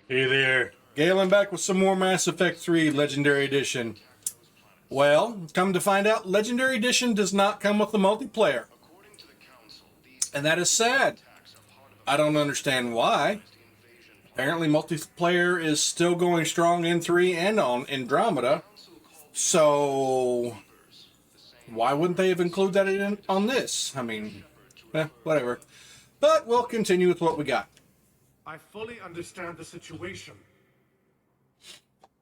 Hey there. Galen back with some more Mass Effect 3 Legendary Edition. Well, come to find out, Legendary Edition does not come with the multiplayer. And that is sad. I don't understand why. Apparently multiplayer is still going strong in 3 and on Andromeda. So why wouldn't they have included that on this? I mean, whatever. But we'll continue with what we got. I fully understand the situation.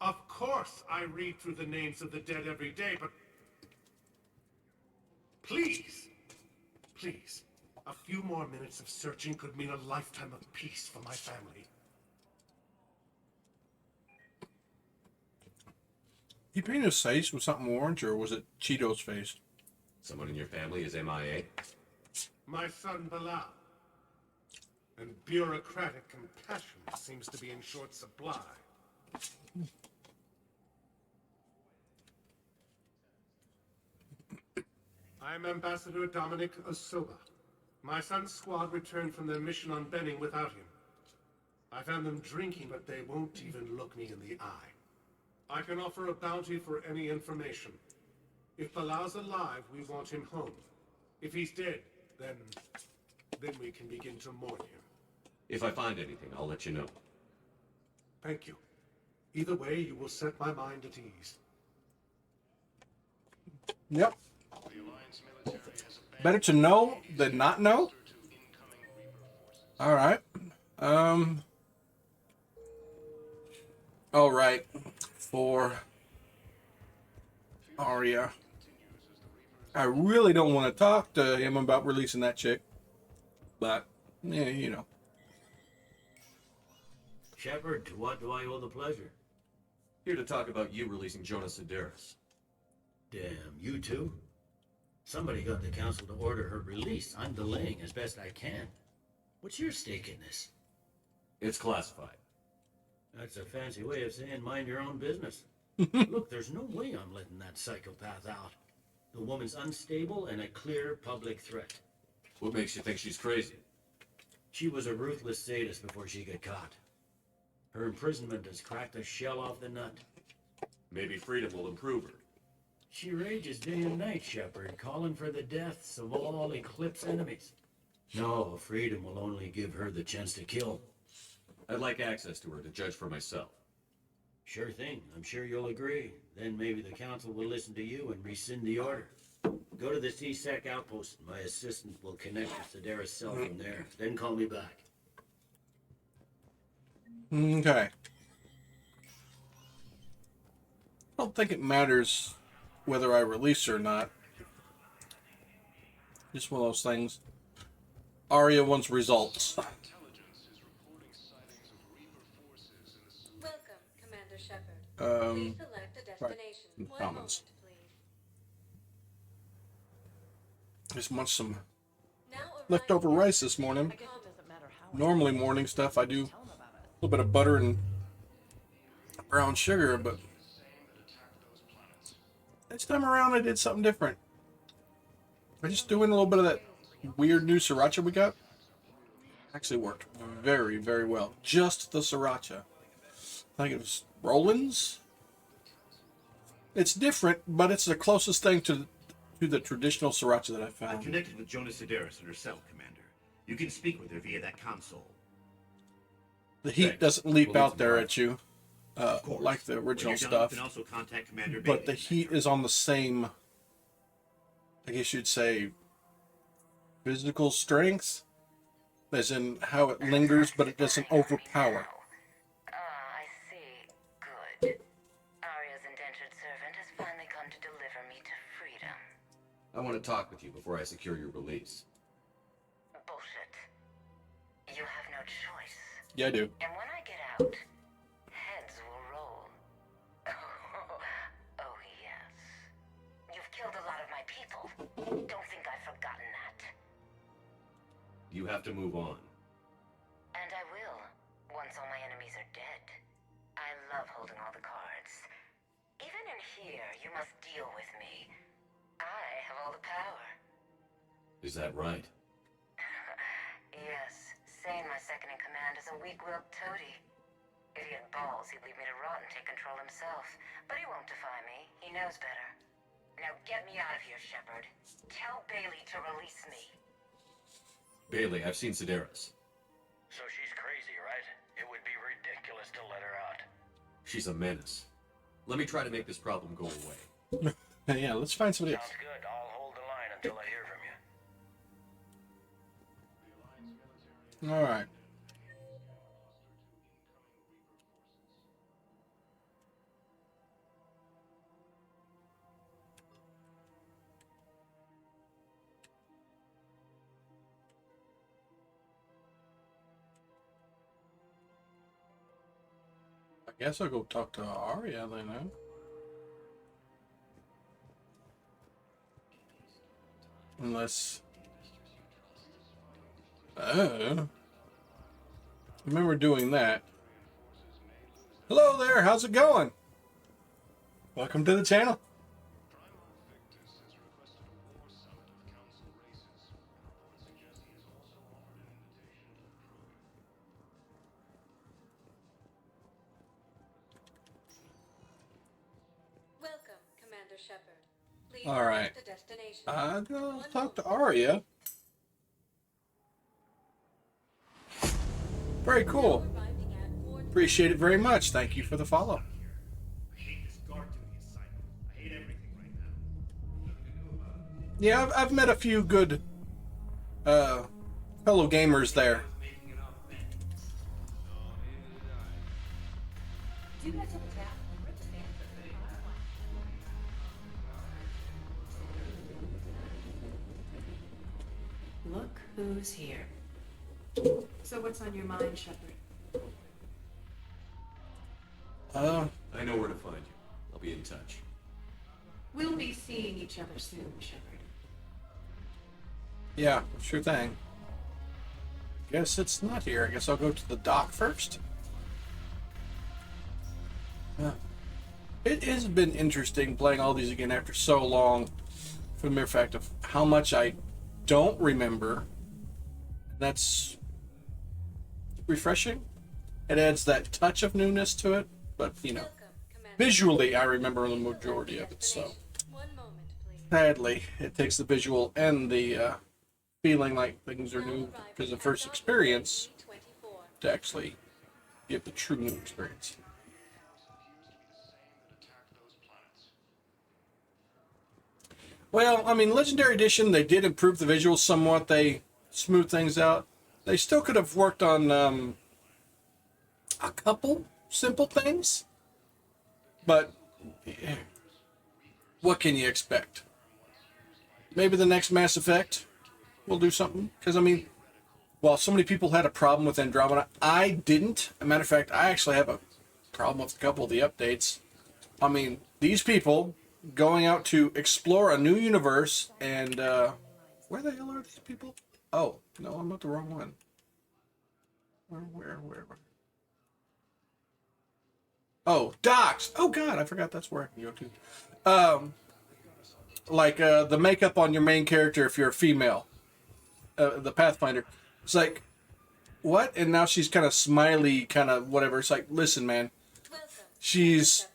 Of course, I read through the names of the dead every day, but... Please! Please. A few more minutes of searching could mean a lifetime of peace for my family. He painted his face with something orange, or was it Cheeto's face? Someone in your family is MIA? My son, Bilal. And bureaucratic compassion seems to be in short supply. I am Ambassador Dominic Osoba. My son's squad returned from their mission on Benning without him. I found them drinking, but they won't even look me in the eye. I can offer a bounty for any information. If Bilal's alive, we want him home. If he's dead, then we can begin to mourn him. If I find anything, I'll let you know. Thank you. Either way, you will set my mind at ease. Yep. Better to know than not know. All right. All right. For Arya, I really don't want to talk to him about releasing that chick, but yeah, you know. Shepard, to what do I owe the pleasure? Here to talk about you releasing Jonas Sedaris. Damn, you too? Somebody got the council to order her release. I'm delaying as best I can. What's your stake in this? It's classified. That's a fancy way of saying mind your own business. Look, there's no way I'm letting that psychopath out. The woman's unstable and a clear public threat. What makes you think she's crazy? She was a ruthless sadist before she got caught. Her imprisonment has cracked the shell off the nut. Maybe freedom will improve her. She rages day and night, Shepard, calling for the deaths of all Eclipse enemies. No, freedom will only give her the chance to kill. I'd like access to her to judge for myself. Sure thing. I'm sure you'll agree. Then maybe the council will listen to you and rescind the order. Go to the C-Sec outpost. My assistant will connect with Sedaris' cell from there. Then call me back. Okay. I don't think it matters whether I release her or not. Just one of those things. Arya wants results. Welcome, Commander Shepard. Please select a destination. Right. One Comments. moment, please. Just munch some Now leftover arriving rice this morning. Normally morning stuff I do a little bit of butter and brown sugar, but this time around I did something different. I just doing a little bit of that weird new sriracha we got. Actually worked very, very well. Just the sriracha. I think it was Roland's. It's different, but it's the closest thing to the traditional sriracha that I I found. connected with Jonas Sedaris and her cell, Commander. You can speak with her via that console. The heat Thanks. doesn't leap We'll out there tomorrow. at you Of course. like the When original you're done, stuff. You can also contact Commander But the Bailey, heat Commander. is on the same, I guess you'd say, physical strength, as in how it lingers, but it doesn't overpower. I see. Good. Arya's indentured servant has finally come to deliver me to freedom. I want to talk with you before I secure your release. Bullshit. You have no choice. Yeah, I do. And when I get out, heads will roll. Oh, yes. You've killed a lot of my people. Don't think I've forgotten that. You have to move on. And I will, once all my enemies are dead. I love holding all the cards. Even in here, you must deal with me. I have all the power. Is that right? Yes, Sane, my second in command, is a weak-willed toady. Idiot balls, he'd leave me to rot and take control himself. But he won't defy me. He knows better. Now get me out of here, Shepard. Tell Bailey to release me. Bailey, I've seen Sedaris. So she's crazy, right? It would be ridiculous to let her out. She's a menace. Let me try to make this problem go away. Yeah, let's find somebody else. Sounds good. I'll hold the line until I hear from you. All right. I guess I'll go talk to Arya then, huh? Unless... I remember doing that. Hello there, how's it going? Welcome to the channel. Welcome, Commander Shepard. Please All right. report to destination. I'm gonna talk to Arya. Very cool. Arriving at Fort Appreciate it very much. Thank you for the follow. I hate this guard duty assignment. I hate everything right now. Yeah, I've met a few good fellow gamers there. Look who's here. So what's on your mind, Shepard? I know where to find you. I'll be in touch. We'll be seeing each other soon, Shepard. Yeah, sure thing. Guess it's not here. I guess I'll go to the dock first. It has been interesting playing all these again after so long, for the mere fact of how much I don't remember. That's refreshing. It adds that touch of newness to it, but you know, Welcome, Commander. visually I remember the majority of it, so One moment, please. sadly it takes the visual and the feeling like things are new because of first experience 24. to actually get the true new experience. Well, I mean, Legendary Edition, they did improve the visuals somewhat. They smoothed things out. They still could have worked on a couple simple things, but what can you expect? Maybe the next Mass Effect will do something. Because, I mean, while so many people had a problem with Andromeda, I didn't. As a matter of fact, I actually have a problem with a couple of the updates. I mean, these people going out to explore a new universe, and where the hell are these people? Oh, no, I'm not the wrong one. Where? Oh, docks. Oh God, I forgot that's where I can go to. Like the makeup on your main character if you're a female, the Pathfinder. It's like, what? And now she's kind of smiley, kind of whatever. It's like, listen, man, Welcome, she's Shepard.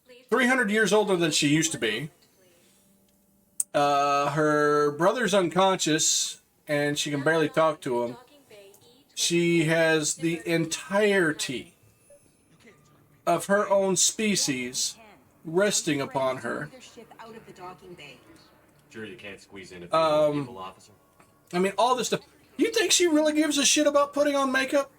Please 300 years older than she used to be. Her brother's unconscious, and she can barely talk to him. docking bay She has the entirety of her own species resting upon her. Sure you can't squeeze in a few more people, officer? I mean, all this stuff. You think she really gives a shit about putting on makeup?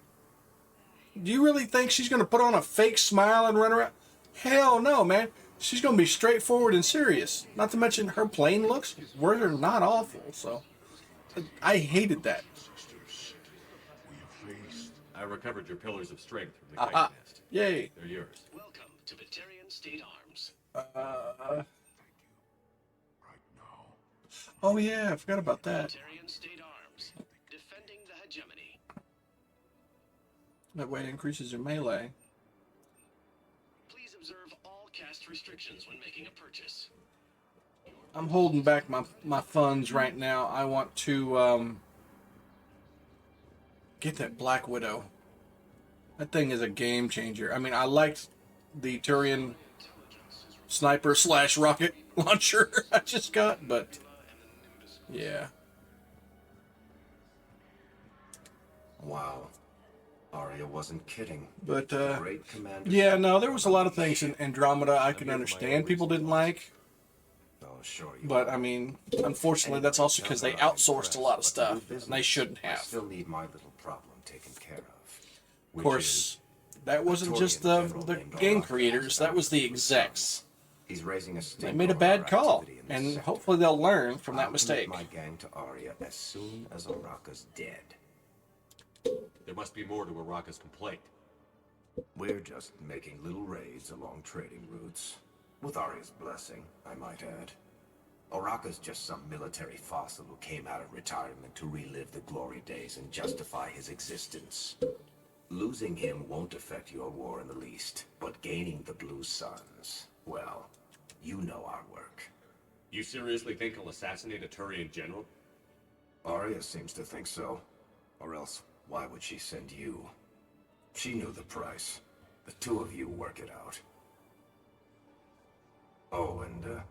Do you really think she's going to put on a fake smile and run around? Hell no, man. She's going to be straightforward and serious. Not to mention her plain looks were not awful, so I hated that. I recovered your pillars of strength from the Aha. kite nest. Yay. They're yours. Welcome to Batarian State Arms. Oh yeah, I forgot about that. Batarian State Arms. Defending the hegemony. That way it increases your melee. Please observe all cast restrictions when making a purchase. I'm holding back my funds right now. I want to get that Black Widow. That thing is a game changer. I mean, I liked the Turian sniper slash rocket launcher I just got, but yeah. Wow. Arya wasn't kidding. But Great commander. yeah, no, there was a lot of things in Andromeda I can understand people didn't like. Oh, sure you But are. I mean, unfortunately, that's also because they outsourced a lot of stuff, and they shouldn't I have. still need my little problem taken care of. Of course, that wasn't just the game creators; that was the execs. He's raising a They made a bad call, and hopefully they'll learn from that mistake. My gang to Arya as soon as Araka's dead. There must be more to Araka's complaint. We're just making little raids along trading routes. With Arya's blessing, I might add. Araka's just some military fossil who came out of retirement to relive the glory days and justify his existence. Losing him won't affect your war in the least, but gaining the Blue Suns, well, you know our work. You seriously think he'll assassinate a Turian general? Arya seems to think so. Or else, why would she send you? She knew the price. The two of you work it out. Oh, and,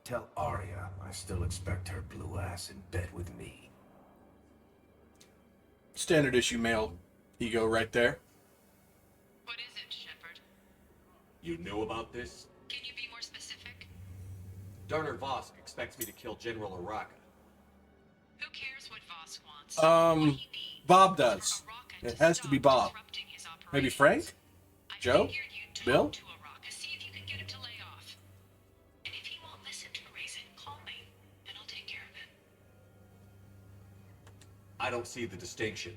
tell Arya I still expect her blue ass in bed with me. Standard issue male ego right there. What is it, Shepard? You knew about this? Can you be more specific? Darner Vosk expects me to kill General Araka. Who cares what Voss wants? Bob does. It has to be Bob. Maybe Frank? Joe? Bill? See if you can get him to lay off. And if he won't listen to reason, call me, and I'll take care of it. I don't see the distinction.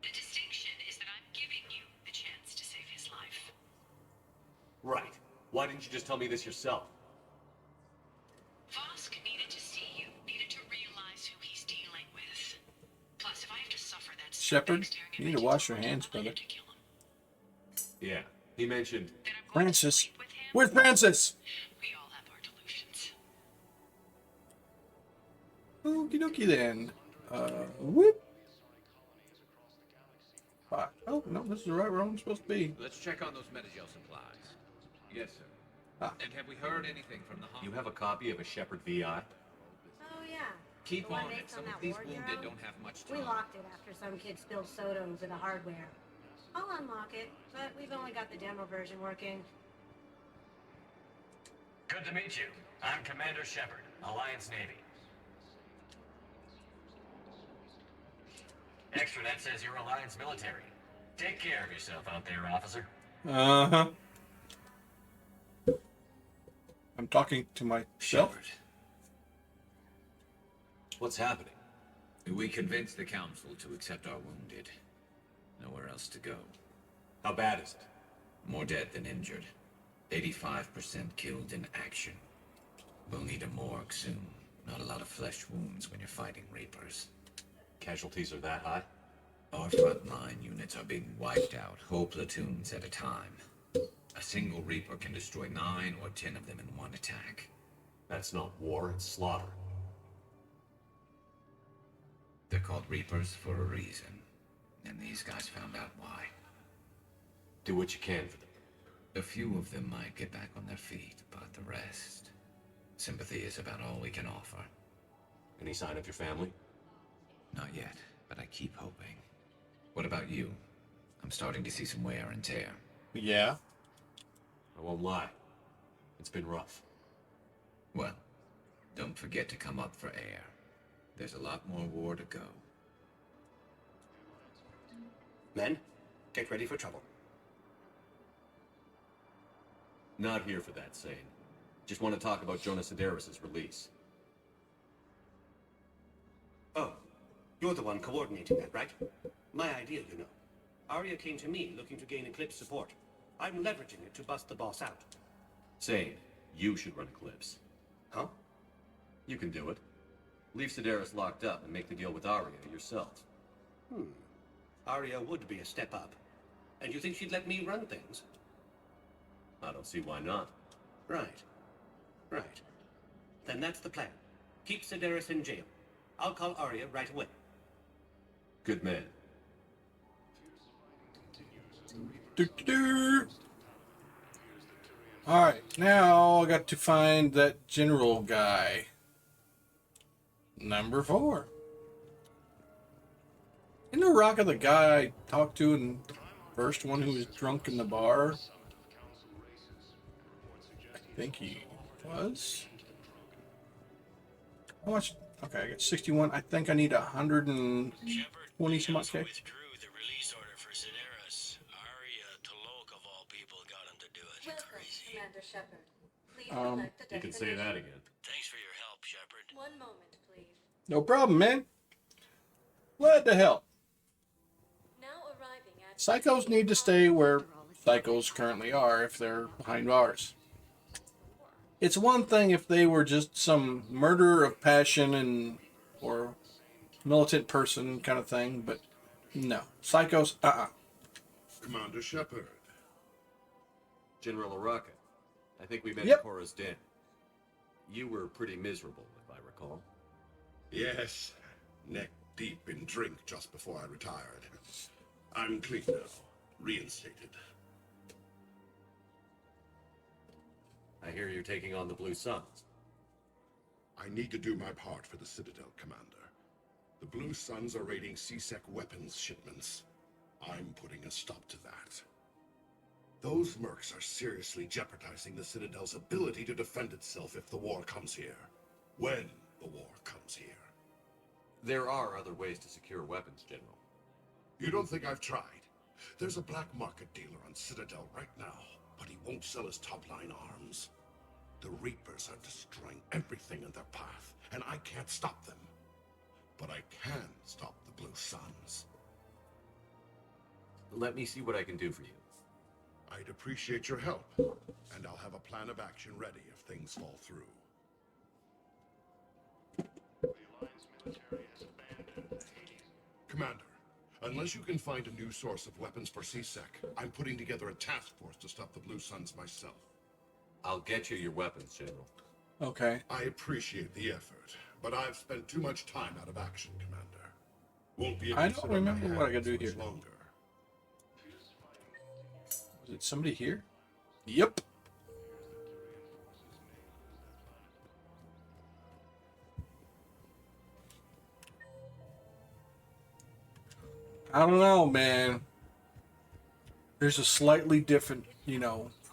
The distinction is that I'm giving you the chance to save his life. Right. Why didn't you just tell me this yourself? Vosk needed to see you, needed to realize who he's dealing with. Plus, if I have to suffer that Shepard, you need to wash your hands, brother. Yeah. He mentioned... Francis. Where's Francis? We all have our delusions. Okie dokie then. Whoop. Oh, no, this is right where I'm supposed to be. Let's check on those Metagel supplies. Yes, sir. Ah. And have we heard anything from the You hospital? have a copy of a Shepard VI? Oh, yeah. Keep The one on it. based Some on of that these war wounded hero? don't have much We time. locked it after some kid spilled soda over the hardware. I'll unlock it, but we've only got the demo version working. Good to meet you. I'm Commander Shepard, Alliance Navy. Extranet says you're Alliance military. Take care of yourself out there, officer. Uh-huh. I'm talking to myself. Shepard. What's happening? We convinced the council to accept our wounded. Nowhere else to go. How bad is it? More dead than injured. 85% killed in action. We'll need a morgue soon. Not a lot of flesh wounds when you're fighting Reapers. Casualties are that high? Our frontline units are being wiped out, whole platoons at a time. A single Reaper can destroy 9 or 10 of them in one attack. That's not war, it's slaughter. They're called Reapers for a reason. And these guys found out why. Do what you can for them. A few of them might get back on their feet, but the rest... Sympathy is about all we can offer. Any sign of your family? Not yet, but I keep hoping. What about you? I'm starting to see some wear and tear. Yeah. I won't lie. It's been rough. Well, don't forget to come up for air. There's a lot more war to go. Men, get ready for trouble. Not here for that, Sane. Just want to talk about Jonas Sedaris' release. Oh, you're the one coordinating that, right? My idea, you know. Arya came to me looking to gain Eclipse support. I'm leveraging it to bust the boss out. Sane, you should run Eclipse. Huh? You can do it. Leave Sedaris locked up and make the deal with Arya yourself. Arya would be a step up. And you think she'd let me run things? I don't see why not. Right. Right. Then that's the plan. Keep Sedaris in jail. I'll call Arya right away. Good man. Alright, now I got to find that general guy. Number 4. Isn't Uraka the guy I talked to in the first one who was drunk in the bar? I think he was. How much? Okay, I got 61. I think I need 120 some odd. Okay. Withdrew the release order for Sedaris. Arya Tolok of all people got him to do it. Welcome, Crazy. Commander Shepard. Please Um, select a You can destination. say that again. Thanks for your help, Shepard. One moment, please. No problem, man. Glad to help. Now arriving at Psychos need to stay where psychos currently are if they're behind bars. It's one thing if they were just some murderer of passion and or militant person kind of thing, but no. Psychos, Commander Shepard. General Uraka, I think we met Yep. at Cora's Den. You were pretty miserable, if I recall. Yes, neck deep in drink just before I retired. I'm clean now, reinstated. I hear you're taking on the Blue Suns. I need to do my part for the Citadel, Commander. The Blue Suns are raiding C-Sec weapons shipments. I'm putting a stop to that. Those mercs are seriously jeopardizing the Citadel's ability to defend itself if the war comes here. When the war comes here. There are other ways to secure weapons, General. You don't think I've tried? There's a black market dealer on Citadel right now, but he won't sell his top-line arms. The Reapers are destroying everything in their path, and I can't stop them. But I can stop the Blue Suns. Let me see what I can do for you. I'd appreciate your help, and I'll have a plan of action ready if things fall through. Commander, unless you can find a new source of weapons for C-Sec, I'm putting together a task force to stop the Blue Suns myself. I'll get you your weapons, General. okay. I appreciate the effort, but I've spent too much time out of action, Commander. Won't be able I to don't sit on my remember what I hands gotta do much here. longer. Is it somebody here? Yep. I don't know, man. There's a slightly different,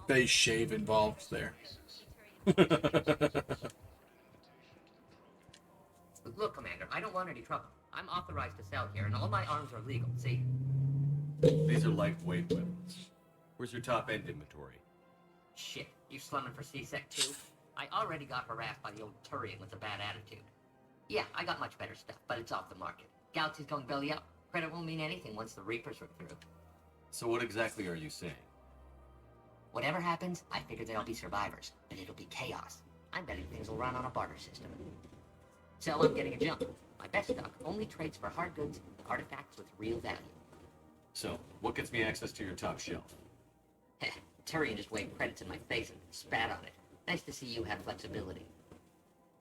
face shave involved there. Look, Commander, I don't want any trouble. I'm authorized to sell here, and all my arms are legal, see? These are lightweight weapons. Where's your top-end inventory? Shit, you slumming for C-Sec too? I already got harassed by the old Turian with a bad attitude. Yeah, I got much better stuff, but it's off the market. Galaxy's going belly up. Credit won't mean anything once the Reapers are through. So what exactly are you saying? Whatever happens, I figure there'll be survivors, but it'll be chaos. I'm betting things will run on a barter system. So I'm getting a jump. My best stock only trades for hard goods, artifacts with real value. So, what gets me access to your top shelf? Heh, Turian just waved credits in my face and spat on it. Nice to see you have flexibility.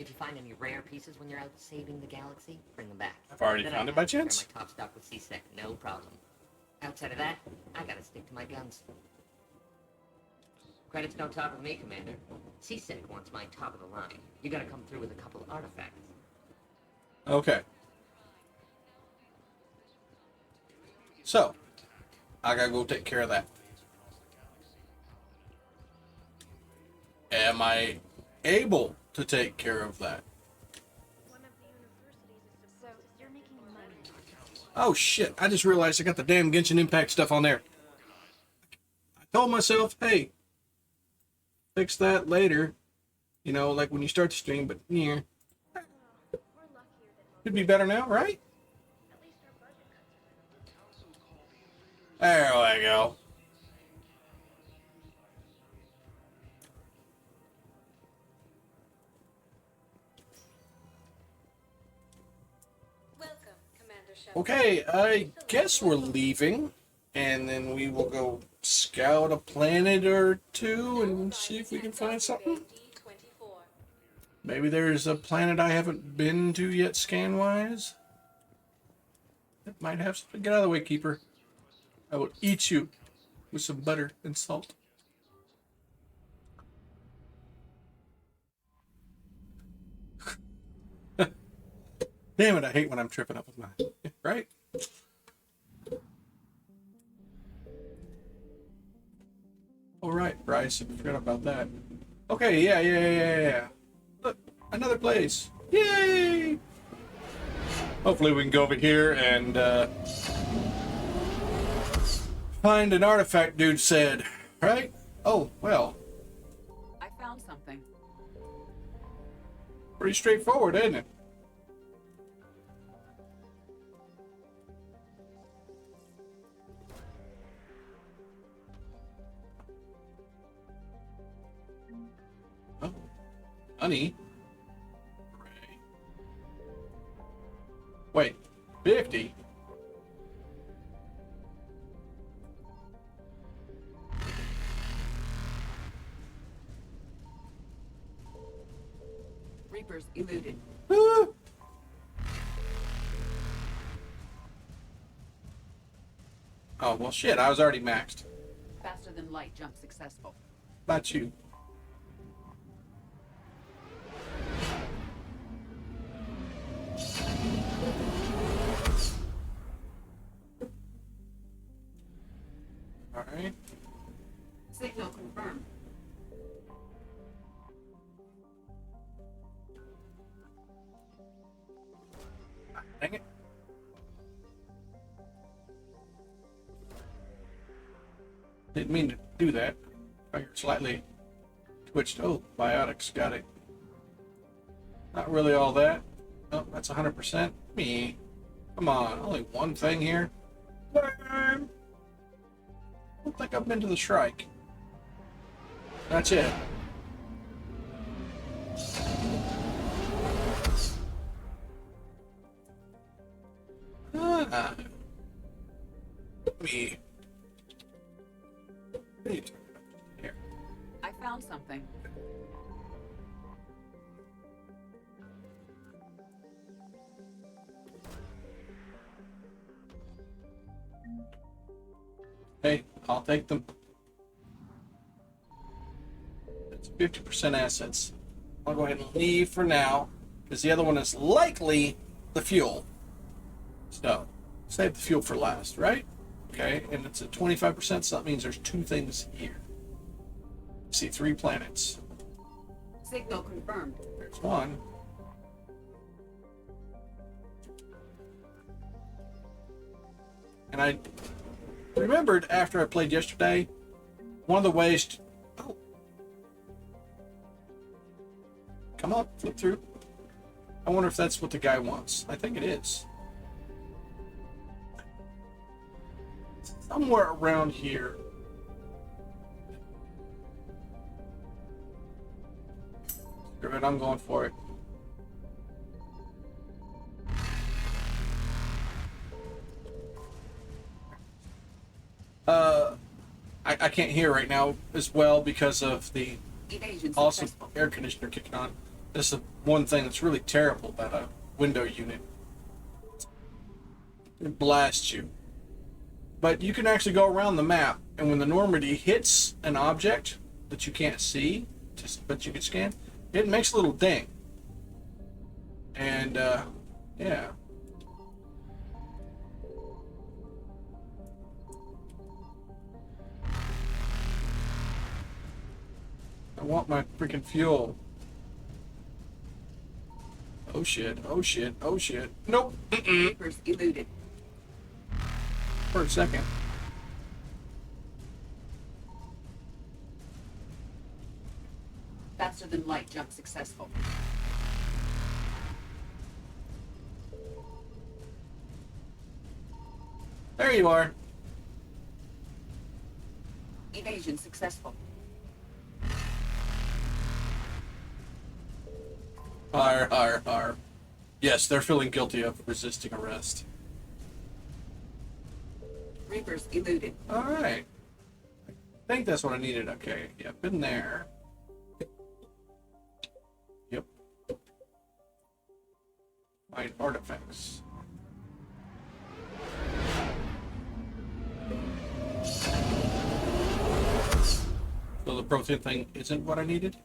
If you find any rare pieces when you're out saving the galaxy, bring them back. I've already Then found I it by have to share chance. My top stock with C-Sec, no problem. Outside of that, I gotta stick to my guns. Credits don't talk with me, Commander. C-Sec wants my top of the line. You gotta come through with a couple of artifacts. Okay. So, I gotta go take care of that. Am I able to take care of that? Oh shit, I just realized I got the damn Genshin Impact stuff on there. I told myself, hey, fix that later. Like when you start the stream, but yeah. Could be better now, right? There we go. Welcome, Commander Shepard. Okay, I guess we're leaving, and then we will go scout a planet or two and see if we can find something. Maybe there's a planet I haven't been to yet, scan-wise. It might have something. Get out of the way, Keeper. I will eat you. with some butter and salt. Damn it, I hate when I'm tripping up with mine. Right? All right, Bryce, I forgot about that. Okay, yeah. Look, another place. Yay! Hopefully we can go over here and find an artifact dude said, right? Oh, well. I found something. Pretty straightforward, isn't it? Oh, honey. Ray. Wait, 50? Reapers eluded. Oh, well, shit, I was already maxed. Faster than light jump successful. About you. Alright. Signal confirmed. Dang it. Didn't mean to do that. Finger slightly twitched. Oh, biotics. Got it. Not really all that. Oh, that's 100%. Me. Come on. Only one thing here. I don't think I've been to the Shrike. That's it. Ah. Me. Wait. Here. I found something. Hey, I'll take them. It's 50% assets. I'll go ahead and leave for now, because the other one is likely the fuel. So, save the fuel for last, right? Okay, and it's at 25%, so that means there's two things here. See, 3 planets. Signal confirmed. There's one. And I remembered after I played yesterday, one of the ways to... Oh. Come on, flip through. I wonder if that's what the guy wants. I think it is. Somewhere around here. Screw it, I'm going for it. I can't hear right now as well because of the awesome air conditioner kicking on. This is one thing that's really terrible about a window unit. It blasts you. But you can actually go around the map, and when the Normandy hits an object that you can't see, but you can scan, it makes a little ding. And, yeah. I want my freaking fuel. Oh shit, oh shit, oh shit. Nope. Reapers eluded. For a second. Faster than light jump successful. There you are. Evasion successful. Har, har, har. Yes, they're feeling guilty of resisting arrest. Reapers eluded. Alright. I think that's what I needed. Okay, yeah, been there. Yep. Find artifacts. protein thing isn't what I needed.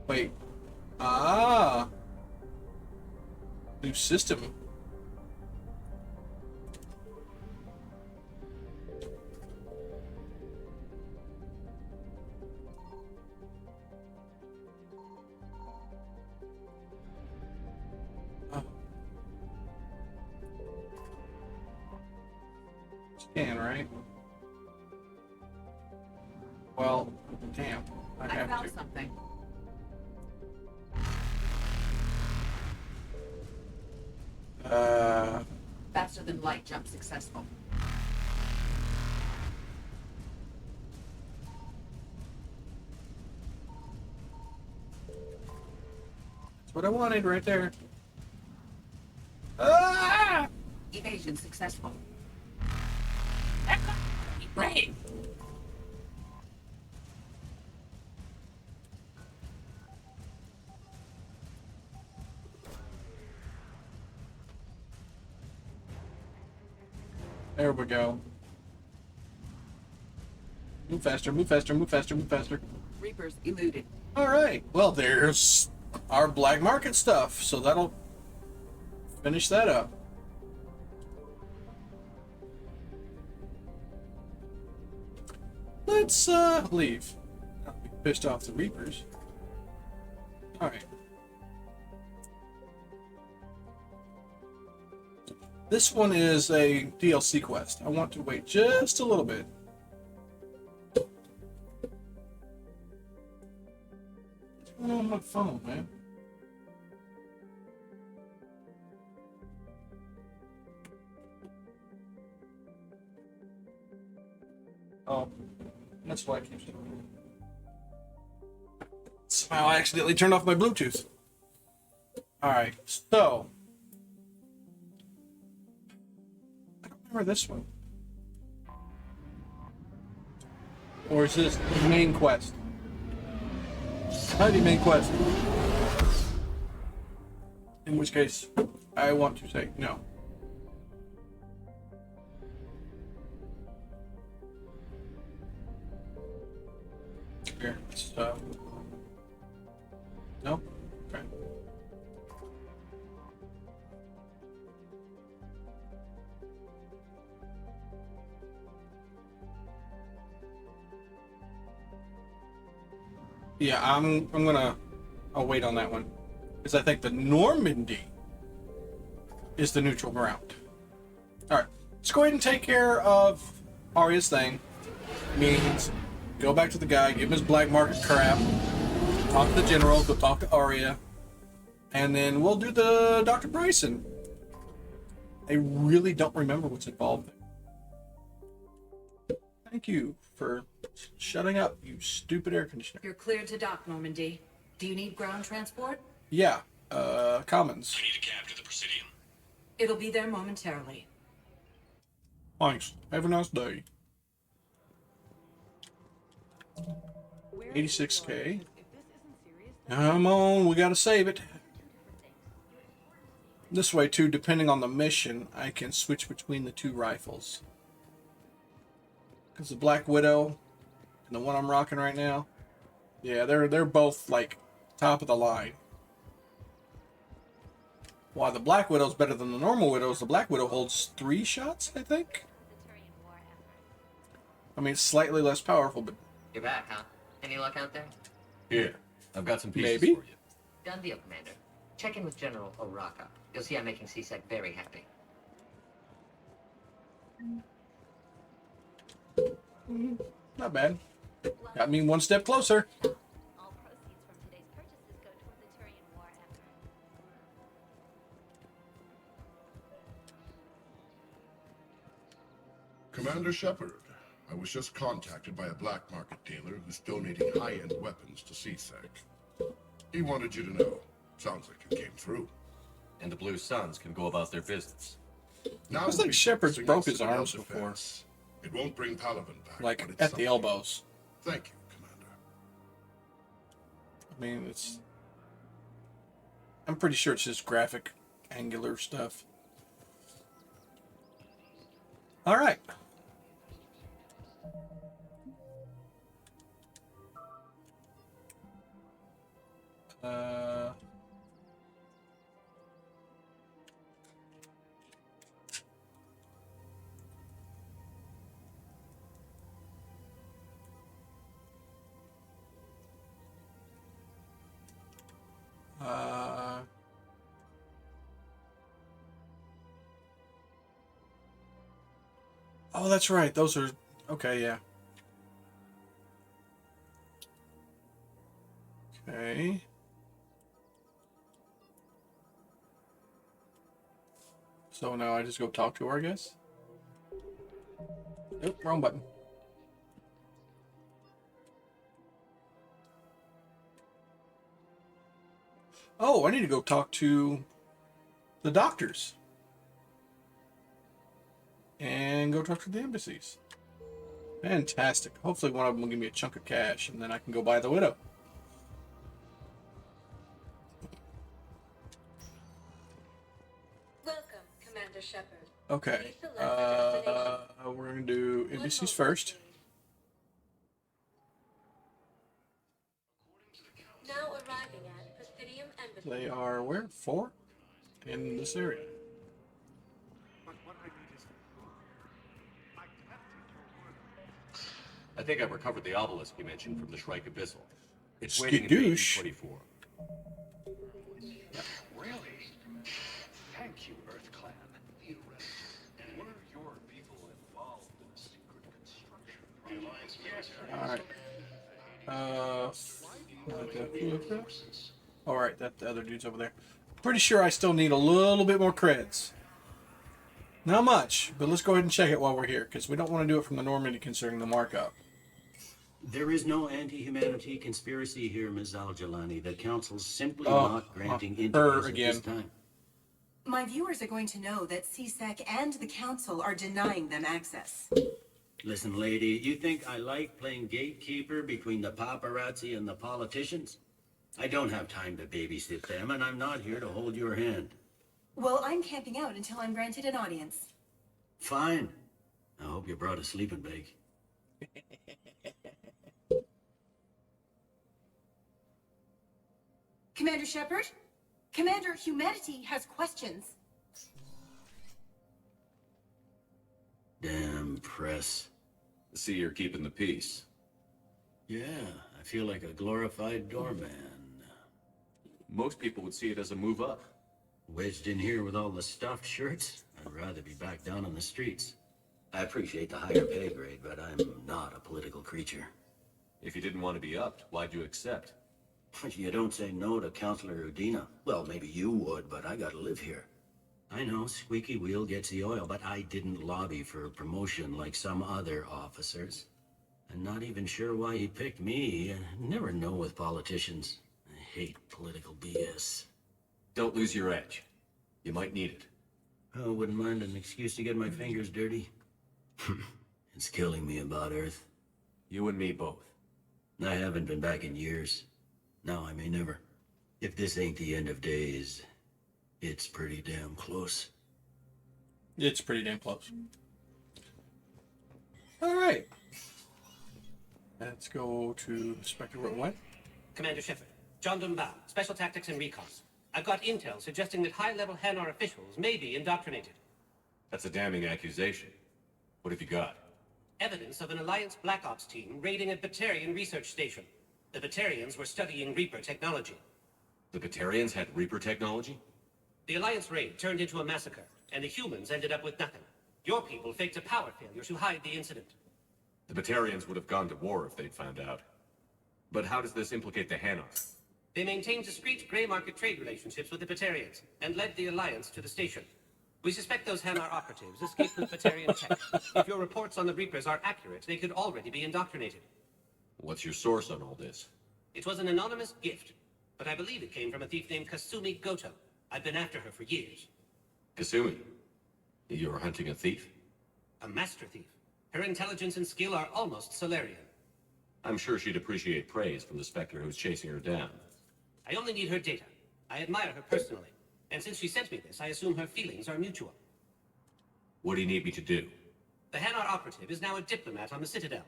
Wait. Ah. New system. Scan, right? Well, damn. I I have found to. something. Faster than light jump successful. That's what I wanted right there. Ah! Evasion successful. Right. There we go. Move faster, move faster, move faster, move faster. Reapers eluded. Alright, well there's our black market stuff, so that'll finish that up. Let's leave. Not be pissed off the Reapers. Alright. This one is a DLC quest. I want to wait just a little bit. What's going on my phone, man? Oh, that's why it keeps doing it. Somehow I accidentally turned off my Bluetooth. Alright, so remember this one? Or is this the main quest? Might be main quest. In which case, I want to say no. Here, so no? Okay. Yeah, I'll wait on that one. Because I think the Normandy is the neutral ground. Alright, let's go ahead and take care of Arya's thing. Means go back to the guy, give him his black market crap, talk to the general, go talk to Arya, and then we'll do the Dr. Bryson. I really don't remember what's involved there. Thank you for shutting up, you stupid air conditioner. You're cleared to dock, Normandy. Do you need ground transport? Yeah, Commons. I need a cab to the Presidium. It'll be there momentarily. Thanks. Have a nice day. 86K. Come on, we gotta save it. This way too, depending on the mission, I can switch between the two rifles. Because the Black Widow and the one I'm rocking right now, yeah, they're both like top of the line. While the Black Widow's better than the normal Widows, the Black Widow holds 3 shots, I think. I mean, it's slightly less powerful, but You're back, huh? Any luck out there? Here, I've got some pieces maybe. for you. Done deal, Commander. Check in with General Oraka. You'll see I'm making CSEC very happy. Not bad. Got me one step closer. All proceeds from today's purchases go toward the Turian war effort. Commander Shepard, I was just contacted by a black market dealer who's donating high-end weapons to CSEC. He wanted you to know. Sounds like you came through. And the Blue Suns can go about their business. Now I think Shepard's focusing on broke his civilian arms before. defense. It won't bring Palaven back, Like, but it's at the something. elbows. Thank you, Commander. I mean, it's... I'm pretty sure it's just graphic, angular stuff. All right. Uh, uh, oh, that's right. Those are okay. Yeah. Okay. So now I just go talk to her, I guess. Nope, wrong button. Oh, I need to go talk to the doctors. And go talk to the embassies. Fantastic. Hopefully one of them will give me a chunk of cash, and then I can go buy the widow. Welcome, Commander Shepard. Okay. We're going to do embassies first. Now arriving at Presidium Embassy. They are where? 4? In this area. I think I've recovered the obelisk you mentioned from the Shrike Abyssal. It's waiting in Skadoosh. 24. Really? Thank you, Earth Clan. Were your people involved in a secret construction? Alright. Alright, that the other dude's over there. Pretty sure I still need a little bit more creds. Not much, but let's go ahead and check it while we're here, because we don't want to do it from the Normandy concerning the markup. There is no anti-humanity conspiracy here, Ms. Al-Jalani. The Council's simply not granting interviews at this time. My viewers are going to know that CSEC and the Council are denying them access. Listen, lady, you think I like playing gatekeeper between the paparazzi and the politicians? I don't have time to babysit them, and I'm not here to hold your hand. Well, I'm camping out until I'm granted an audience. Fine. I hope you brought a sleeping bag. Commander Shepard? Commander, humanity has questions. Damn press. See, you're keeping the peace. Yeah, I feel like a glorified doorman. Most people would see it as a move up. Wedged in here with all the stuffed shirts? I'd rather be back down on the streets. I appreciate the higher pay grade, but I'm not a political creature. If you didn't want to be upped, why'd you accept? You don't say no to Counselor Udina. Well, maybe you would, but I gotta live here. I know, squeaky wheel gets the oil, but I didn't lobby for a promotion like some other officers. I'm not even sure why he picked me. I never know with politicians. I hate political BS. Don't lose your edge. You might need it. I wouldn't mind an excuse to get my fingers dirty. It's killing me about Earth. You and me both. I haven't been back in years. Now I may never. If this ain't the end of days, it's pretty damn close. It's pretty damn close. Alright. Let's go to Spectre Room. What? Commander Shepard, John Dumbao, Special Tactics and Recon. I've got intel suggesting that high-level Hanar officials may be indoctrinated. That's a damning accusation. What have you got? Evidence of an Alliance Black Ops team raiding a Batarian research station. The Batarians were studying Reaper technology. The Batarians had Reaper technology? The Alliance raid turned into a massacre, and the humans ended up with nothing. Your people faked a power failure to hide the incident. The Batarians would have gone to war if they'd found out. But how does this implicate the Hanar? They maintained discreet gray market trade relationships with the Batarians, and led the Alliance to the station. We suspect those Hanar operatives escaped with Batarian tech. If your reports on the Reapers are accurate, they could already be indoctrinated. What's your source on all this? It was an anonymous gift, but I believe it came from a thief named Kasumi Goto. I've been after her for years. Kasumi? You were hunting a thief? A master thief. Her intelligence and skill are almost Solarian. I'm sure she'd appreciate praise from the Spectre who's chasing her down. I only need her data. I admire her personally. And since she sent me this, I assume her feelings are mutual. What do you need me to do? The Hanar operative is now a diplomat on the Citadel.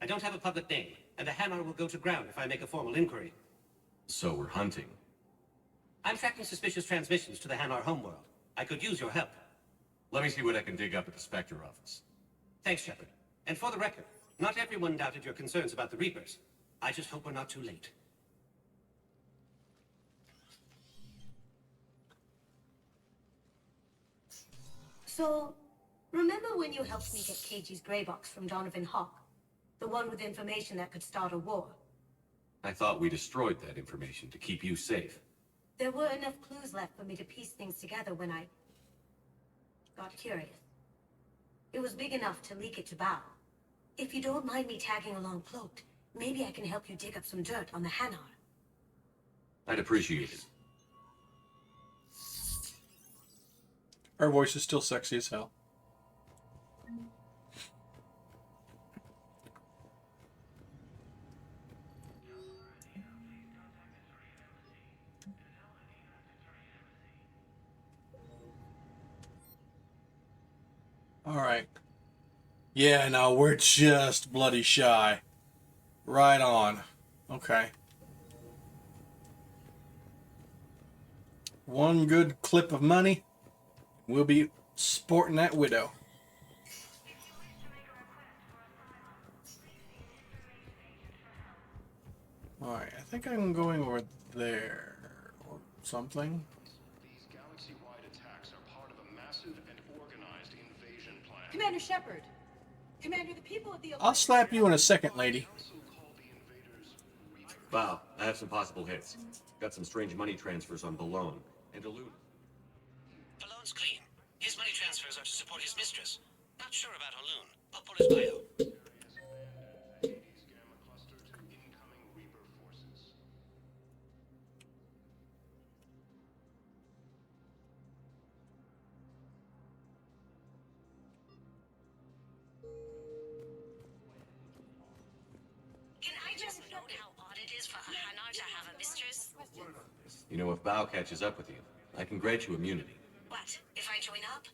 I don't have a public name, and the Hanar will go to ground if I make a formal inquiry. So we're hunting. I'm tracking suspicious transmissions to the Hanar homeworld. I could use your help. Let me see what I can dig up at the Spectre office. Thanks, Shepard. And for the record, not everyone doubted your concerns about the Reapers. I just hope we're not too late. So, remember when you helped me get KG's gray box from Donovan Hawk? The one with information that could start a war? I thought we destroyed that information to keep you safe. There were enough clues left for me to piece things together when I got curious. It was big enough to leak it to Bao. If you don't mind me tagging along cloaked, maybe I can help you dig up some dirt on the Hanar. I'd appreciate it. Her voice is still sexy as hell. All right. Yeah, no, we're just bloody shy. Right on. Okay. One good clip of money. We'll be sporting that widow. Alright, I think I'm going over there or something. These galaxy-wide attacks are part of a massive and organized invasion plan. Commander Shepard. Commander, the people of the... I'll slap you in a second, lady. Wow, I have some possible hits. Got some strange money transfers on Balone and Aluna. Balone's clean. His money transfers are to support his mistress. Not sure about Alun. I'll pull his bio. Can I just note how odd it is for a Hanar to have a mistress? You know, if Bao catches up with you, I can grant you immunity. What, if I join up?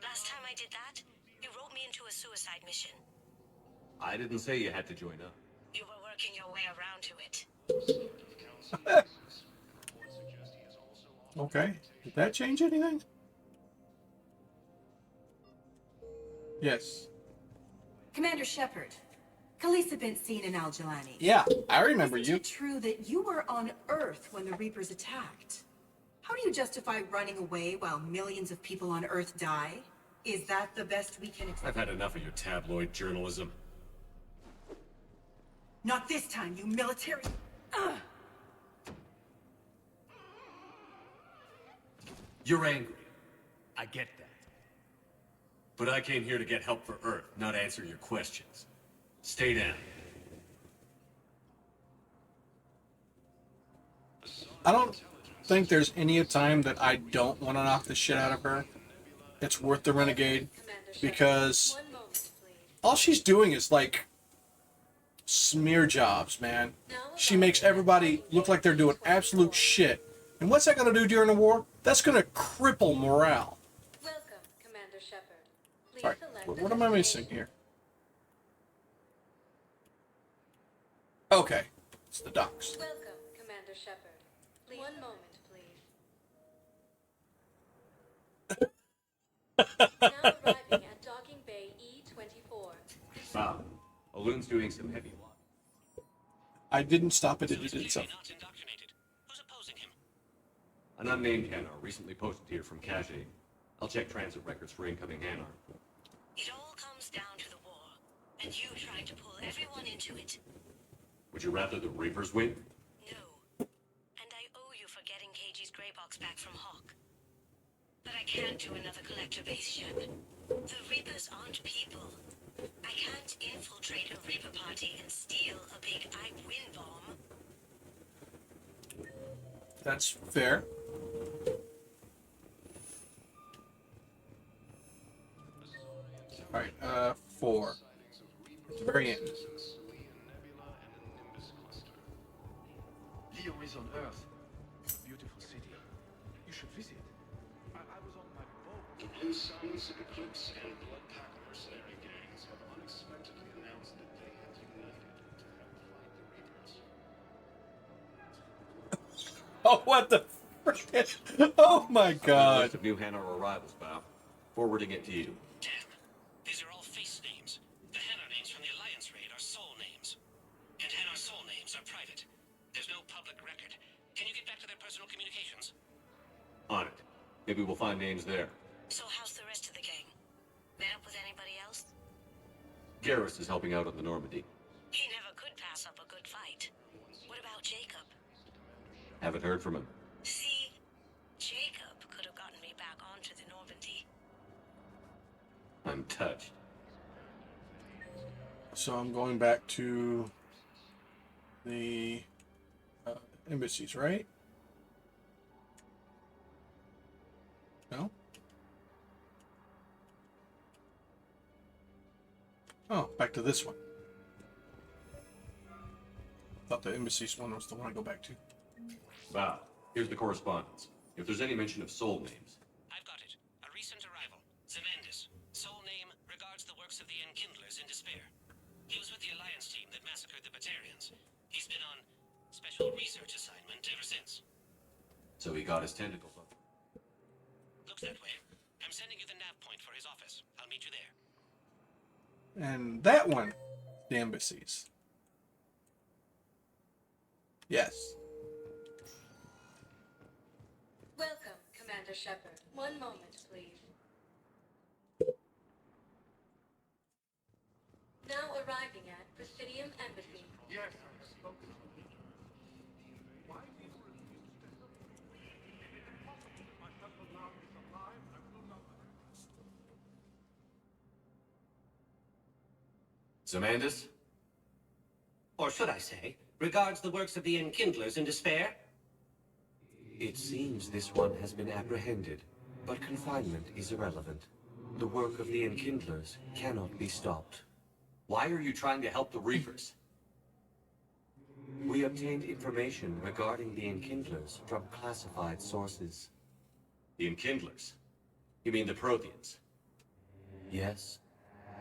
Last time I did that, you wrote me into a suicide mission. I didn't say you had to join up. You were working your way around to it. Okay. Did that change anything? Yes. Commander Shepard, Khaleesa bint Seen and Al-Jalani. Yeah, I remember you. Is it true that you were on Earth when the Reapers attacked? How do you justify running away while millions of people on Earth die? Is that the best we can expect? I've had enough of your tabloid journalism. Not this time, you military... Ugh. You're angry. I get that. But I came here to get help for Earth, not answer your questions. Stay down. I don't think there's any time that I don't want to knock the shit out of her. It's worth the renegade because all she's doing is like smear jobs, man. She makes everybody look like they're doing absolute shit. And what's that going to do during the war? That's going to cripple morale. Welcome, Commander Shepard. Please All right, select what am I missing here? Okay, it's the docks. Welcome, Commander Shepard. Please. One moment, please. Now arriving at docking bay E24. Wow. Alun's doing some heavy work. I didn't stop it, it did something. An unnamed Hanar recently posted here from Cache. I'll check transit records for incoming Hanar. It all comes down to the war, and you trying to pull everyone into it. Would you rather the Reapers win? No. And I owe you for getting KG's gray box back from Hawk. But I can't do another collector base ship. The Reapers aren't people. I can't infiltrate a Reaper party and steal a big I win bomb. That's fair. Alright, 4. At the very end. Leo is on Earth. It's a beautiful city. You should visit. I was on my boat. The Blue Suns, Eclipse, and Bloodpack mercenary gang Oh, what the frick? Oh my God. List of new Hanar arrivals, Bow. Forwarding it to you. Damn. These are all face names. The Hanar names from the Alliance raid are soul names. And Hanar soul names are private. There's no public record. Can you get back to their personal communications? On it. Maybe we'll find names there. So how's the rest of the gang? Met up with anybody else? Garrus is helping out on the Normandy. He never could pass up a good fight. What about Jacob? Haven't heard from him. See, Jacob could have gotten me back onto the Normandy. I'm touched. So I'm going back to the embassies, right? No? Oh, back to this one. Thought the embassies one was the one I go back to. Bow. Here's the correspondence. If there's any mention of soul names. I've got it. A recent arrival. Zemandis. Soul name regards the works of the Enkindlers in despair. He was with the Alliance team that massacred the Batarians. He's been on special research assignment ever since. So he got his tentacles up. Looks that way. I'm sending you the nav point for his office. I'll meet you there. And that one, the embassies. Yes. Welcome, Commander Shepard. One moment, please. Now arriving at Presidium Embassy. Yes, Zemandis? Or should I say, regards the works of the Enkindlers in despair? It seems this one has been apprehended, but confinement is irrelevant. The work of the Enkindlers cannot be stopped. Why are you trying to help the Reapers? We obtained information regarding the Enkindlers from classified sources. The Enkindlers? You mean the Protheans? Yes.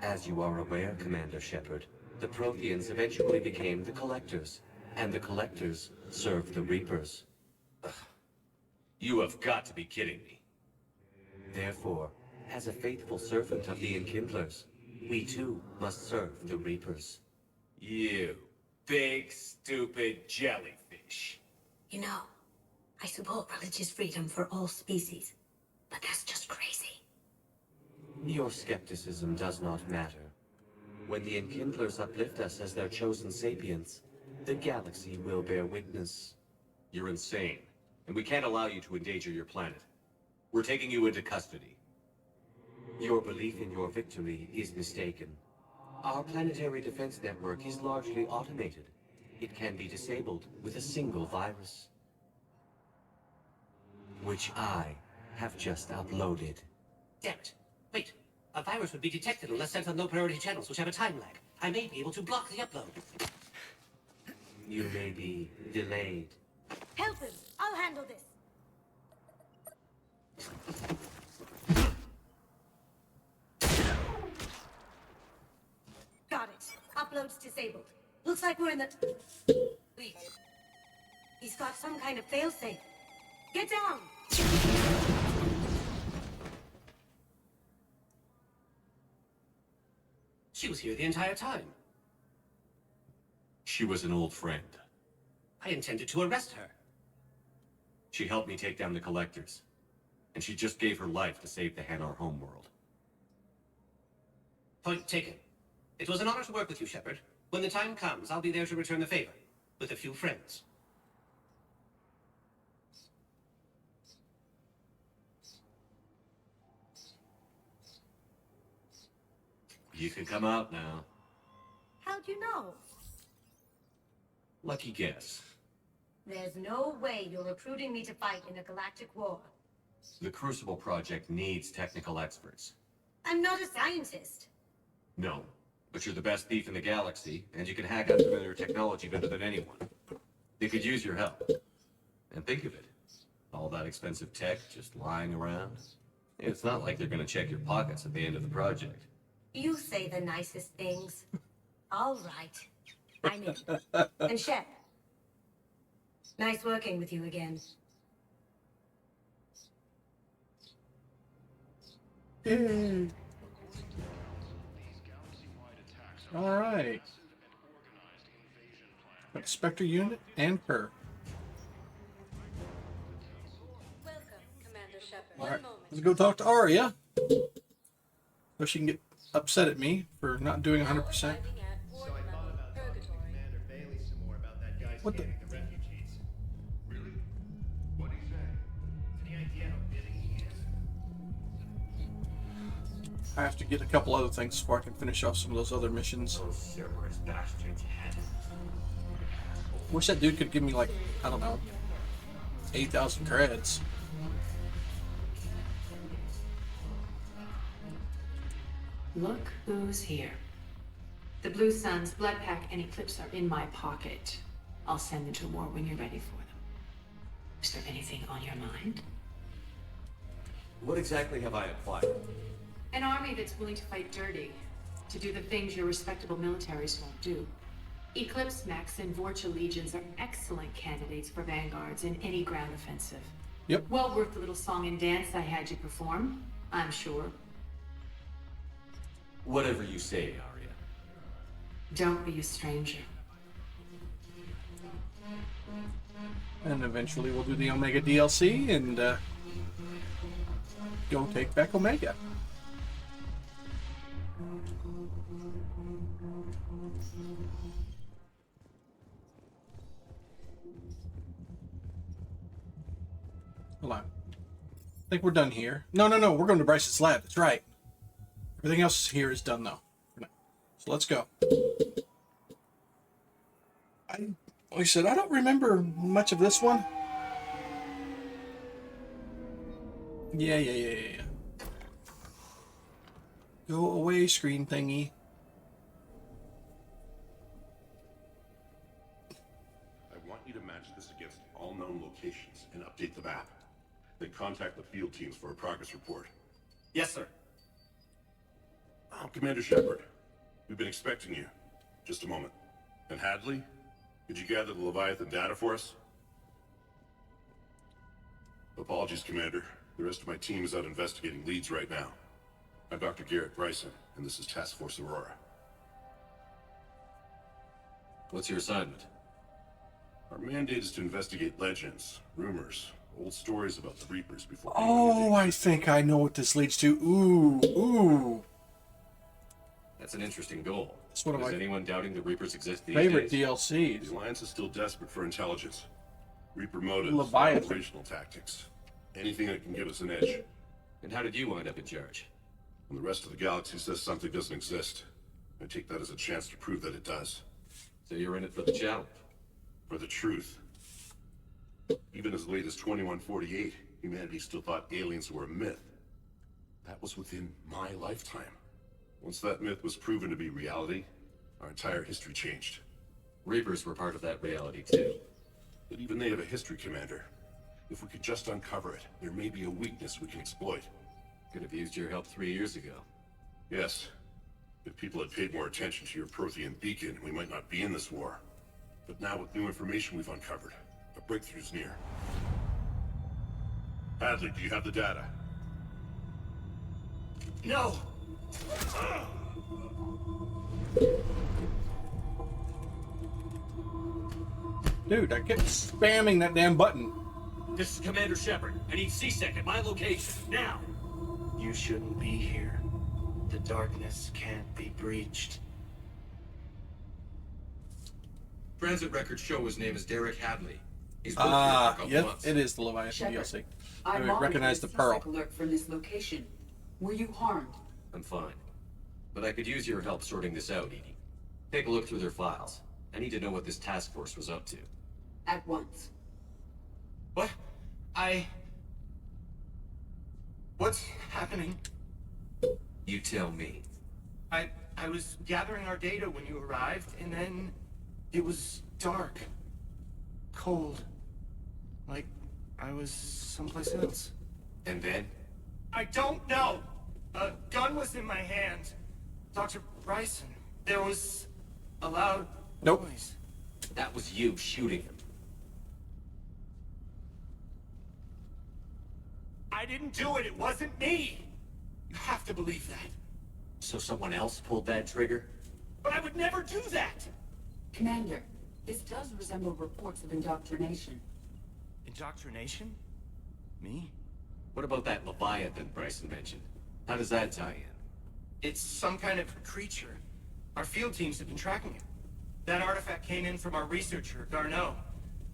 As you are aware, Commander Shepard, the Protheans eventually became the Collectors, and the Collectors served the Reapers. Ugh. You have got to be kidding me. Therefore, as a faithful servant of the Enkindlers, we too must serve the Reapers. You big, stupid jellyfish. You know, I support religious freedom for all species, but that's just crazy. Your skepticism does not matter. When the Enkindlers uplift us as their chosen sapients, the galaxy will bear witness. You're insane, and we can't allow you to endanger your planet. We're taking you into custody. Your belief in your victory is mistaken. Our planetary defense network is largely automated. It can be disabled with a single virus, which I have just uploaded. Damn it. Wait. A virus would be detected unless sent on low-priority channels, which have a time lag. I may be able to block the upload. You may be delayed. Help him! I'll handle this! Got it. Upload's disabled. Looks like we're in the... Wait. He's got some kind of failsafe. Get down! She was here the entire time. She was an old friend. I intended to arrest her. She helped me take down the Collectors. And she just gave her life to save the Hanar homeworld. Point taken. It was an honor to work with you, Shepard. When the time comes, I'll be there to return the favor. With a few friends. You can come out now. How'd you know? Lucky guess. There's no way you're recruiting me to fight in a galactic war. The Crucible Project needs technical experts. I'm not a scientist. No, but you're the best thief in the galaxy, and you can hack unfamiliar technology better than anyone. They could use your help. And think of it. All that expensive tech just lying around. It's not like they're gonna check your pockets at the end of the project. You say the nicest things. All right. I'm in. And Shep, nice working with you again. Yay. All right. Got the Spectre unit and her. Welcome, Commander Shepard. All right, One moment. let's go talk to Arya. So she can get upset at me for not doing 100%. So I thought about talking to Commander Bailey some more about that guy What the? scanning the refugees. Really? What'd he say? Any idea how busy he is? I have to get a couple other things before I can finish off some of those other missions. Those Cerberus bastards had it. Wish that dude could give me, like, I don't know, 8,000 creds. Look who's here. The Blue Suns, Bloodpack, and Eclipse are in my pocket. I'll send them to war when you're ready for them. Is there anything on your mind? What exactly have I acquired? An army that's willing to fight dirty, to do the things your respectable militaries won't do. Eclipse, Max, and Vorcha legions are excellent candidates for vanguards in any ground offensive. Yep. Well worth the little song and dance I had you perform, I'm sure. Whatever you say, Arya. Don't be a stranger. And eventually we'll do the Omega DLC and go take back Omega. Hold on. I think we're done here. No, we're going to Bryce's lab. That's right. Everything else here is done, though. So let's go. Like I said, I don't remember much of this one. Yeah. Go away, screen thingy. I want you to match this against all known locations and update the map. Then contact the field teams for a progress report. Yes, sir. Commander Shepard, we've been expecting you. Just a moment. And Hadley, could you gather the Leviathan data for us? Apologies, Commander. The rest of my team is out investigating leads right now. I'm Dr. Garrett Bryson, and this is Task Force Aurora. What's your assignment? Our mandate is to investigate legends, rumors, old stories about the Reapers before... Oh, I think I know what this leads to. Ooh. That's an interesting goal. That's one of Is my anyone doubting the Reapers exist these favorite days? DLCs. The Alliance is still desperate for intelligence. Reaper motives, Leviathan. operational tactics. Anything that can give us an edge. And how did you wind up in charge? When the rest of the galaxy says something doesn't exist, I take that as a chance to prove that it does. So you're in it for the challenge? For the truth. Even as late as 2148, humanity still thought aliens were a myth. That was within my lifetime. Once that myth was proven to be reality, our entire history changed. Reapers were part of that reality too. But even they have a history, Commander. If we could just uncover it, there may be a weakness we can exploit. Could have used your help 3 years ago. Yes. If people had paid more attention to your Prothean beacon, we might not be in this war. But now with new information we've uncovered, a breakthrough's near. Hadley, do you have the data? No! Dude, I kept spamming that damn button. This is Commander Shepard. I need C-Sec at my location, now! You shouldn't be here. The darkness can't be breached. Transit records show his name is Derek Hadley. He's worked here for a couple Yep, months. it is the Leviathan Shepard, DLC. I I recognize the pearl. alert from this location. Were you harmed? I'm fine. But I could use your help sorting this out, Edie. Take a look through their files. I need to know what this task force was up to. At once. What? What's happening? You tell me. I was gathering our data when you arrived, and then it was dark. Cold. Like I was someplace else. And then? I don't know! A gun was in my hand. Dr. Bryson. There was a loud noise. That was you shooting him. I didn't do it. It wasn't me. You have to believe that. So someone else pulled that trigger? But I would never do that! Commander, this does resemble reports of indoctrination. Indoctrination? Me? What about that Leviathan Bryson mentioned? How does that tie in? It's some kind of creature. Our field teams have been tracking it. That artifact came in from our researcher, Garneau.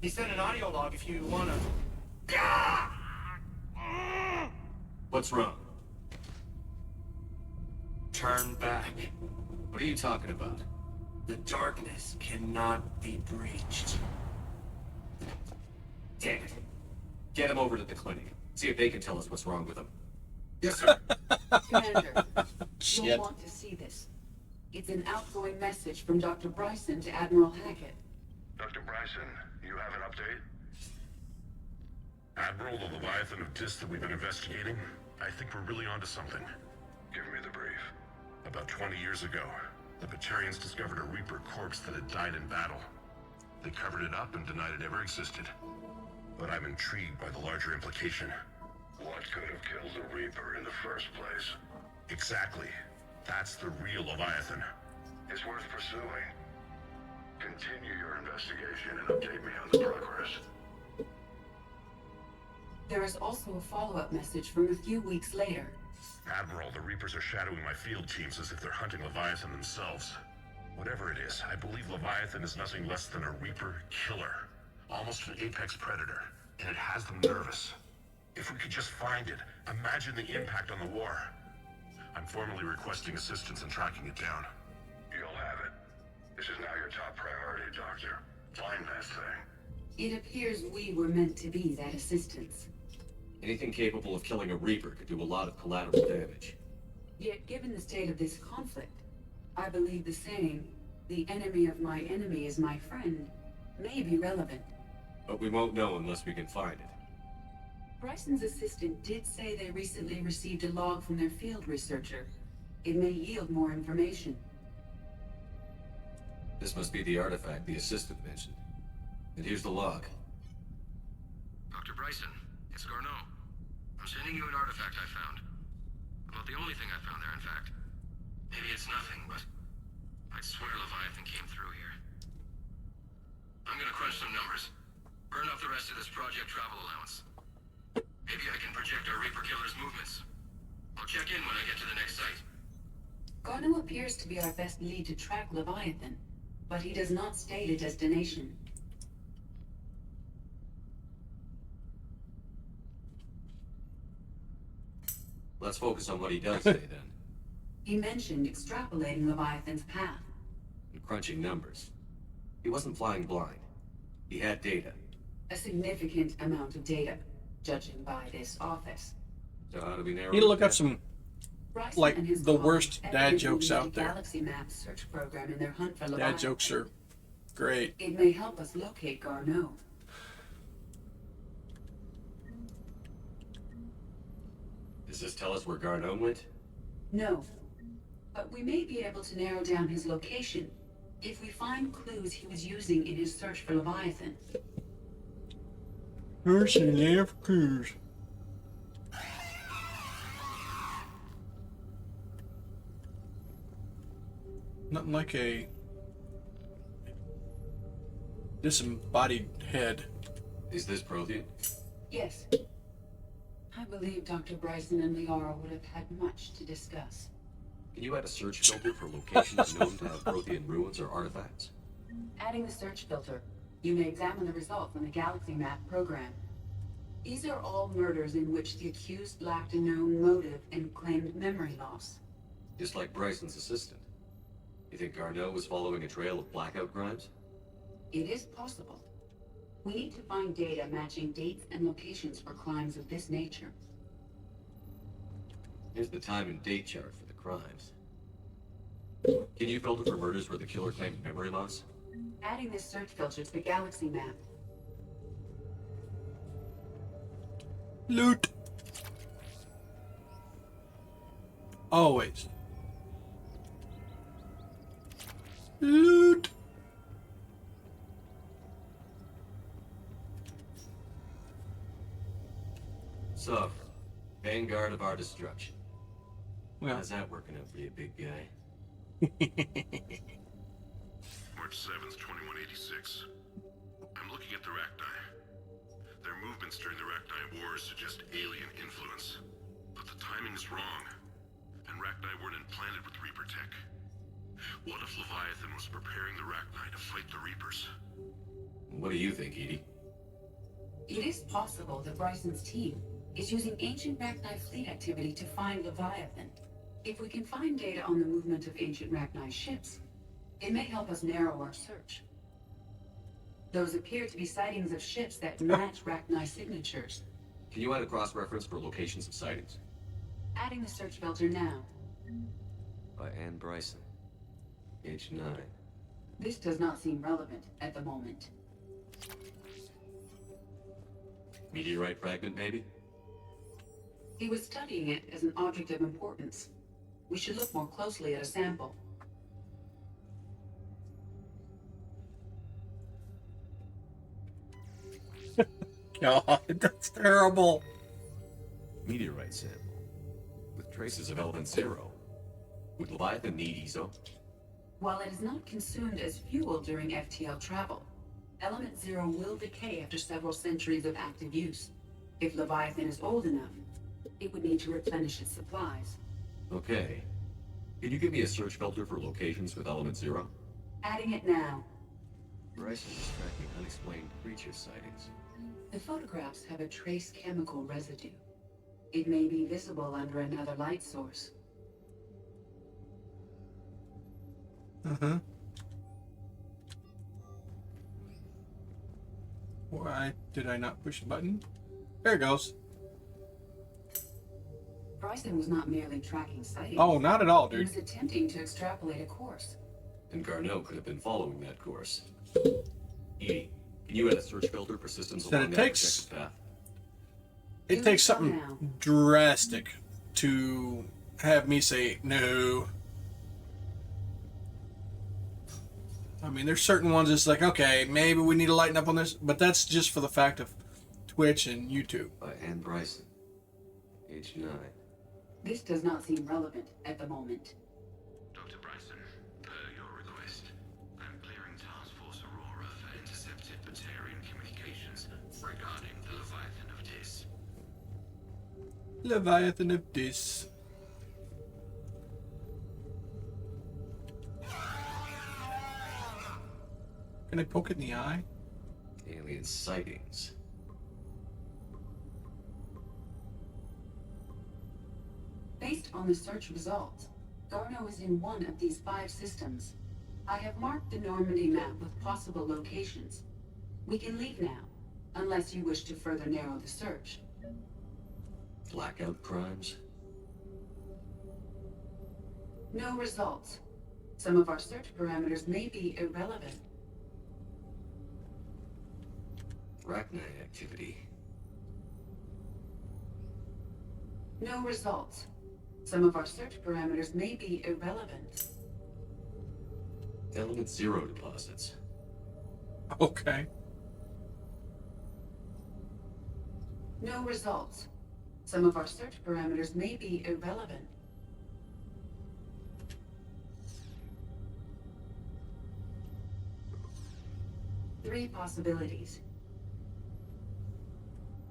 He sent an audio log if you wanna... What's wrong? Turn back. What are you talking about? The darkness cannot be breached. Damn it. Get him over to the clinic. See if they can tell us what's wrong with him. Yes, sir. Commander, Shit. you'll want to see this. It's an outgoing message from Dr. Bryson to Admiral Hackett. Dr. Bryson, you have an update? Admiral, the Leviathan of Dis that we've been investigating, I think we're really onto something. Give me the brief. About 20 years ago, the Batarians discovered a Reaper corpse that had died in battle. They covered it up and denied it ever existed. But I'm intrigued by the larger implication. What could have killed the Reaper in the first place? Exactly. That's the real Leviathan. It's worth pursuing. Continue your investigation and update me on the progress. There is also a follow-up message from a few weeks later. Admiral, the Reapers are shadowing my field teams as if they're hunting Leviathan themselves. Whatever it is, I believe Leviathan is nothing less than a Reaper killer. Almost an apex predator, and it has them nervous. If we could just find it, imagine the impact on the war. I'm formally requesting assistance in tracking it down. You'll have it. This is now your top priority, Doctor. Find that thing. It appears we were meant to be that assistance. Anything capable of killing a Reaper could do a lot of collateral damage. Yet, given the state of this conflict, I believe the saying, "The enemy of my enemy is my friend," may be relevant. But we won't know unless we can find it. Bryson's assistant did say they recently received a log from their field researcher. It may yield more information. This must be the artifact the assistant mentioned. And here's the log. Dr. Bryson, it's Garneau. I'm sending you an artifact I found. Not the only thing I found there, in fact. Maybe it's nothing, but I'd swear Leviathan came through here. I'm gonna crunch some numbers. Burn off the rest of this project travel allowance. Maybe I can project our Reaper killer's movements. I'll check in when I get to the next site. Garneau appears to be our best lead to track Leviathan, but he does not state a destination. Let's focus on what he does say then. He mentioned extrapolating Leviathan's path. And crunching numbers. He wasn't flying blind. He had data. A significant amount of data, judging by this office. So how do we narrow You need to look it up down? some, Bryson like, and his the colleagues worst dad evidently jokes used out a there. Galaxy Map search program in their hunt for Leviathan. Dad jokes are great. It may help us locate Garneau. Does this tell us where Garneau went? No, but we may be able to narrow down his location if we find clues he was using in his search for Leviathan. There's a left cruise. Nothing like a disembodied head. Is this Prothean? Yes. I believe Dr. Bryson and Liara would have had much to discuss. Can you add a search filter for locations known to have Prothean ruins or artifacts? Adding the search filter, you may examine the result from the Galaxy Map program. These are all murders in which the accused lacked a known motive and claimed memory loss. Just like Bryson's assistant. You think Garneau was following a trail of blackout crimes? It is possible. We need to find data matching dates and locations for crimes of this nature. Here's the time and date chart for the crimes. Can you filter for murders where the killer claimed memory loss? Adding this search filter to the Galaxy Map. Loot. Always. Loot. So, vanguard of our destruction. Well. How's that working out for you, big guy? March 7th, 2186. I'm looking at the Rachni. Their movements during the Rachni Wars suggest alien influence. But the timing is wrong. And Rachni weren't implanted with Reaper tech. What if Leviathan was preparing the Rachni to fight the Reapers? What do you think, Edie? It is possible that Bryson's team is using ancient Rachni fleet activity to find Leviathan. If we can find data on the movement of ancient Rachni ships, it may help us narrow our search. Those appear to be sightings of ships that match Rachni signatures. Can you add a cross-reference for locations of sightings? Adding the search filter now. By Anne Bryson. Age 9. This does not seem relevant at the moment. Meteorite fragment, maybe? He was studying it as an object of importance. We should look more closely at a sample. God, that's terrible. Meteorite sample. With traces of element 0. Would Leviathan need ESO? While it is not consumed as fuel during FTL travel, element 0 will decay after several centuries of active use. If Leviathan is old enough, it would need to replenish its supplies. Okay. Can you give me a search filter for locations with element 0? Adding it now. Bryson is tracking unexplained creature sightings. The photographs have a trace chemical residue. It may be visible under another light source. Uh-huh. Why did I not push the button? There it goes. Bryson was not merely tracking sightings. Oh, not at all, He dude. was attempting to extrapolate a course. And Garneau could have been following that course. Edie, can you add a search filter for systems Then along it that takes- projected path? It takes something drastic to have me say no. I mean, there's certain ones it's like, okay, maybe we need to lighten up on this, but that's just for the fact of Twitch and YouTube. By Anne Bryson. Age 9. This does not seem relevant at the moment. Dr. Bryson, per your request, I'm clearing Task Force Aurora for intercepted Batarian communications regarding the Leviathan of Dis. Leviathan of Dis. Can I poke it in the eye? Alien sightings. Based on the search results, Garneau is in one of these 5 systems. I have marked the Normandy map with possible locations. We can leave now, unless you wish to further narrow the search. Blackout crimes? No results. Some of our search parameters may be irrelevant. Rachni activity. No results. Some of our search parameters may be irrelevant. Element 0 deposits. Okay. No results. Some of our search parameters may be irrelevant. Three possibilities.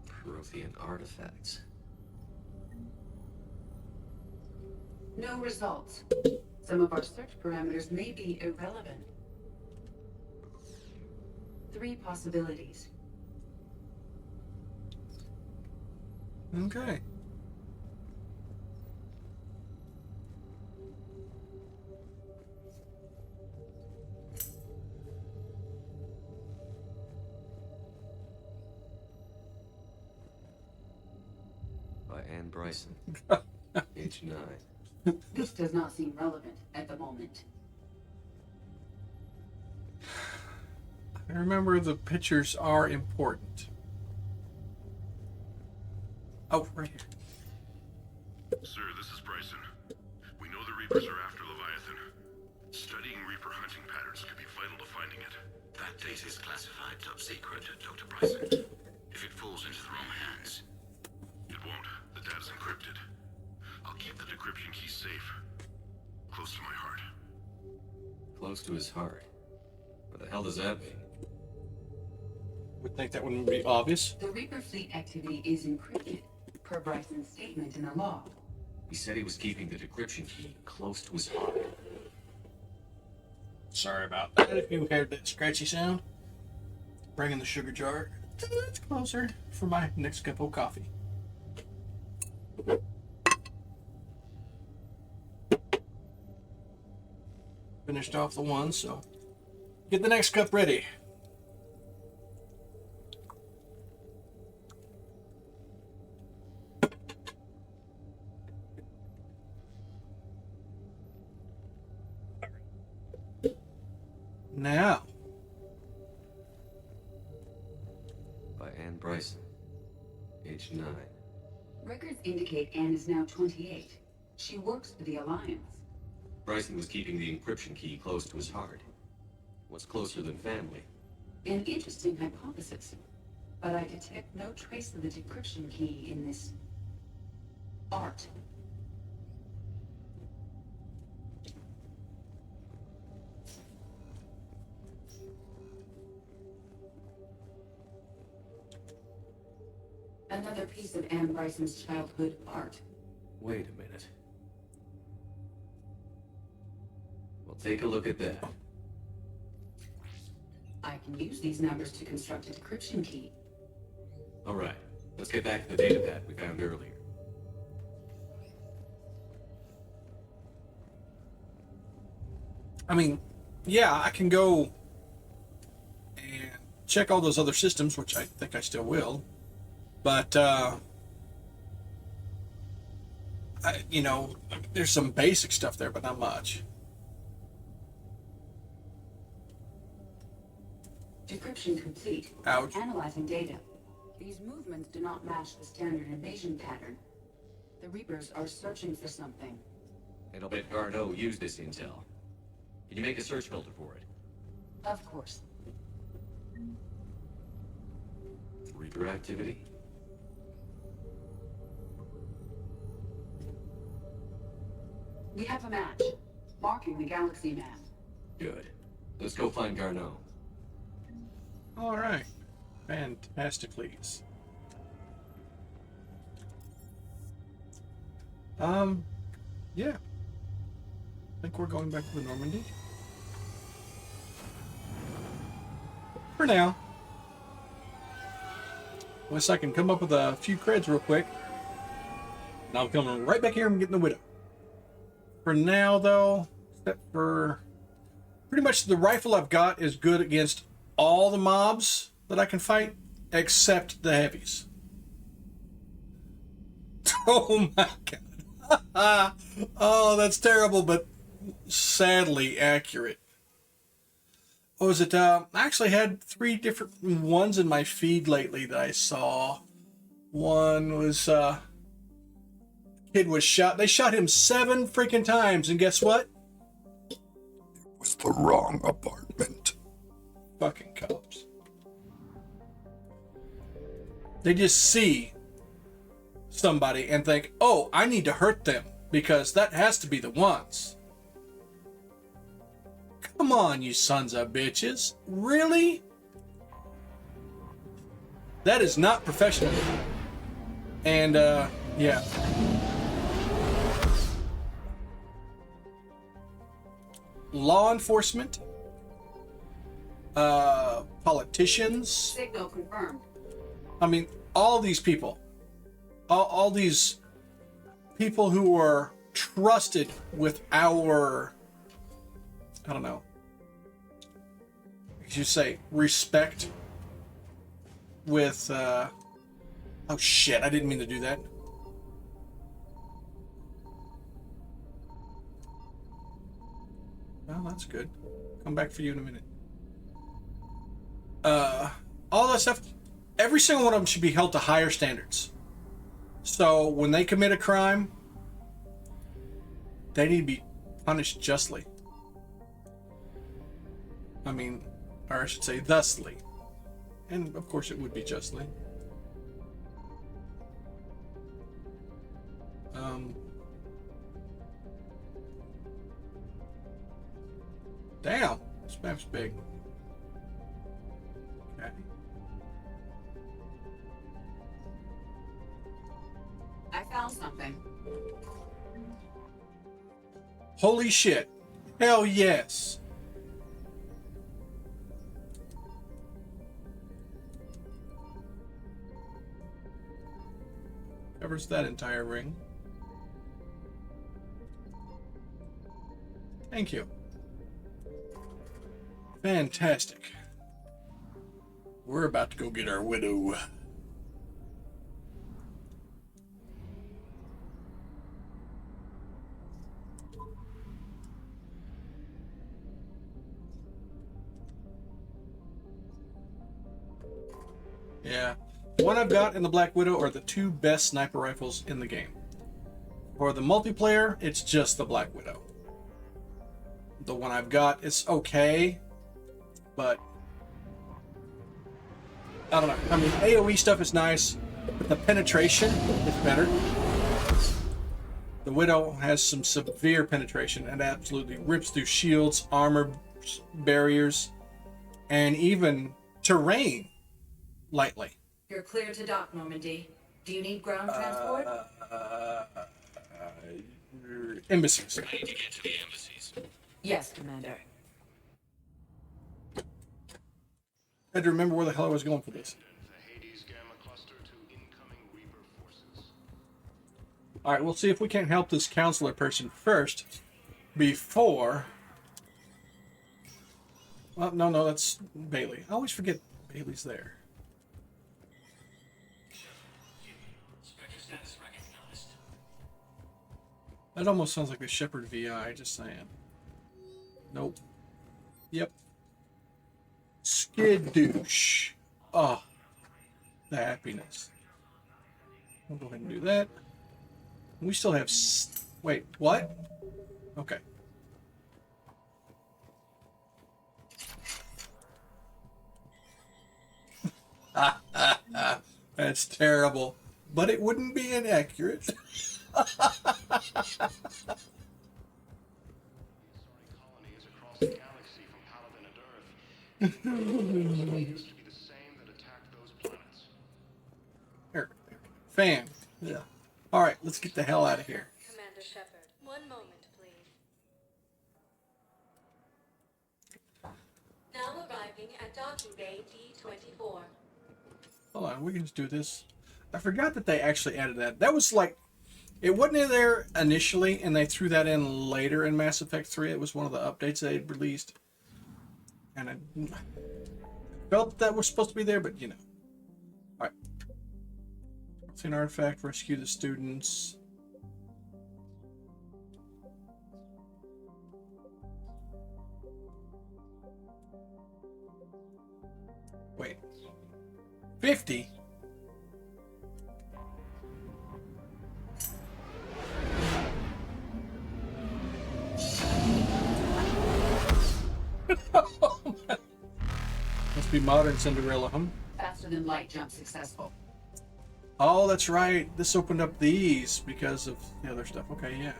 Prothean artifacts. No results. Some of our search parameters may be irrelevant. Three possibilities. Okay. By Anne Bryson. Age 9. This does not seem relevant at the moment. I remember the pictures are important. Oh, right here. Sir, this is Bryson. We know the Reapers are after Leviathan. Studying Reaper hunting patterns could be vital to finding it. That data is classified top secret, Dr. Bryson. If it falls into the wrong hands. It won't. The data's encrypted. I'll keep the decryption key safe. Close to my heart. Close to his heart. What the hell does that mean? Would think that wouldn't be obvious. The Reaper fleet activity is encrypted, per Bryson's statement in the log. He said he was keeping the decryption key close to his heart. Sorry about that. If you heard that scratchy sound, bringing the sugar jar it's closer for my next cup of coffee. Finished off the one, so get the next cup ready. Now, By Anne Bryson, age 9. Records indicate Anne is now 28. She works for the Alliance. Bryson was keeping the encryption key close to his heart. What's closer than family? An interesting hypothesis. But I detect no trace of the decryption key in this art. Another piece of Anne Bryson's childhood art. Wait a minute. Well, take a look at that. I can use these numbers to construct a decryption key. All right, let's get back to the data pad we found earlier. I mean, yeah, I can go and check all those other systems, which I think I still will. But, you know, there's some basic stuff there, but not much. Decryption complete. Ouch. Analyzing data. These movements do not match the standard invasion pattern. The Reapers are searching for something. And I'll bet Garneau used this intel. Can you make a search filter for it? Of course. Reaper activity? We have a match, marking the galaxy map. Good. Let's go find Garneau. All right. Fantastic, please. Yeah. I think we're going back to the Normandy. For now. Unless I can come up with a few creds real quick. Now I'm coming right back here and getting the Widow. For now, though, except for pretty much the rifle I've got is good against all the mobs that I can fight, except the heavies. Oh my god. Oh, that's terrible, but sadly accurate. What was it? I actually had 3 different ones in my feed lately that I saw. One was, kid was shot. They shot him 7 freaking times, and guess what? It was the wrong apartment. Fucking cops. They just see somebody and think, oh, I need to hurt them because that has to be the ones. Come on, you sons of bitches. Really? That is not professional. And, yeah. Law enforcement, politicians. Signal confirmed. I mean, all these people, all these people who are trusted with our, I don't know, as you say, respect with, oh shit, I didn't mean to do that. Well, that's good. Come back for you in a minute. All that stuff, every single one of them should be held to higher standards. So when they commit a crime, they need to be punished justly. I mean, or I should say thusly. And of course it would be justly. Damn, this map's big. Okay. I found something. Holy shit. Hell yes. Covers that entire ring. Thank you. Fantastic. We're about to go get our widow. Yeah. The one I've got and the Black Widow are the two best sniper rifles in the game. For the multiplayer, it's just the Black Widow. The one I've got is okay, but I don't know. I mean, AoE stuff is nice, but the penetration is better. The Widow has some severe penetration and absolutely rips through shields, armor barriers, and even terrain lightly. You're clear to dock, Normandy. Do you need ground transport? Embassies. I need to get to the embassies. Yes, Commander. I had to remember where the hell I was going for this. Alright, we'll see if we can't help this counselor person first before... Well, no, that's Bailey. I always forget Bailey's there. That almost sounds like a Shepherd VI, just saying. Nope. Yep. Skidoosh. Oh, the happiness. We'll go ahead and do that. We still have... Wait, what? Okay. That's terrible. But it wouldn't be inaccurate. Fan. Yeah. Alright, let's get the hell out of here. Commander Shepard, one moment, please. Now arriving at docking bay D24. Hold on, we can just do this. I forgot that they actually added that. That was like... It wasn't in there initially, and they threw that in later in Mass Effect 3. It was one of the updates they had released. And I felt that was supposed to be there, but you know. Alright. It's an artifact, rescue the students. Wait. 50? Must be modern Cinderella, huh? Faster than light jump successful. Oh, that's right. This opened up these because of the other stuff. Okay, yeah.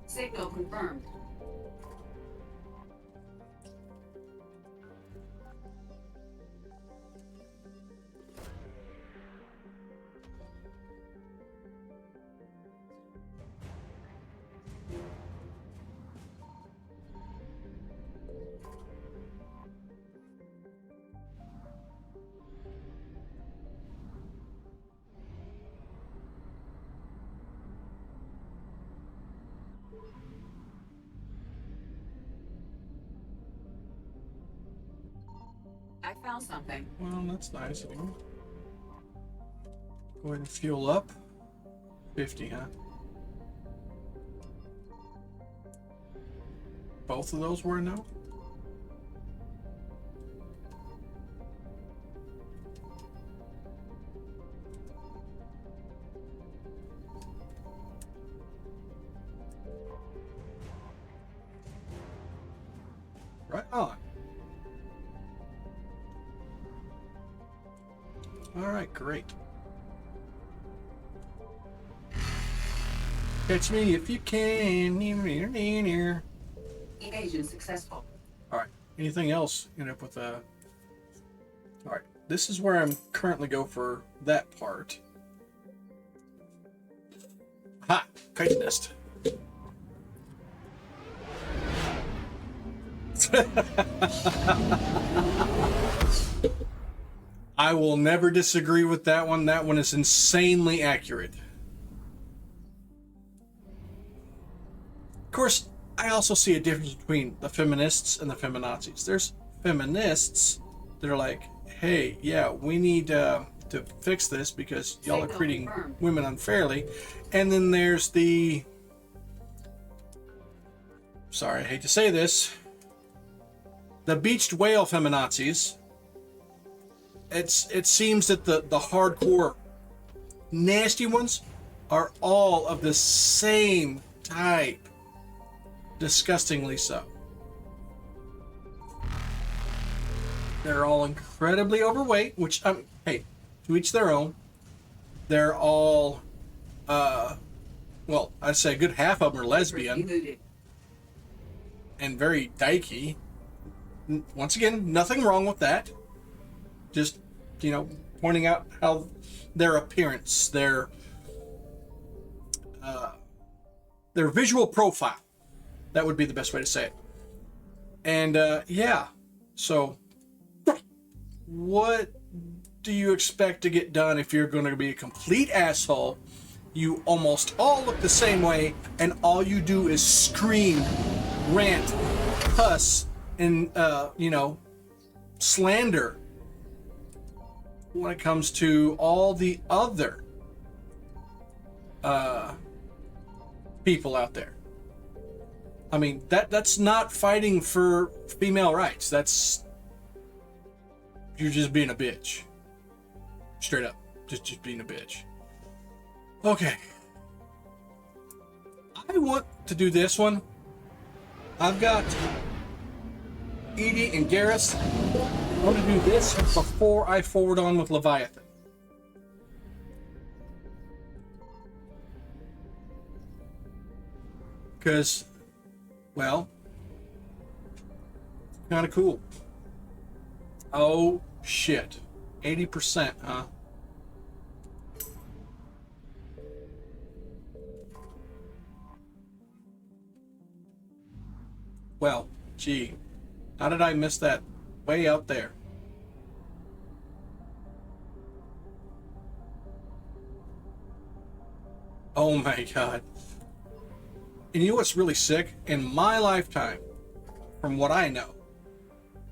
Signal confirmed. I found something. Well, that's nice of you. Go ahead and fuel up. 50, huh? Both of those were a no? Right on. All right, great. Catch me if you can. Evasion successful. All right. Anything else? End up with a. All right. This is where I'm currently go for that part. Ha! Kite nest. I will never disagree with that one. That one is insanely accurate. Of course, I also see a difference between the feminists and the feminazis. There's feminists that are like, hey, yeah, we need to fix this because y'all are treating women unfairly. And then there's the, sorry, I hate to say this, the beached whale feminazis. It seems that the hardcore nasty ones are all of the same type. Disgustingly so. They're all incredibly overweight, which, hey, to each their own. They're all, well, I'd say a good half of them are lesbian. And very dykey. Once again, nothing wrong with that. Just, you know, pointing out how their appearance, their visual profile. That would be the best way to say it. And, yeah. So, what do you expect to get done if you're going to be a complete asshole? You almost all look the same way, and all you do is scream, rant, cuss, and, you know, slander when it comes to all the other people out there. I mean, that's not fighting for female rights. That's, you're just being a bitch. Straight up. Just being a bitch. Okay. I want to do this one. I've got Edie and Garrus. I want to do this before I forward on with Leviathan. Because, well, kind of cool. Oh, shit. 80%, huh? Well, gee. How did I miss that? Way out there. Oh my god. And you know what's really sick? In my lifetime, from what I know,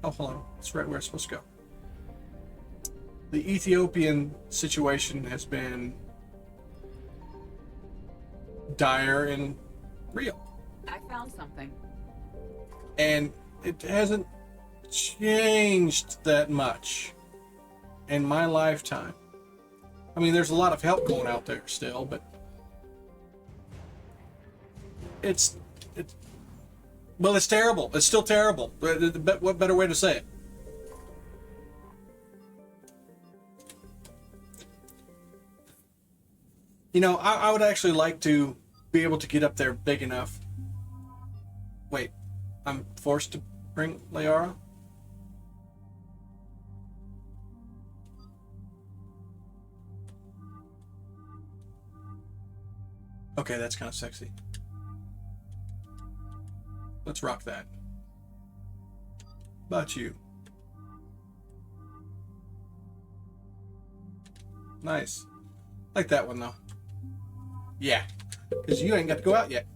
oh, hold on, it's right where it's supposed to go. The Ethiopian situation has been dire and real. I found something. And it hasn't changed that much in my lifetime. I mean, there's a lot of help going out there still, but it's well, it's terrible. It's still terrible. What better way to say it? You know, I would actually like to be able to get up there big enough. Wait, I'm forced to bring Layara? Okay, that's kind of sexy. Let's rock that. About you. Nice. Like that one, though. Yeah, because you ain't got to go out yet.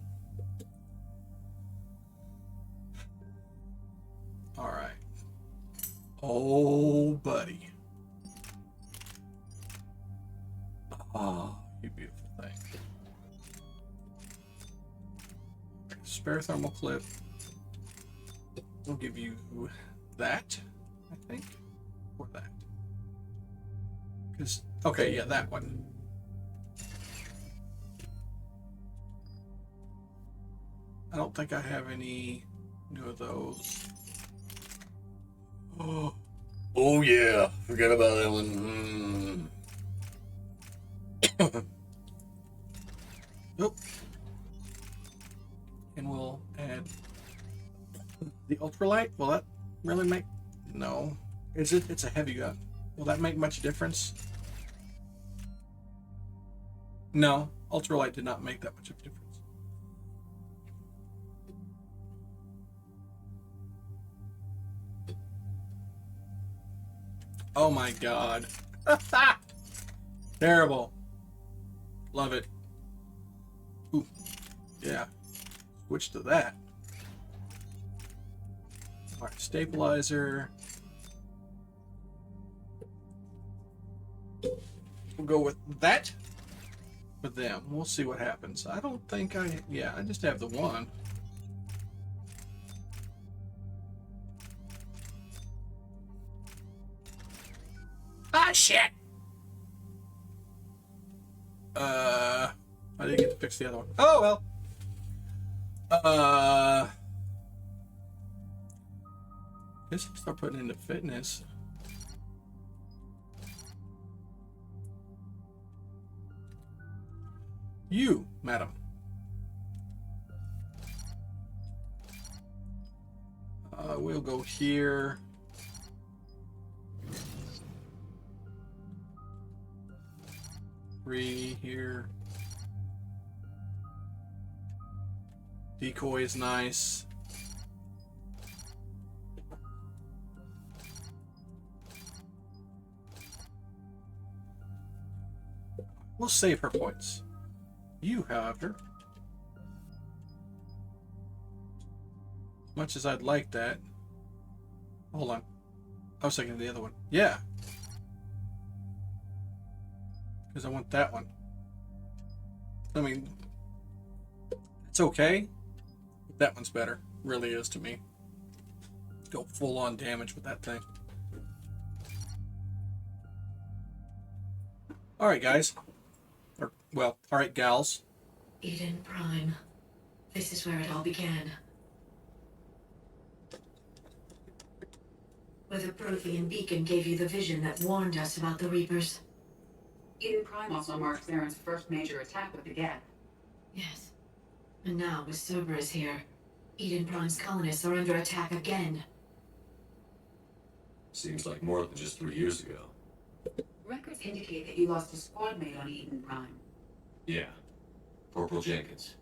All right. Oh, buddy. Oh, you beautiful thing. Spare thermal clip. We'll give you that, I think, or that. Because, okay, yeah, that one. I don't think I have any new of those. Oh yeah, forgot about that one. Nope. And we'll add the ultralight. Will that really make... No. Is it? It's a heavy gun. Will that make much difference? No. Ultralight did not make that much of a difference. Oh my god. Terrible. Love it. Ooh. Yeah. Switch to that. Alright, stabilizer. We'll go with that for them. We'll see what happens. I don't think I... Yeah, I just have the one. Ah, shit! I didn't get to fix the other one. Oh, well. Guess I'll start putting into fitness. You, madam. We'll go here. Three here. Decoy is nice. We'll save her points. You, however, as much as I'd like that. Hold on. I was thinking of the other one. Yeah. Because I want that one. I mean, it's okay. But that one's better. Really is to me. Go full on damage with that thing. Alright, guys. Or, well, alright, gals. Eden Prime. This is where it all began. Where the Prothean beacon gave you the vision that warned us about the Reapers. Eden Prime also marks Zaren's first major attack with the Gap. Yes. And now, with Cerberus here, Eden Prime's colonists are under attack again. Seems like more than just 3 years ago. Records indicate that you lost a squad mate on Eden Prime. Yeah. Corporal Jenkins.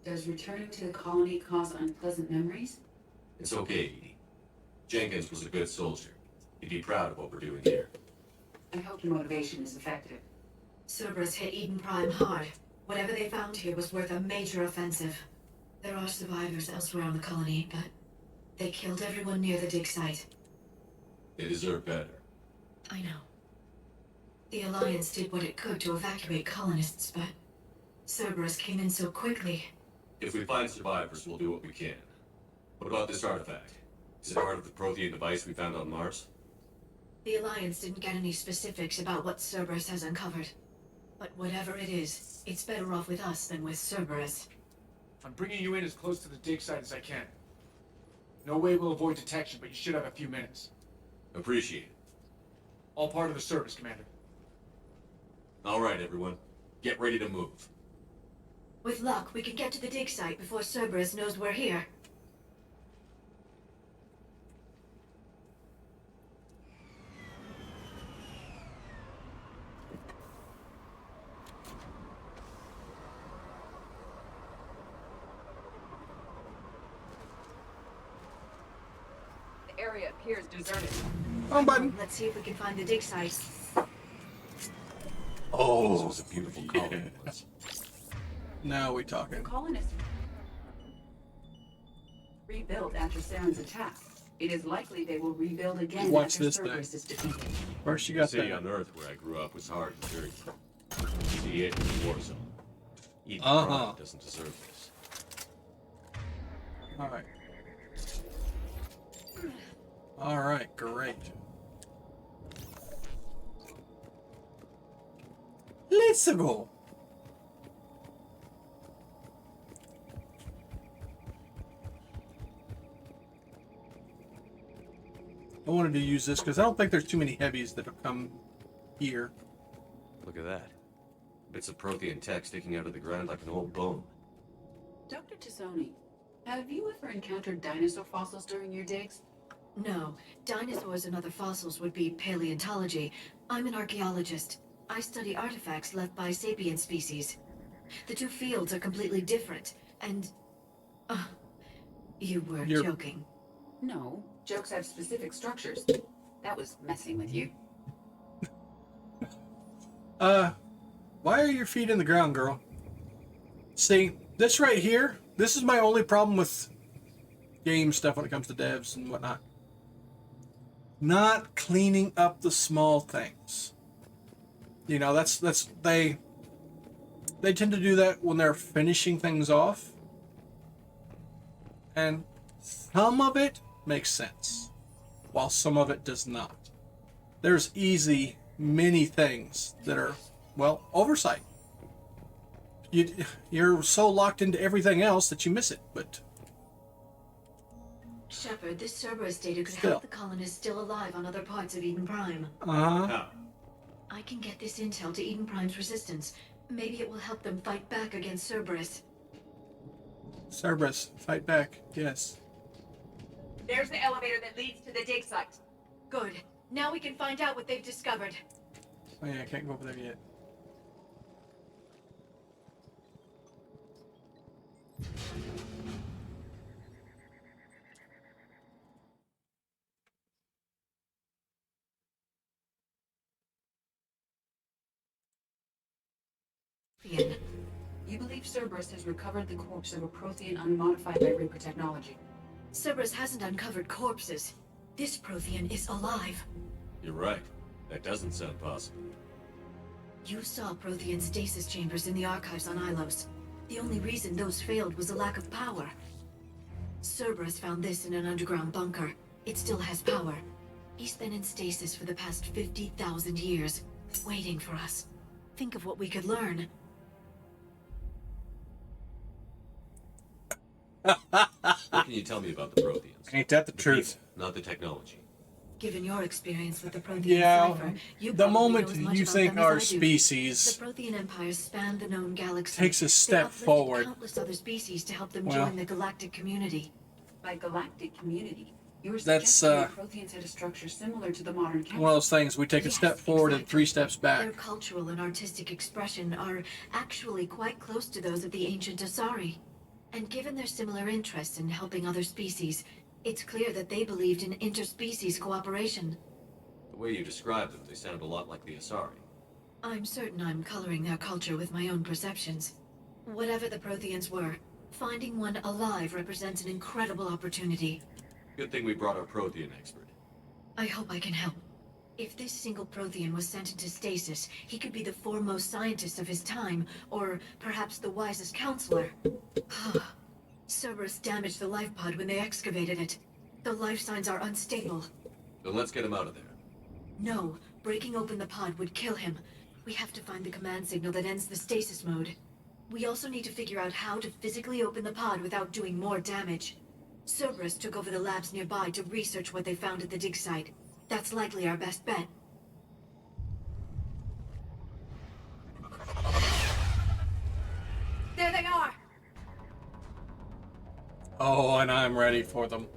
Does returning to the colony cause unpleasant memories? It's okay, Edie. Jenkins was a good soldier. He'd be proud of what we're doing here. I hope your motivation is effective. Cerberus hit Eden Prime hard. Whatever they found here was worth a major offensive. There are survivors elsewhere on the colony, but they killed everyone near the dig site. They deserve better. I know. The Alliance did what it could to evacuate colonists, but Cerberus came in so quickly. If we find survivors, we'll do what we can. What about this artifact? Is it part of the Prothean device we found on Mars? The Alliance didn't get any specifics about what Cerberus has uncovered. But whatever it is, it's better off with us than with Cerberus. I'm bringing you in as close to the dig site as I can. No way we'll avoid detection, but you should have a few minutes. Appreciate it. All part of the service, Commander. All right, everyone. Get ready to move. With luck, we can get to the dig site before Cerberus knows we're here. The area appears deserted. Wrong button. Let's see if we can find the dig site. Oh, this was a beautiful colony. Now we talking. Colonists rebuilt after Zaren's attack. It is likely they will rebuild again Watch after this Cerberus thing. is defeated. First, you The got city that. on Earth where I grew up was hard and dirty. The edge of the war zone. Eden Uh-huh. Prime doesn't deserve this. All right. All right, great. Let's go. I wanted to use this because I don't think there's too many heavies that'll come here. Look at that. Bits of Prothean tech sticking out of the ground like an old bone. Dr. Tassoni, Have you ever encountered dinosaur fossils during your digs? No, dinosaurs and other fossils would be paleontology. I'm an archaeologist. I study artifacts left by sapient species. The two fields are completely different, and... you were joking. No, jokes have specific structures. That was messing with you. Why are your feet in the ground, girl? See, this right here, this is my only problem with game stuff when it comes to devs and whatnot. Not cleaning up the small things. You know, they tend to do that when they're finishing things off. And some of it makes sense, while some of it does not. There's many things that are, well, oversight. You're so locked into everything else that you miss it, but... Shepard, this Cerberus data could help the colonists still alive on other parts of Eden Prime. How? I can get this intel to Eden Prime's resistance. Maybe it will help them fight back against Cerberus. Cerberus, fight back, yes. There's the elevator that leads to the dig site. Good. Now we can find out what they've discovered. Oh yeah, I can't go over there yet. You believe Cerberus has recovered the corpse of a Prothean unmodified by Reaper technology. Cerberus hasn't uncovered corpses. This Prothean is alive. You're right. That doesn't sound possible. You saw Prothean stasis chambers in the archives on Ilos. The only reason those failed was a lack of power. Cerberus found this in an underground bunker. It still has power. He's been in stasis for the past 50,000 years, waiting for us. Think of what we could learn. What can you tell me about the Protheans? Ain't that the truth? People, not the technology. Given your experience with the Prothean Yeah, cipher, you the probably know moment as much you about think them as our I do. species The Prothean Empire spanned the known galaxy. takes a step They uplifted forward. countless other species to help them Well. join the galactic community. By galactic community, you were That's, suggesting the Protheans had a structure similar to the modern council. One of those things, we take a step forward and 3 steps back. Their cultural and artistic expression are actually quite close to those of the ancient Asari. And given their similar interests in helping other species, it's clear that they believed in interspecies cooperation. The way you describe them, they sound a lot like the Asari. I'm certain I'm coloring their culture with my own perceptions. Whatever the Protheans were, finding one alive represents an incredible opportunity. Good thing we brought our Prothean expert. I hope I can help. If this single Prothean was sent into stasis, he could be the foremost scientist of his time, or perhaps the wisest counselor. Cerberus damaged the life pod when they excavated it. The life signs are unstable. Then let's get him out of there. No, breaking open the pod would kill him. We have to find the command signal that ends the stasis mode. We also need to figure out how to physically open the pod without doing more damage. Cerberus took over the labs nearby to research what they found at the dig site. That's likely our best bet. There they are! Oh, and I'm ready for them.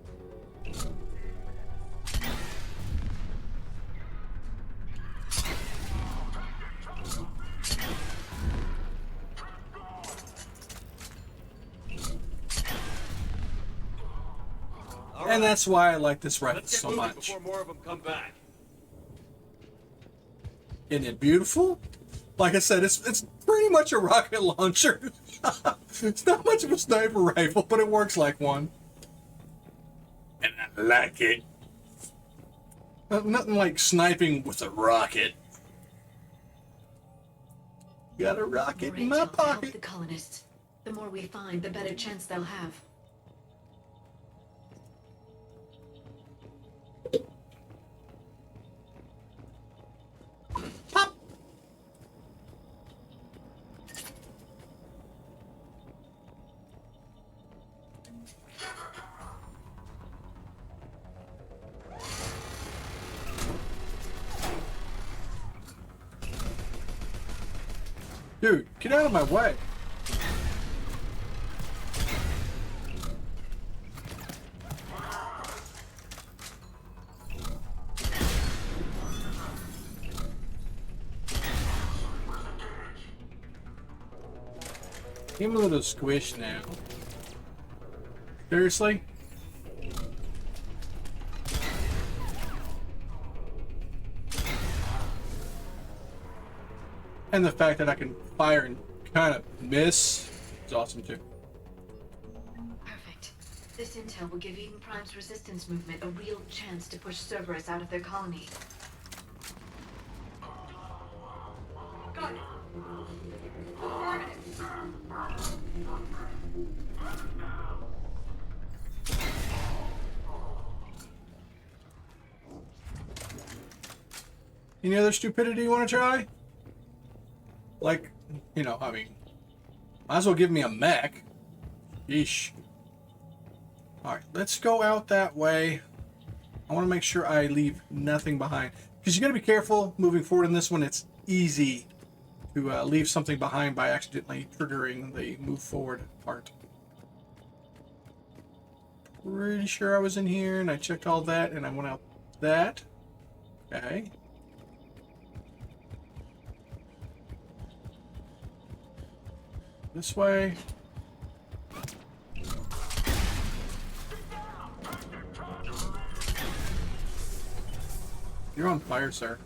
And that's why I like this rifle Let's get so moving much. before more of them come back. Isn't it beautiful? Like I said, it's pretty much a rocket launcher. It's not much of a sniper rifle, but it works like one. And I like it. Nothing like sniping with a rocket. Got a rocket in my Help pocket. the colonists. The more we find, the better chance they'll have. Dude, get out of my way. Give him a little squish now. Seriously? And the fact that I can fire and kind of miss is awesome too. Perfect. This intel will give Eden Prime's resistance movement a real chance to push Cerberus out of their colony. Got it. Any other stupidity you want to try? Like, you know, I mean, might as well give me a mech. Yeesh. Alright, let's go out that way. I want to make sure I leave nothing behind. Because you got to be careful moving forward in this one. It's easy to leave something behind by accidentally triggering the move forward part. Pretty sure I was in here and I checked all that and I went out that. Okay. This way. You're on fire, sir.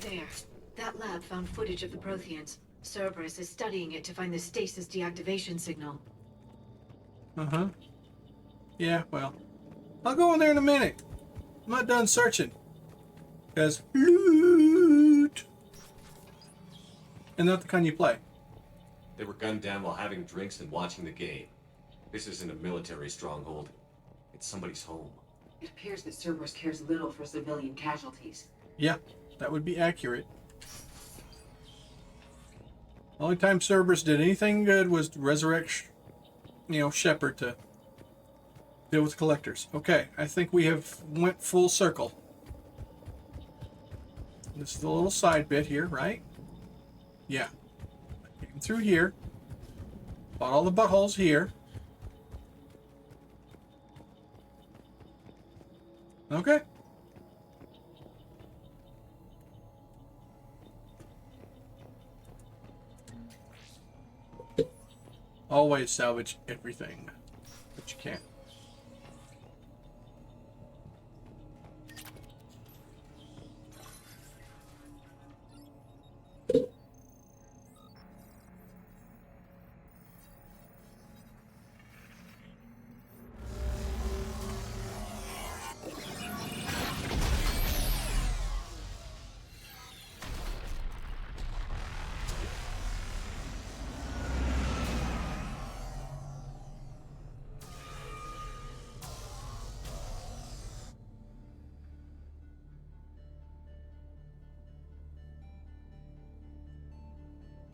There. That lab found footage of the Protheans. Cerberus is studying it to find the stasis deactivation signal. Uh-huh. Yeah, well. I'll go in there in a minute. I'm not done searching. Because loot. And not the kind you play. They were gunned down while having drinks and watching the game. This isn't a military stronghold. It's somebody's home. It appears that Cerberus cares little for civilian casualties. Yeah, that would be accurate. The only time Cerberus did anything good was to resurrect, you know, Shepard to deal with collectors. Okay, I think we have went full circle. This is the little side bit here, right? Yeah. Came through here. Bought all the buttholes here. Okay. Always salvage everything that you can.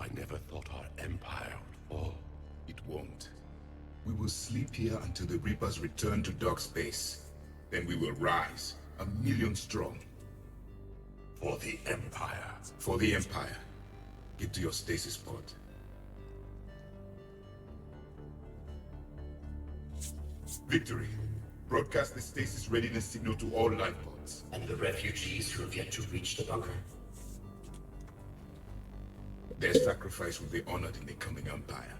I never thought our empire would fall. It won't. We will sleep here until the Reapers return to dark space. Then we will rise, 1,000,000 strong. For the Empire. For the Empire. Get to your stasis pod. Victory. Broadcast the stasis readiness signal to all life pods. And the refugees who have yet to reach the bunker? Their sacrifice will be honored in the coming Empire.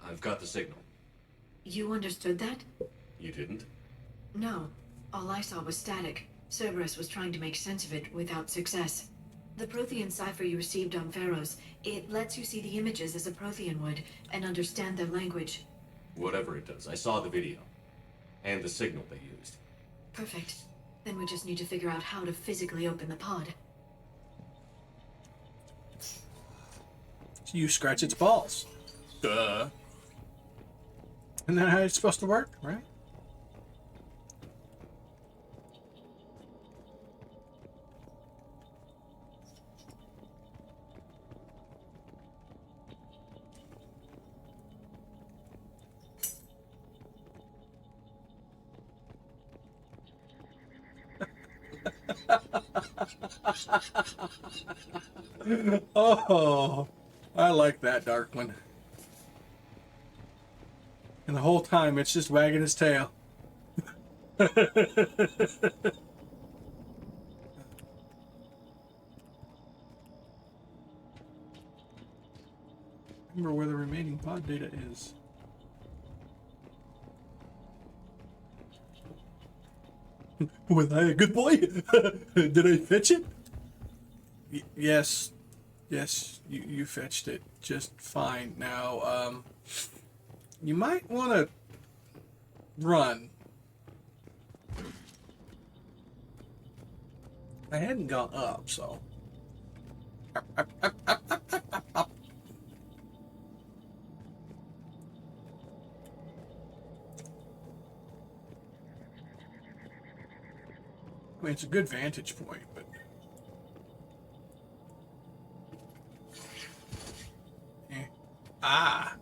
I've got the signal. You understood that? You didn't? No. All I saw was static. Cerberus was trying to make sense of it without success. The Prothean cipher you received on Pharaohs, it lets you see the images as a Prothean would, and understand their language. Whatever it does, I saw the video. And the signal they used. Perfect. Then we just need to figure out how to physically open the pod. You scratch its balls. Duh. Isn't that how it's supposed to work, right? Oh, I like that dark one. And the whole time it's just wagging his tail. Remember where the remaining pod data is. Was I a good boy? Did I fetch it? Yes. Yes, you fetched it just fine. Now, you might want to run. I hadn't gone up, so. Up. I mean, it's a good vantage point, but... Ah!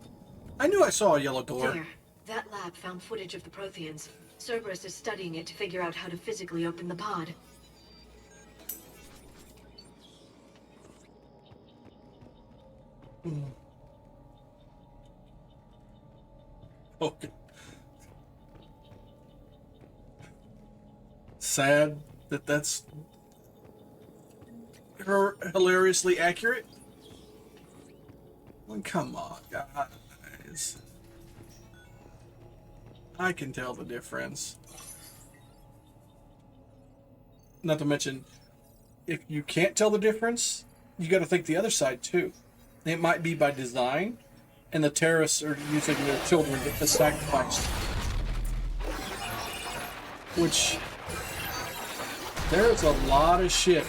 I knew I saw a yellow door. There. That lab found footage of the Protheans. Cerberus is studying it to figure out how to physically open the pod. Okay. Sad that that's hilariously accurate. Well, come on, guys. I can tell the difference. Not to mention, if you can't tell the difference, you got to think the other side too. It might be by design, and the terrorists are using their children as sacrifice. Which, there's a lot of shit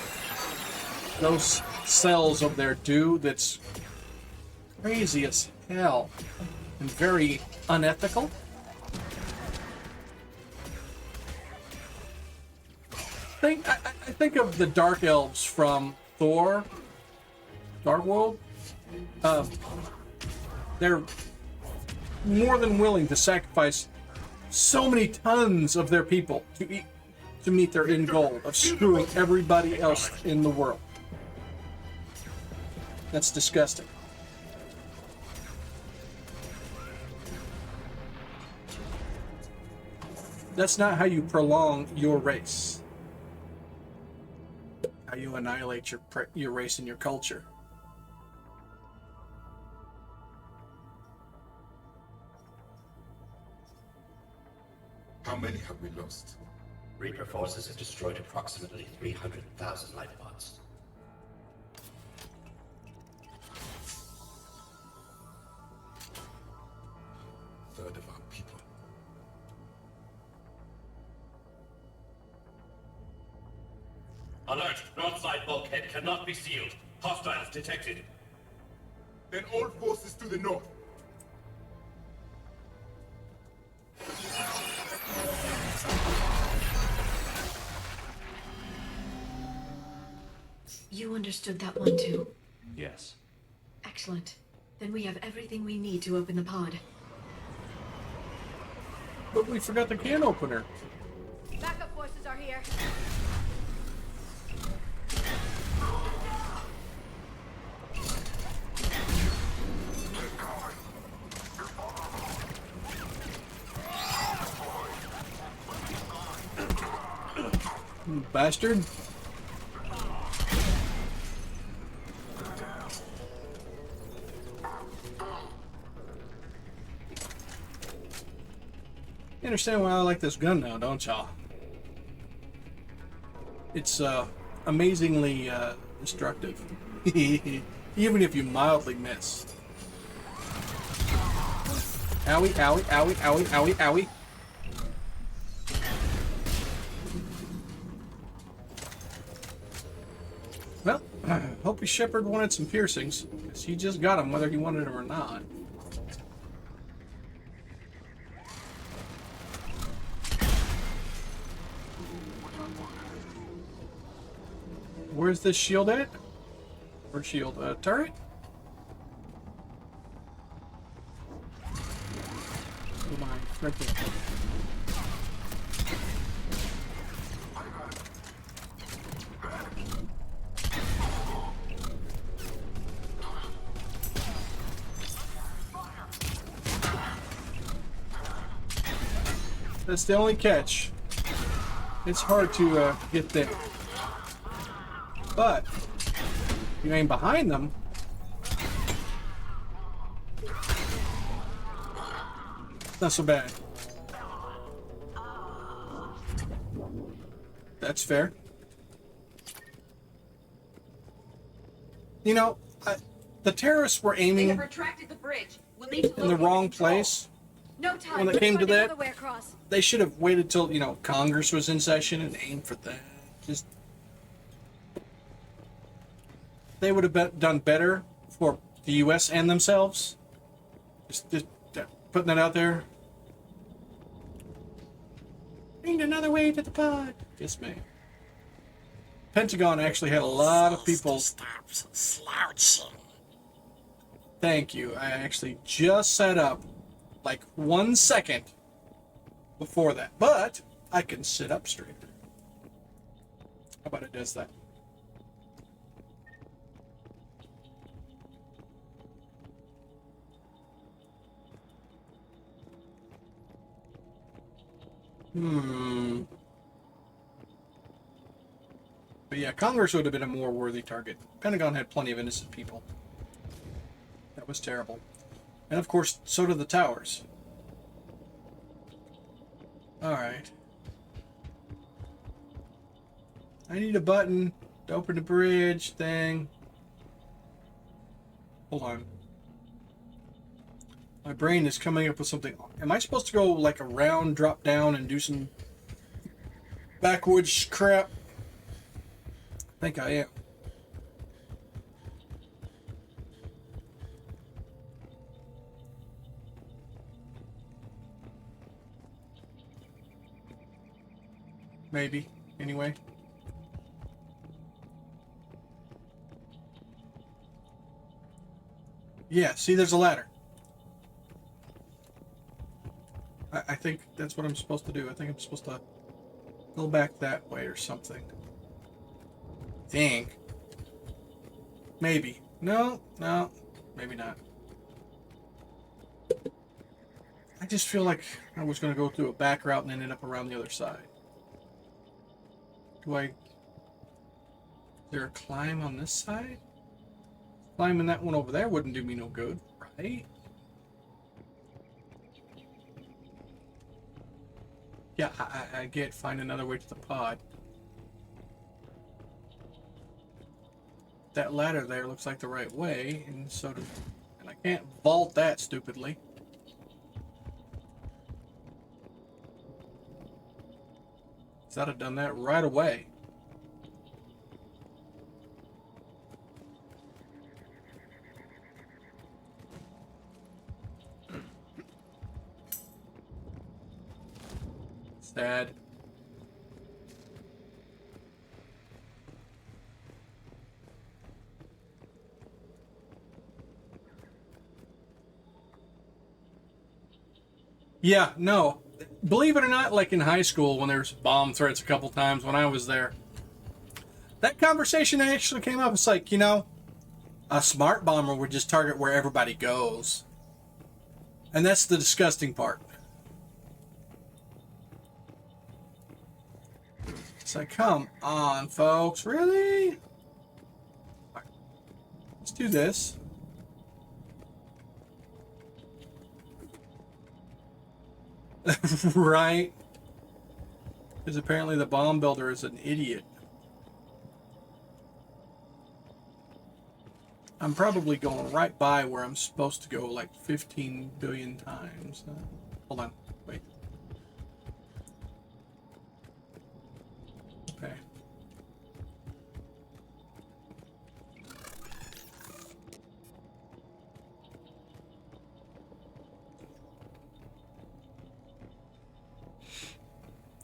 those cells over there do that's crazy as hell and very unethical. I think of the Dark Elves from Thor, Dark World. They're more than willing to sacrifice so many tons of their people to meet their end goal of screwing everybody else in the world. That's disgusting. That's not how you prolong your race. How you annihilate your race and your culture. How many have we lost? Reaper forces have destroyed approximately 300,000 life pods. Third of our people. Alert! North side bulkhead cannot be sealed. Hostiles detected. Then all forces to the north. You understood that one too? Yes. Excellent. Then we have everything we need to open the pod. But we forgot the can opener. Backup forces are here. Bastard. You understand why I like this gun now, don't y'all? It's amazingly destructive. Even if you mildly miss. Owie, owie, owie, owie, owie, owie. Well, I hope his shepherd wanted some piercings, because he just got them whether he wanted them or not. Where's this shield at? Or shield? Turret? Oh my, right there. That's the only catch. It's hard to get there. But you aim behind them. Not so bad. That's fair. You know, the terrorists were They aiming have retracted the bridge. We'll need to in the locate wrong control. place. No time. When it Let's came to find that, another way across. they should have waited till, you know, Congress was in session and aimed for that. Just they would have done better for the U.S. and themselves. Just putting that out there. Find another way to the pod. Yes, ma'am. Pentagon actually had a lot of people. Thank you. I actually just set up like 1 second before that, but I can sit up straighter. How about it does that? But yeah, Congress would have been a more worthy target. Pentagon had plenty of innocent people. That was terrible. And of course, so did the towers. Alright. I need a button to open the bridge thing. Hold on. My brain is coming up with something. Am I supposed to go like around, drop down, and do some backwoods crap? I think I am. Maybe. Anyway. Yeah, see, there's a ladder. I think that's what I'm supposed to do. I think I'm supposed to go back that way or something. Think. Maybe. No, maybe not. I just feel like I was going to go through a back route and ended up around the other side. Is there a climb on this side? Climbing that one over there wouldn't do me no good, right? Yeah, I get find another way to the pod. That ladder there looks like the right way, and so does, and I can't vault that stupidly. So I'd have done that right away. Sad. Yeah, no. Believe it or not, like in high school when there's bomb threats a couple times when I was there, that conversation actually came up. It's like, you know, a smart bomber would just target where everybody goes. And that's the disgusting part. It's like, come on, folks. Really? Right. Let's do this. Right? Because apparently the bomb builder is an idiot. I'm probably going right by where I'm supposed to go like 15 billion times. Hold on. Wait. Okay.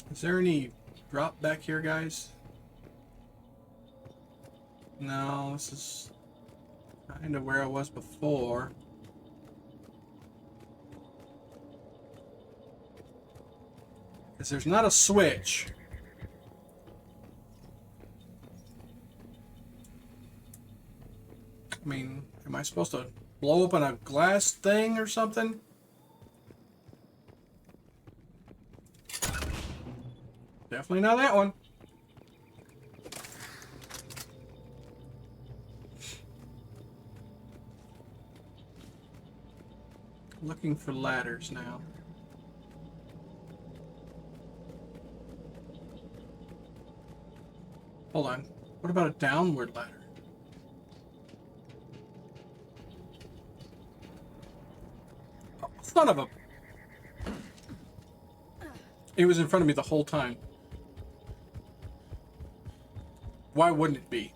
Is there any drop back here, guys? No, this is kind of where I was before. Because there's not a switch. I mean, am I supposed to blow open a glass thing or something? Definitely not that one. Looking for ladders now. Hold on. What about a downward ladder? Oh, son of a... It was in front of me the whole time. Why wouldn't it be?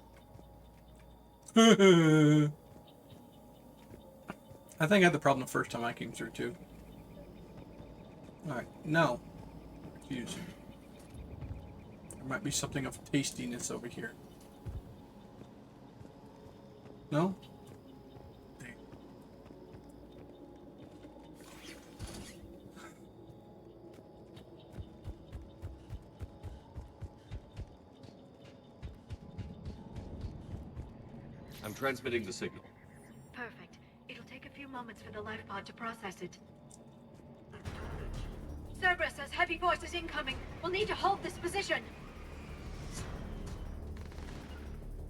I think I had the problem the first time I came through, too. Alright, no. Confused. There might be something of tastiness over here. No? Damn. I'm transmitting the signal. Perfect. It'll take a few moments for the life pod to process it. Cerberus has heavy forces incoming. We'll need to hold this position.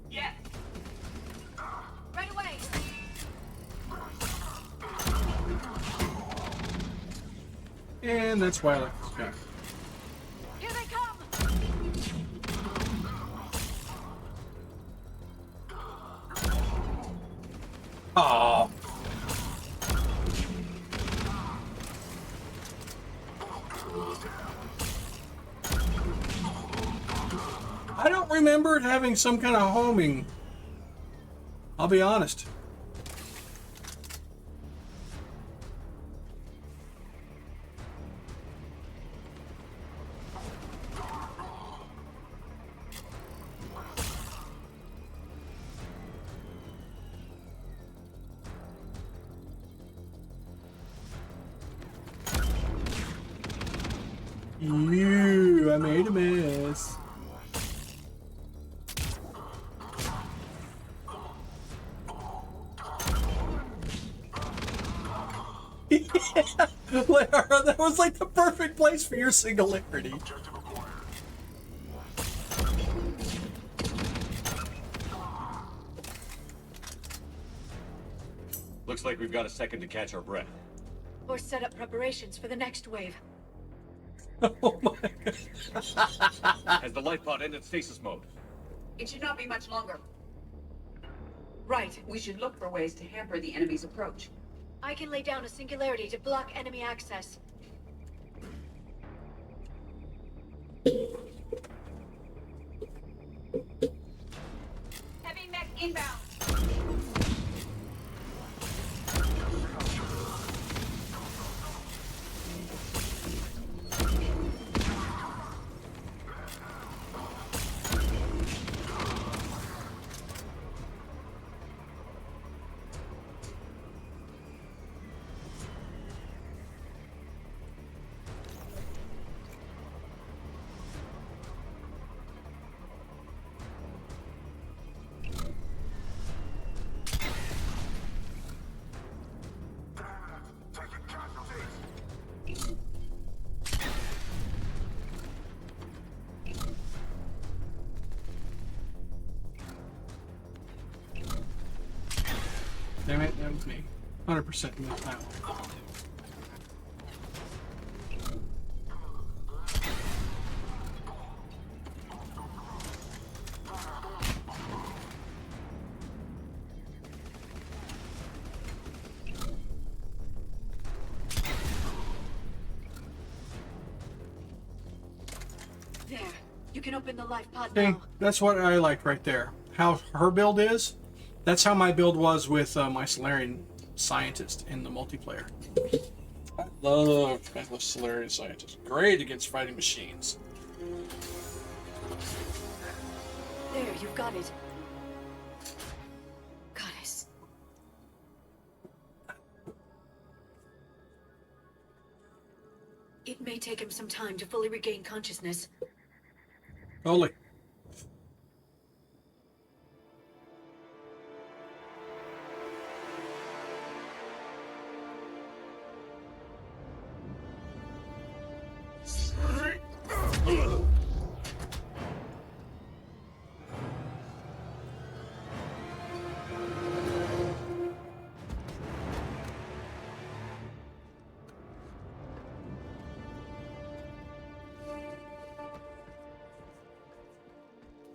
Yes. Right away. And that's why I like this guy. Here they come. Oh. I don't remember it having some kind of homing. I'll be honest. Ew, I made a mess. Lara, that was like the perfect place for your singularity. Looks like we've got a second to catch our breath. Or set up preparations for the next wave. Oh my god. Has the life pod entered stasis mode? It should not be much longer. Right. We should look for ways to hamper the enemy's approach. I can lay down a singularity to block enemy access. Heavy mech inbound. Damn it, that was me. 100% missed that one. There. You can open the life pod See, now. that's what I like right there. How her build is, that's how my build was with my Solarian scientist in the multiplayer. I love my Solarian scientist. Great against fighting machines. There, you've got it. Goddess. It may take him some time to fully regain consciousness. Holy.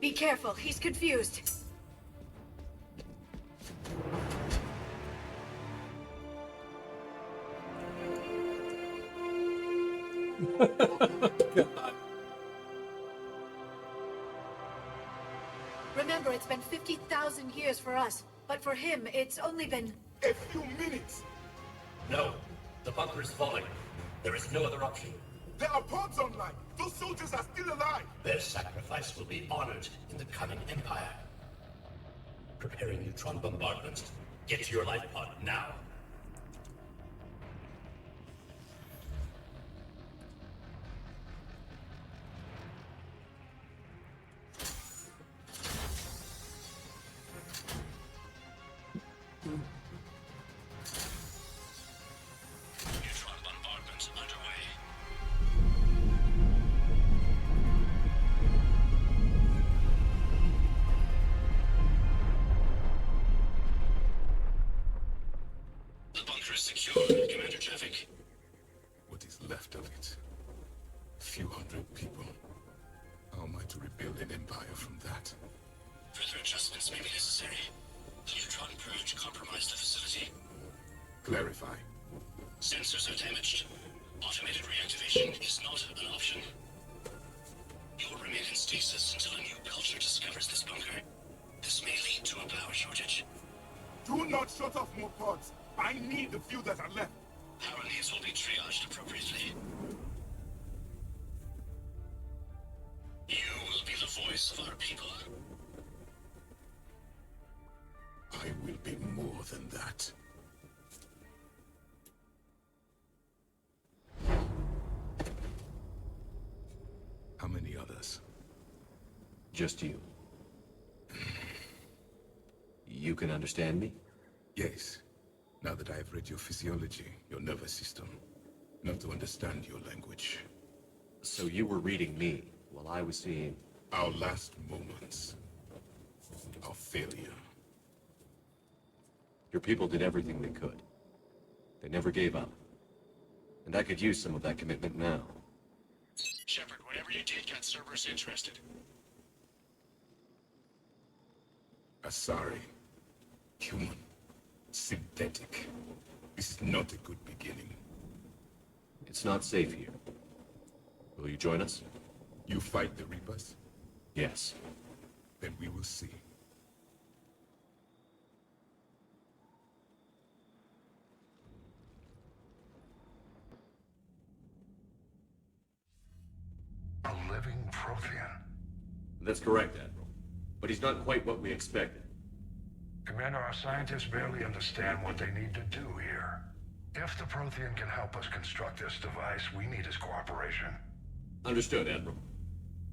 Be careful, he's confused. God. Remember, it's been 50,000 years for us, but for him, it's only been... A few minutes! No. The bunker is falling. There is no other option. There are pods online! Those soldiers are still alive! Their sacrifice will be honored in the coming Empire. Preparing neutron bombardments. Get to your life pod now. Neutron bombardment underway. The bunker is secure, Commander Traffic. What is left of it? A few hundred people. How am I to rebuild an empire from that? Further adjustments may be necessary. The neutron purge compromised the facility. Clarify. Sensors are damaged. Automated reactivation is not an option. You will remain in stasis until a new culture discovers this bunker. This may lead to a power shortage. Do not shut off more pods! I need the few that are left! Power needs will be triaged appropriately. You will be the voice of our people. I will be more than that. How many others? Just you. You can understand me? Yes. Now that I have read your physiology, your nervous system, enough to understand your language. So you were reading me while I was seeing... Our last moments. Our failure. Your people did everything they could. They never gave up. And I could use some of that commitment now. Shepard, whatever you did got Cerberus interested. Asari. Human. Synthetic. This is not a good beginning. It's not safe here. Will you join us? You fight the Reapers? Yes. Then we will see. A living Prothean. That's correct, Admiral. But he's not quite what we expected. Commander, our scientists barely understand what they need to do here. If the Prothean can help us construct this device, we need his cooperation. Understood, Admiral.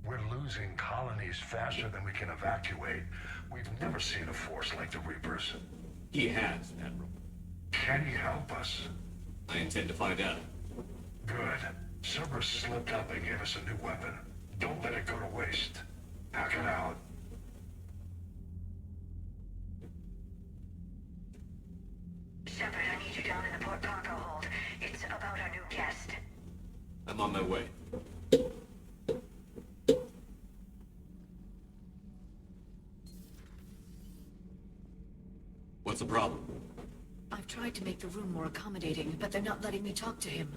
We're losing colonies faster than we can evacuate. We've never seen a force like the Reapers. He has, Admiral. Can he help us? I intend to find out. Good. Cerberus slipped up and gave us a new weapon. Don't let it go to waste. Hack it out. Shepard, I need you down in the port cargo hold. It's about our new guest. I'm on my way. What's the problem? I've tried to make the room more accommodating, but they're not letting me talk to him.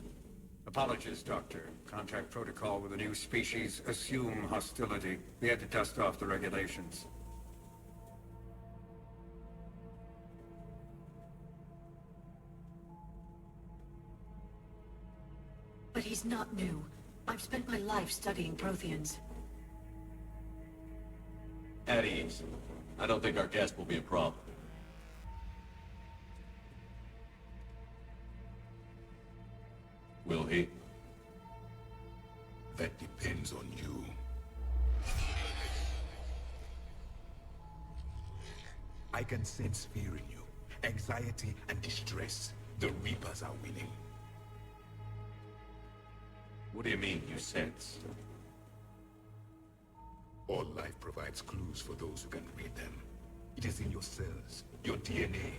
Apologies, Doctor. Contract protocol with a new species. Assume hostility. We had to dust off the regulations. But he's not new. I've spent my life studying Protheans. At ease. I don't think our guest will be a problem. Will he? That depends on you. I can sense fear in you. Anxiety and distress. The Reapers are winning. What do you mean, you sense? All life provides clues for those who can read them. It is in your cells, your DNA.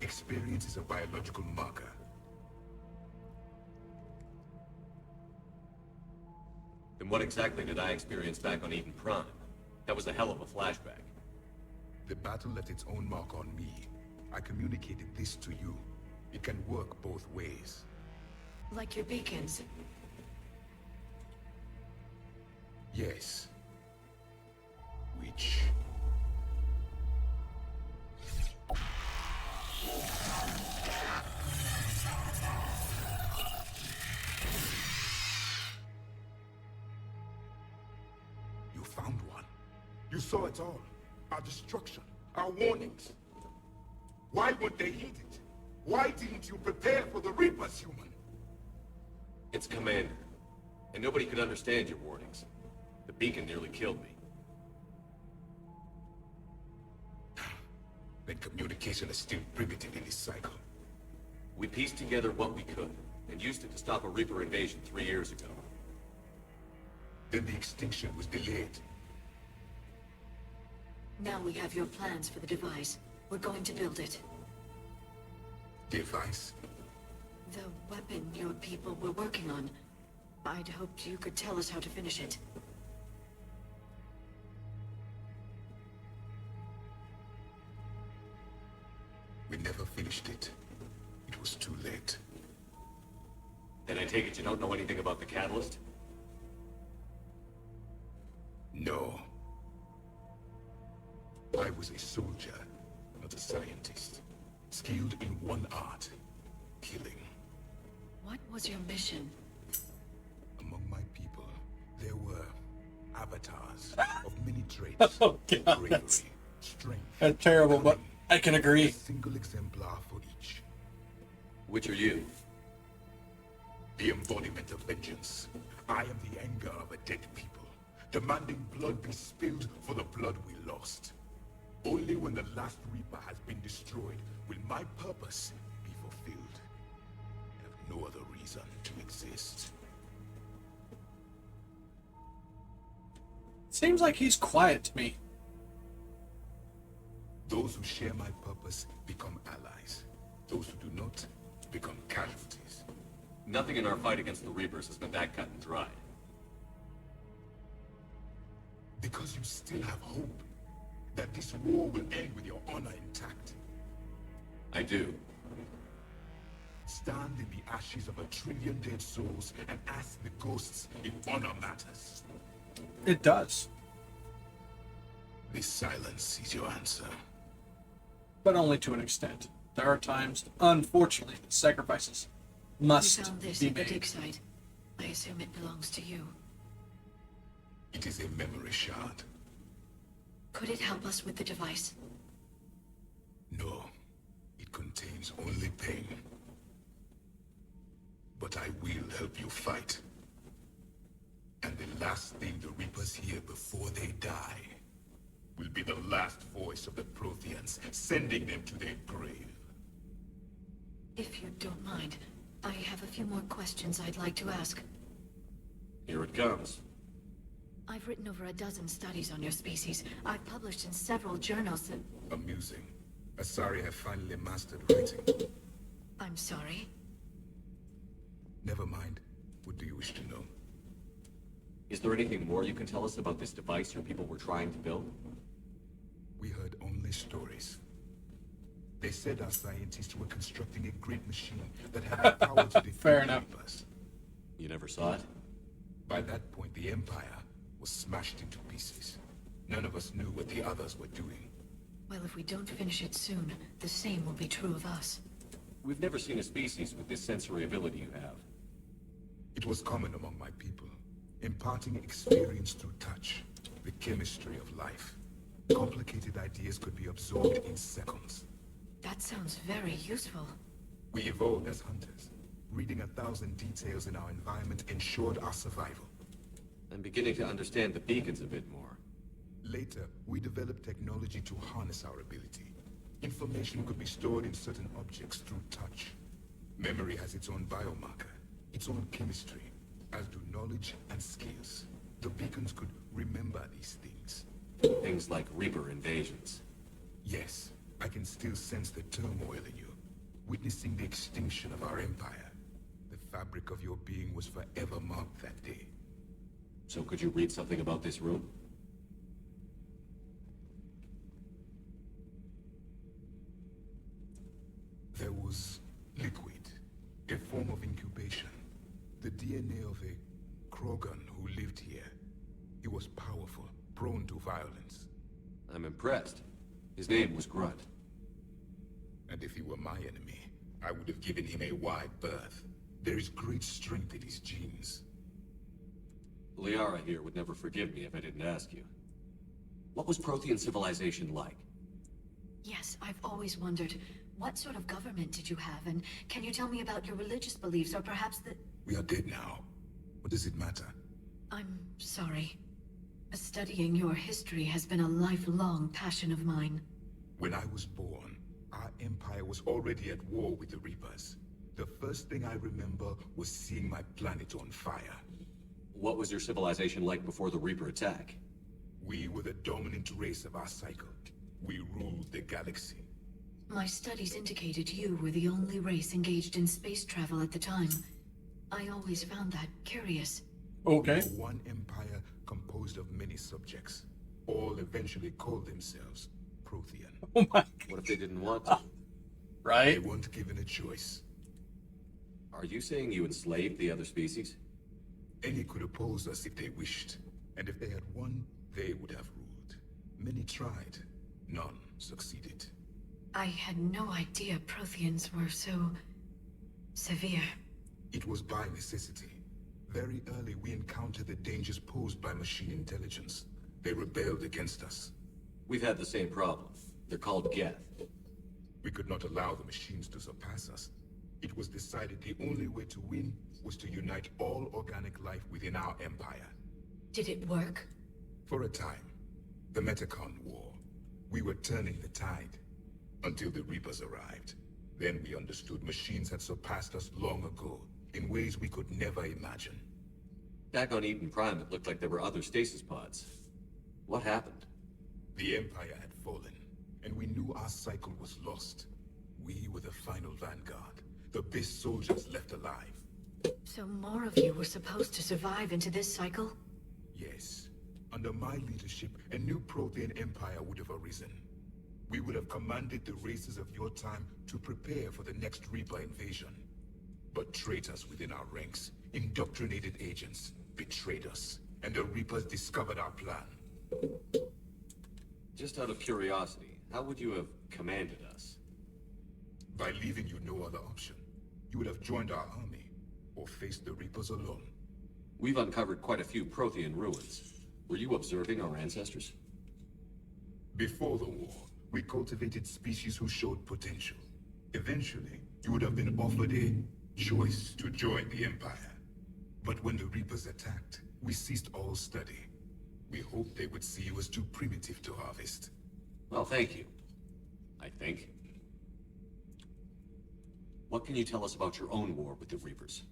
Experience is a biological marker. Then what exactly did I experience back on Eden Prime? That was a hell of a flashback. The battle left its own mark on me. I communicated this to you. It can work both ways. Like your beacons. Yes. Which... You found one. You saw it all. Our destruction. Our warnings. Why would they hit it? Why didn't you prepare for the Reapers, human? It's Commander. And nobody could understand your warnings. The beacon nearly killed me. Then communication is still primitive in this cycle. We pieced together what we could, and used it to stop a Reaper invasion 3 years ago. Then the extinction was delayed. Now we have your plans for the device. We're going to build it. Device? The weapon your people were working on. I'd hoped you could tell us how to finish it. We never finished it. It was too late. Then I take it you don't know anything about the catalyst? No. I was a soldier, not a scientist. Skilled in one art, killing. What was your mission? Among my people, there were avatars of many traits. Oh god, bravery, strength, that's terrible, but I can agree. a single exemplar for each. Which are you? The embodiment of vengeance. I am the anger of a dead people, demanding blood be spilled for the blood we lost. Only when the last Reaper has been destroyed will my purpose be fulfilled. I have no other reason to exist. Seems like he's quiet to me. Those who share my purpose become allies. Those who do not become casualties. Nothing in our fight against the Reapers has been that cut and dried. Because you still have hope that this war will end with your honor intact. I do. Stand in the ashes of 1 trillion dead souls and ask the ghosts if honor matters. It does. This silence is your answer. But only to an extent. There are times, unfortunately, that sacrifices We must found this be at the made. dig site. I assume it belongs to you. It is a memory shard. Could it help us with the device? No, it contains only pain. But I will help you fight. And the last thing the Reapers hear before they die will be the last voice of the Protheans, sending them to their grave. If you don't mind, I have a few more questions I'd like to ask. Here it comes. I've written over a dozen studies on your species. I've published in several journals that... Amusing. Asari have finally mastered writing. I'm sorry. Never mind. What do you wish to know? Is there anything more you can tell us about this device your people were trying to build? We heard only stories. They said our scientists were constructing a great machine that had the power to defeat Fair the enough. Reapers. You never saw it? By that point, the Empire was smashed into pieces. None of us knew what the others were doing. Well, if we don't finish it soon, the same will be true of us. We've never seen a species with this sensory ability you have. It was common among my people, imparting experience through touch, the chemistry of life. Complicated ideas could be absorbed in seconds. That sounds very useful. We evolved as hunters. Reading 1,000 details in our environment ensured our survival. I'm beginning to understand the beacons a bit more. Later, we developed technology to harness our ability. Information could be stored in certain objects through touch. Memory has its own biomarker, its own chemistry, as do knowledge and skills. The beacons could remember these things. Things like Reaper invasions. Yes, I can still sense the turmoil in you, witnessing the extinction of our empire. The fabric of your being was forever marked that day. So could you read something about this room? was liquid, a form of incubation. The DNA of a Krogan who lived here. He was powerful, prone to violence. I'm impressed. His name was Grunt. And if he were my enemy, I would have given him a wide berth. There is great strength in his genes. Liara here would never forgive me if I didn't ask you. What was Prothean civilization like? Yes, I've always wondered, what sort of government did you have? And can you tell me about your religious beliefs, or perhaps the... We are dead now. What does it matter? I'm sorry. Studying your history has been a lifelong passion of mine. When I was born, our empire was already at war with the Reapers. The first thing I remember was seeing my planet on fire. What was your civilization like before the Reaper attack? We were the dominant race of our cycle. We ruled the galaxy. My studies indicated you were the only race engaged in space travel at the time. I always found that curious. Okay. One empire composed of many subjects. All eventually called themselves Prothean. Oh my. What if they didn't want to? Right? They weren't given a choice. Are you saying you enslaved the other species? Any could oppose us if they wished. And if they had won, they would have ruled. Many tried. None succeeded. I had no idea Protheans were so... severe. It was by necessity. Very early we encountered the dangers posed by machine intelligence. They rebelled against us. We've had the same problem. They're called Geth. We could not allow the machines to surpass us. It was decided the only way to win was to unite all organic life within our empire. Did it work? For a time. The Metacon War. We were turning the tide. Until the Reapers arrived. Then we understood machines had surpassed us long ago, in ways we could never imagine. Back on Eden Prime, it looked like there were other stasis pods. What happened? The Empire had fallen, and we knew our cycle was lost. We were the final vanguard, the best soldiers left alive. So more of you were supposed to survive into this cycle? Yes. Under my leadership, a new Prothean empire would have arisen. We would have commanded the races of your time to prepare for the next Reaper invasion. But traitors within our ranks, indoctrinated agents, betrayed us, and the Reapers discovered our plan. Just out of curiosity, how would you have commanded us? By leaving you no other option. You would have joined our army, or faced the Reapers alone. We've uncovered quite a few Prothean ruins. Were you observing our ancestors? Before the war, we cultivated species who showed potential. Eventually, you would have been offered a choice to join the Empire. But when the Reapers attacked, we ceased all study. We hoped they would see you as too primitive to harvest. Well, thank you. I think. What can you tell us about your own war with the Reapers?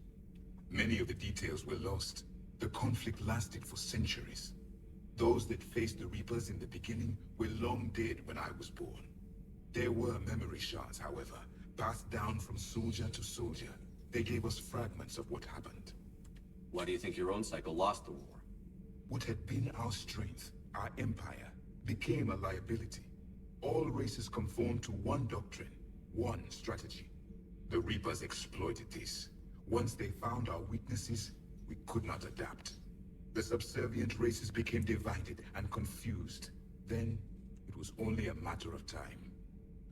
Many of the details were lost. The conflict lasted for centuries. Those that faced the Reapers in the beginning were long dead when I was born. There were memory shards, however, passed down from soldier to soldier. They gave us fragments of what happened. Why do you think your own cycle lost the war? What had been our strength, our empire, became a liability. All races conformed to one doctrine, one strategy. The Reapers exploited this. Once they found our weaknesses, we could not adapt. The subservient races became divided and confused. Then, it was only a matter of time.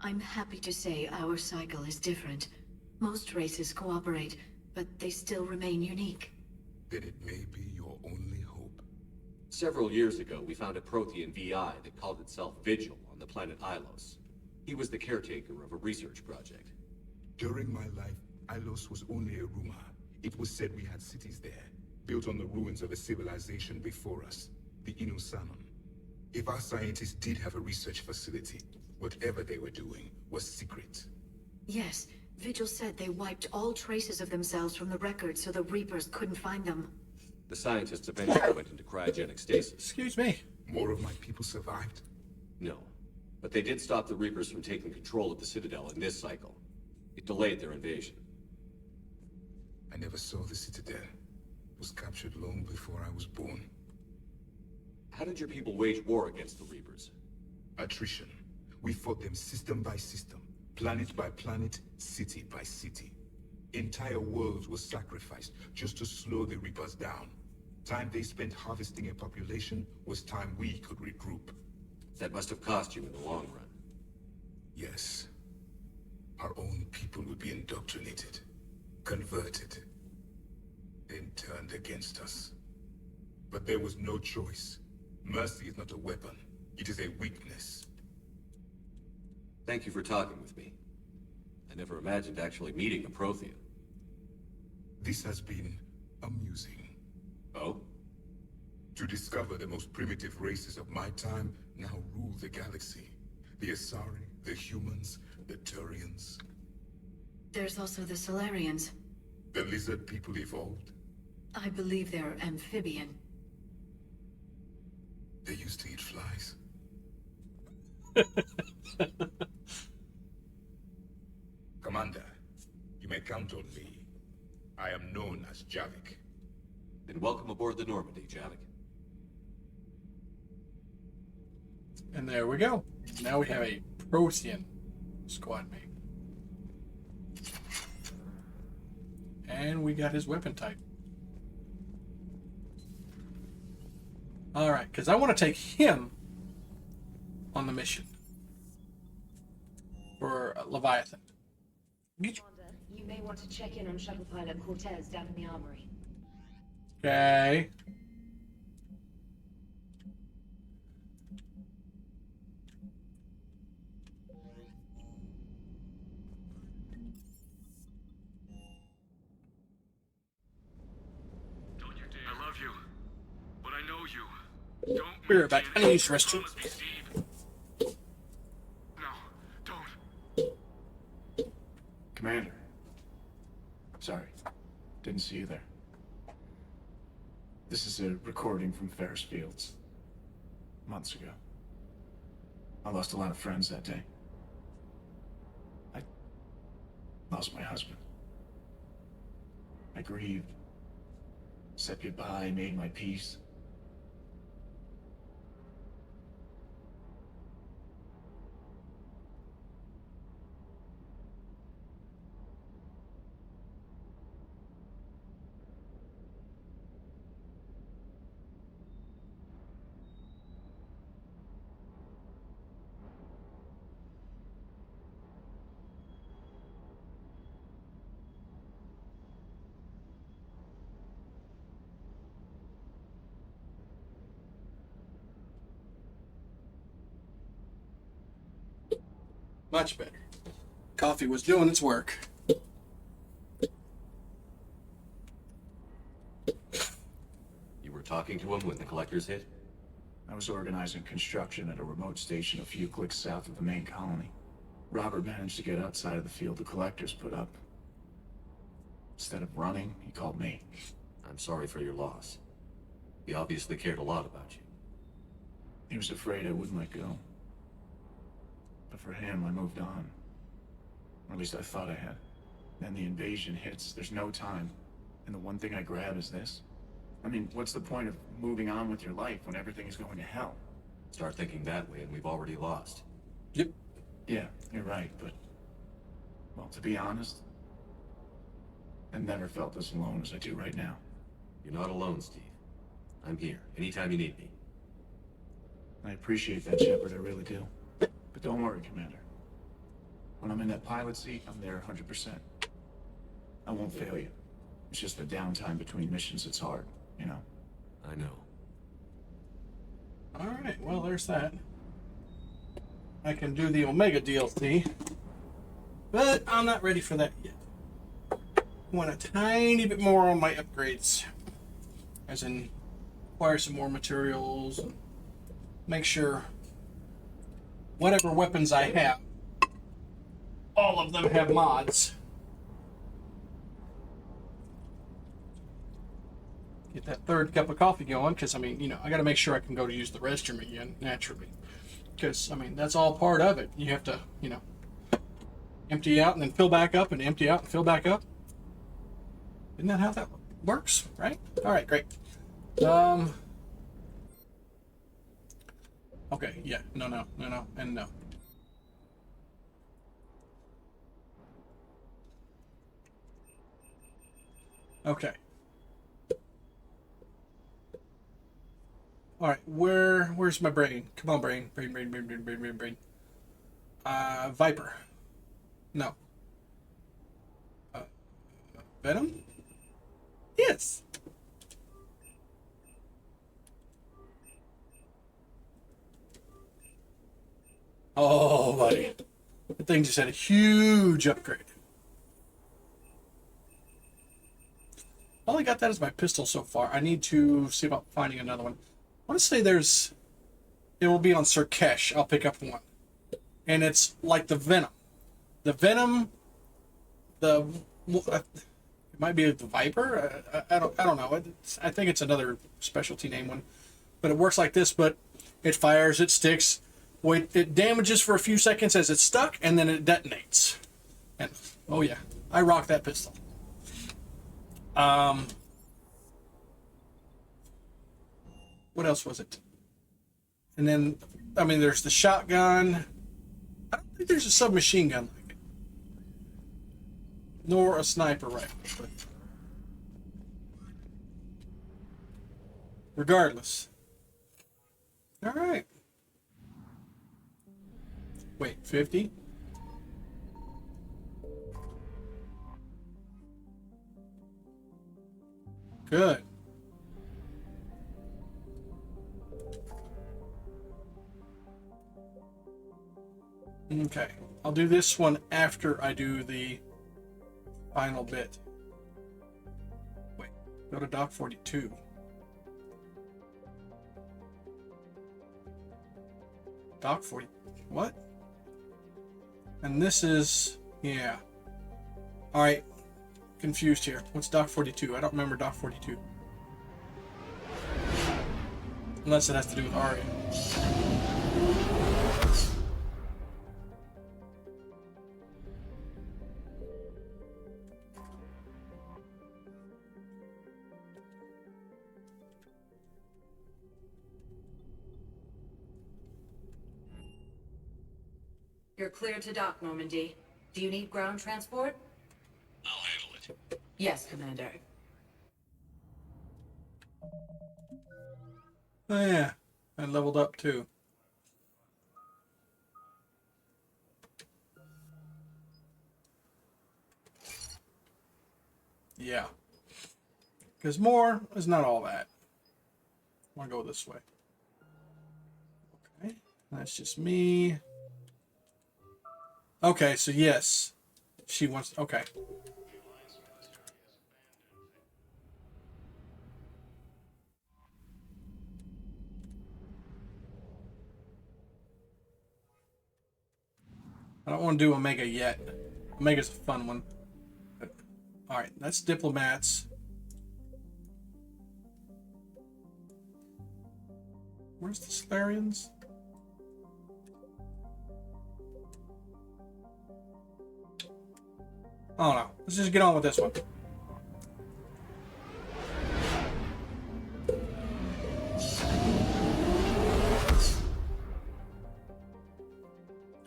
I'm happy to say our cycle is different. Most races cooperate, but they still remain unique. Then it may be your only hope. Several years ago, we found a Prothean VI that called itself Vigil on the planet Ilos. He was the caretaker of a research project. During my life, Ilos was only a rumor. It was said we had cities there, built on the ruins of a civilization before us, the Inusanon. If our scientists did have a research facility, whatever they were doing was secret. Yes, Vigil said they wiped all traces of themselves from the records so the Reapers couldn't find them. The scientists eventually went into cryogenic stasis. Excuse me. More of my people survived? No, but they did stop the Reapers from taking control of the Citadel in this cycle. It delayed their invasion. I never saw the Citadel. It was captured long before I was born. How did your people wage war against the Reapers? Attrition. We fought them system by system, Planet by planet, city by city. Entire worlds were sacrificed just to slow the Reapers down. Time they spent harvesting a population was time we could regroup. That must have cost you in the long run. Yes. Our own people would be indoctrinated, converted, then turned against us. But there was no choice. Mercy is not a weapon. It is a weakness. Thank you for talking with me. I never imagined actually meeting a Prothean. This has been amusing. Oh? To discover the most primitive races of my time now rule the galaxy. The Asari, the humans, the Turians. There's also the Solarians. The lizard people evolved. I believe they're amphibian. They used to eat flies. Commander, you may count on me. I am known as Javik. Then welcome aboard the Normandy, Javik. And there we go. Now we have a Prothean squad mate. And we got his weapon type. Alright, because I want to take him on the mission for Leviathan. Commander, you may want to check in on shuttle pilot Cortez down in the armory. Okay. I love you, but I know you. Don't Be right back. I need to use the restroom. promise me, Steve. No, don't. Commander. Sorry. Didn't see you there. This is a recording from Ferris Fields. Months ago. I lost a lot of friends that day. I lost my husband. I grieved. Said goodbye, made my peace. Much better. Coffee was doing its work. You were talking to him when the collectors hit? I was organizing construction at a remote station a few clicks south of the main colony. Robert managed to get outside of the field the collectors put up. Instead of running, he called me. I'm sorry for your loss. He obviously cared a lot about you. He was afraid I wouldn't let go. But for him, I moved on. Or at least I thought I had. Then the invasion hits, there's no time. And the one thing I grab is this. I mean, what's the point of moving on with your life when everything is going to hell? Start thinking that way and we've already lost. Yep. Yeah, you're right, but... Well, to be honest, I never felt as alone as I do right now. You're not alone, Steve. I'm here, anytime you need me. I appreciate that, Shepard, I really do. But don't worry, Commander. When I'm in that pilot seat, I'm there 100%. I won't fail you. It's just the downtime between missions that's hard, you know? I know. Alright, well, there's that. I can do the Omega DLC, but I'm not ready for that yet. I want a tiny bit more on my upgrades. As in, acquire some more materials, and make sure whatever weapons I have, all of them have mods. Get that third cup of coffee going, because, I mean, you know, I got to make sure I can go to use the restroom again, naturally. Because, I mean, that's all part of it. You have to, you know, empty out and then fill back up, and empty out and fill back up. Isn't that how that works, right? All right, great. Okay, yeah, no, and no. Okay. All right, where's my brain? Come on, brain. Brain. Viper. No. Venom? Yes. Oh, buddy. The thing just had a huge upgrade. I only got that as my pistol so far. I need to see about finding another one. I want to say it will be on Sirkesh. I'll pick up one. And it's like the Venom. The Venom, it might be the Viper. I don't know. I think it's another specialty name one. But it works like this, but it fires, it sticks. Wait, it damages for a few seconds as it's stuck, and then it detonates. And oh yeah, I rock that pistol. What else was it? And then, I mean, there's the shotgun. I don't think there's a submachine gun like it, nor a sniper rifle. But regardless, all right. Wait, 50? Good. Okay, I'll do this one after I do the final bit. Wait, go to Dock 42. Dock 40, what? And this is, yeah. All right, confused here. What's Dock 42? I don't remember Dock 42. Unless it has to do with Arya. You're clear to dock, Normandy. Do you need ground transport? I'll handle it. Yes, Commander. Oh yeah, I leveled up too. Yeah. Because more is not all that. I want to go this way. Okay, that's just me. Okay, so yes, she wants. Okay. I don't want to do Omega yet. Omega's a fun one. All right, that's diplomats. Where's the Solarians? Oh no, let's just get on with this one.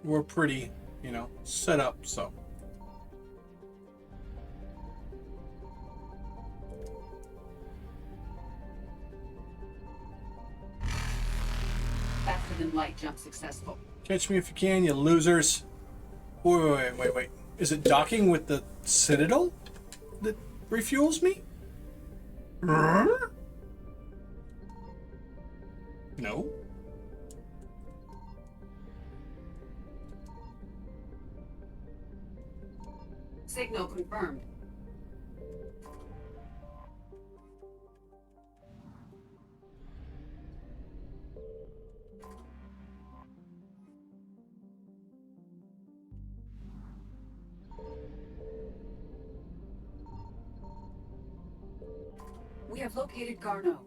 We're pretty, set up, so. Faster than light jump successful. Catch me if you can, you losers. Wait. Is it docking with the Citadel that refuels me? No. Signal confirmed. We have located Garneau.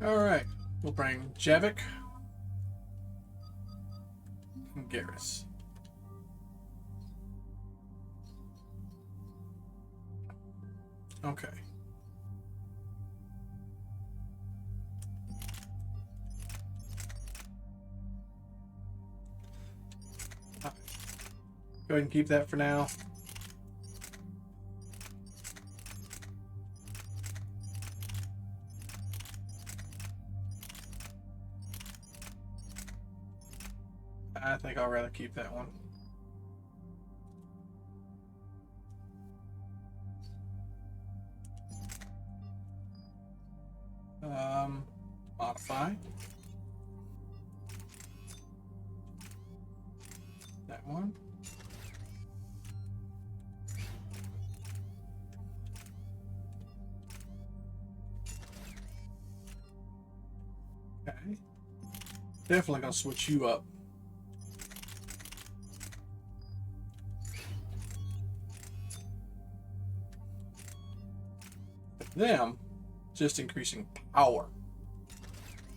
All right, we'll bring Javik and Garrus. Okay. Go ahead and keep that for now. I think I'll rather keep that one. Modify. That one. Okay. Definitely gonna switch you up. Them, just increasing power.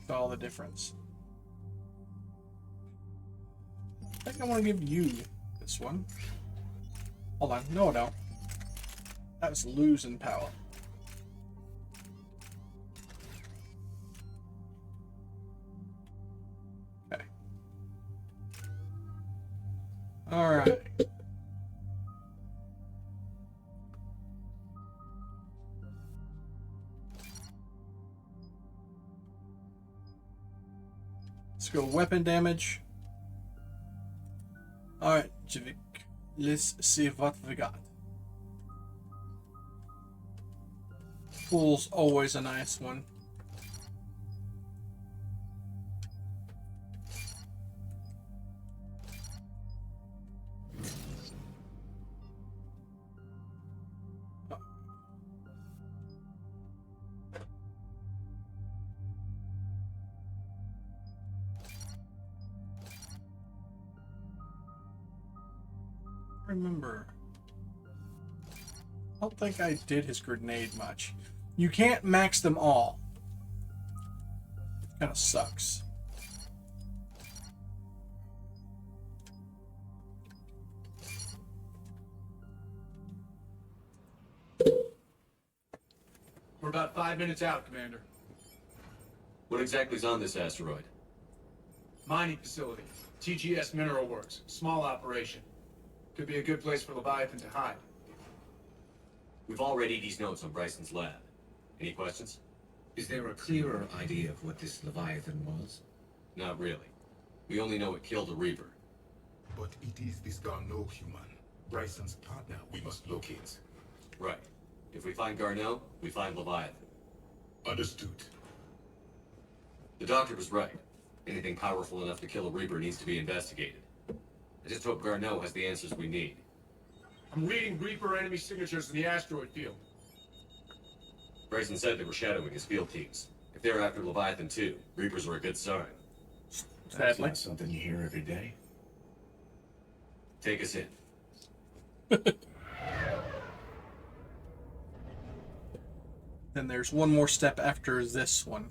That's all the difference. I think I want to give you this one. Hold on, no I don't. That's losing power. Okay. Alright. Let's go weapon damage. Alright, Javik. Let's see what we got. Full's always a nice one. Remember, I don't think I did his grenade much. You can't max them all. Kind of sucks. We're about 5 minutes out, Commander. What exactly is on this asteroid? Mining facility. TGS Mineral Works. Small operation. Could be a good place for Leviathan to hide. We've all read Edie's notes on Bryson's lab. Any questions? Is there a clearer idea of what this Leviathan was? Not really. We only know it killed a Reaper. But it is this Garneau human, Bryson's partner, we must locate. Right. If we find Garneau, we find Leviathan. Understood. The doctor was right. Anything powerful enough to kill a Reaper needs to be investigated. I just hope Garneau has the answers we need. I'm reading Reaper enemy signatures in the asteroid field. Bryson said they were shadowing his field teams. If they're after Leviathan too, Reapers are a good sign. That's not something you hear every day. Take us in. Then there's one more step after this one.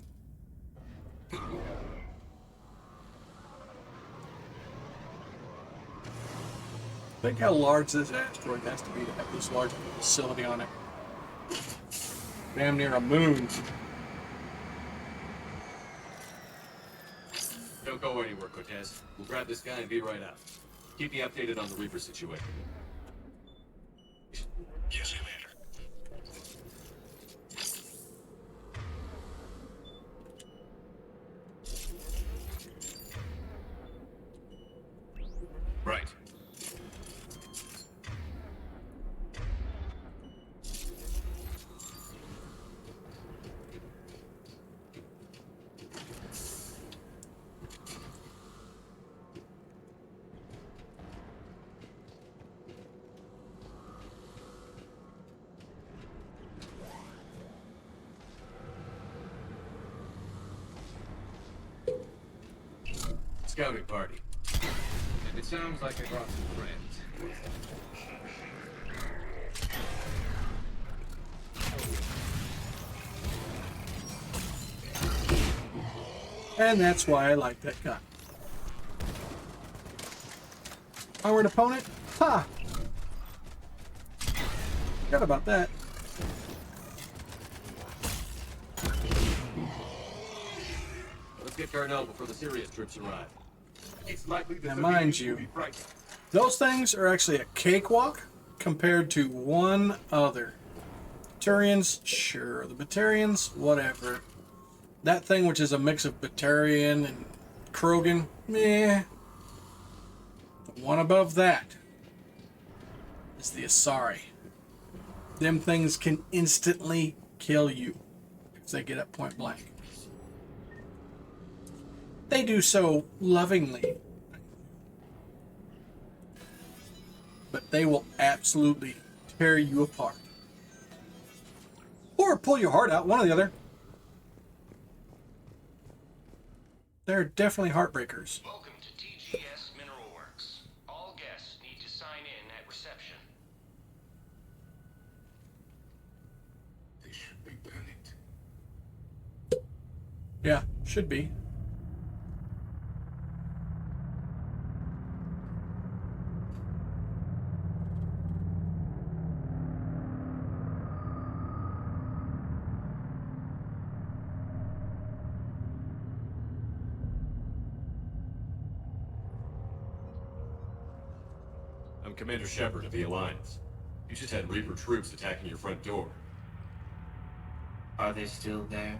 Think how large this asteroid has to be to have this large of a facility on it. Damn near a moon. Don't go anywhere, Cortez. We'll grab this guy and be right out. Keep me updated on the Reaper situation. Yes, Commander. Right. Scouting party. And it sounds like I brought some friends. And that's why I like that gun. Our opponent? Ha! Forgot about that. Let's get Garneau before the serious troops arrive. It's likely Now, mind you, Those things are actually a cakewalk compared to one other. Batarians, sure. The Batarians, whatever. That thing, which is a mix of Batarian and Krogan, meh. The one above that is the Asari. Them things can instantly kill you if they get up point blank. They do so lovingly, but they will absolutely tear you apart. Or pull your heart out, one or the other. They're definitely heartbreakers. Welcome to TGS Mineral Works. All guests need to sign in at reception. They should be panicked. Yeah, should be. I'm Commander Shepard of the Alliance. You just had Reaper troops attacking your front door. Are they still there?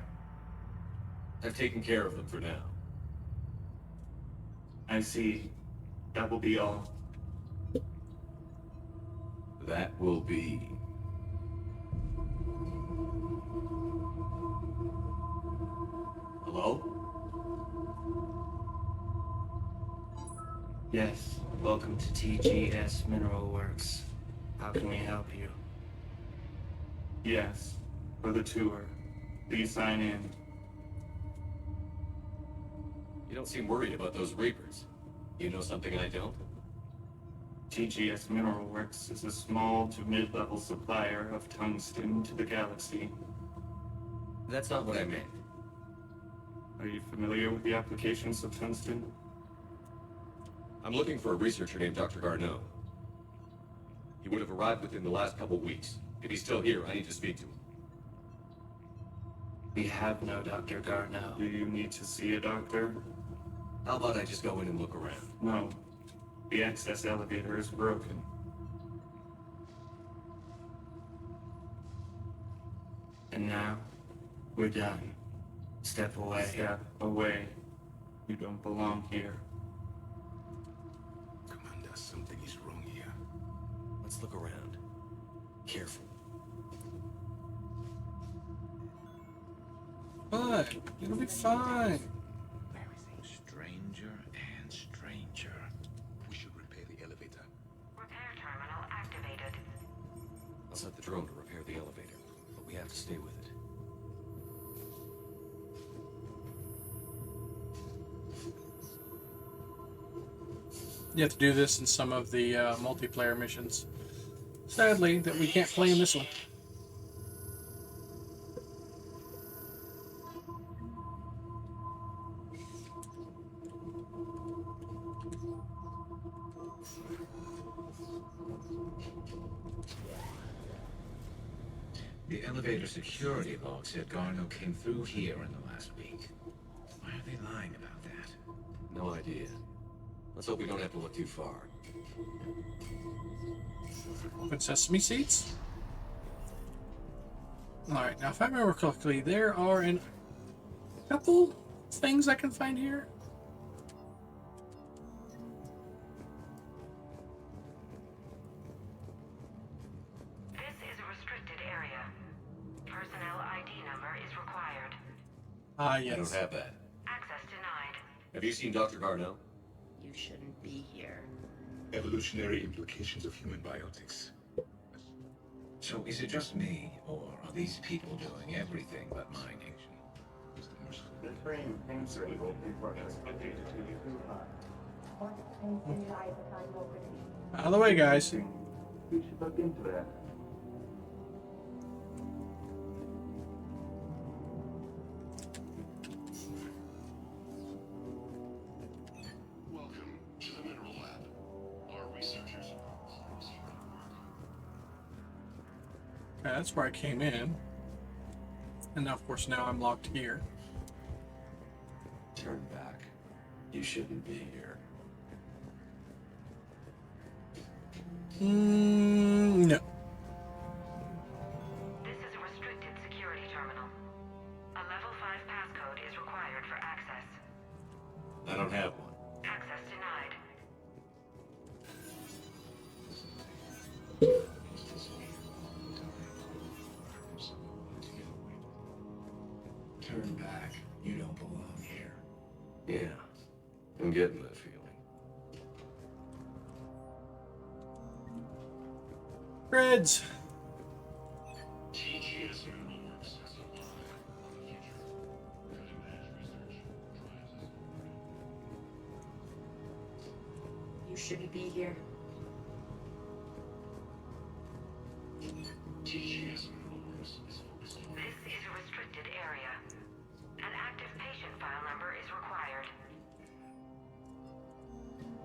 I've taken care of them for now. I see. That will be all. That will be... Hello? Yes. Welcome to TGS Mineral Works. How can we help you? Yes. For the tour. Please sign in. You don't seem worried about those Reapers. You know something I don't? TGS Mineral Works is a small to mid-level supplier of tungsten to the galaxy. That's not what I meant. Are you familiar with the applications of tungsten? I'm looking for a researcher named Dr. Garneau. He would have arrived within the last couple weeks. If he's still here, I need to speak to him. We have no Dr. Garneau. Do you need to see a doctor? How about I just go in and look around? No. The access elevator is broken. And now, we're done. Step away. Step away. You don't belong here. Commander, something is wrong here. Let's look around. Careful. Fine. It'll be fine. Stranger and stranger. We should repair the elevator. Repair terminal activated. I'll set the drone to repair the elevator, but we have to stay with it. You have to do this in some of the multiplayer missions. Sadly, that we can't play in this one. The elevator security log said Garneau came through here in the last week. Why are they lying about that? No idea. Let's hope we don't have to look too far. Open sesame seeds? Alright, now if I remember correctly, there are a couple things I can find here. This is a restricted area. Personnel ID number is required. Ah, I yes. don't have that. Access denied. Have you seen Dr. Garneau? You shouldn't be here. Evolutionary implications of human biotics. So is it just me, or are these people doing everything but mining? The train insert will be participated Out of the way, guys. We should look into that. Welcome to the Mineral Lab. Our researchers... Okay, that's where I came in. And now, of course, now I'm locked here. Turn back. You shouldn't be here. No. This is a restricted security terminal. A level 5 passcode is required for access. I don't have one. Access denied. Turn back. You don't belong here. Yeah, I'm getting that feeling. Reds. TGS Mineral Works has a lot on the future. Cutting-edge research drives us You shouldn't be here. TGS Mineral Works is focused on... This is a restricted area. An active patient file number is required.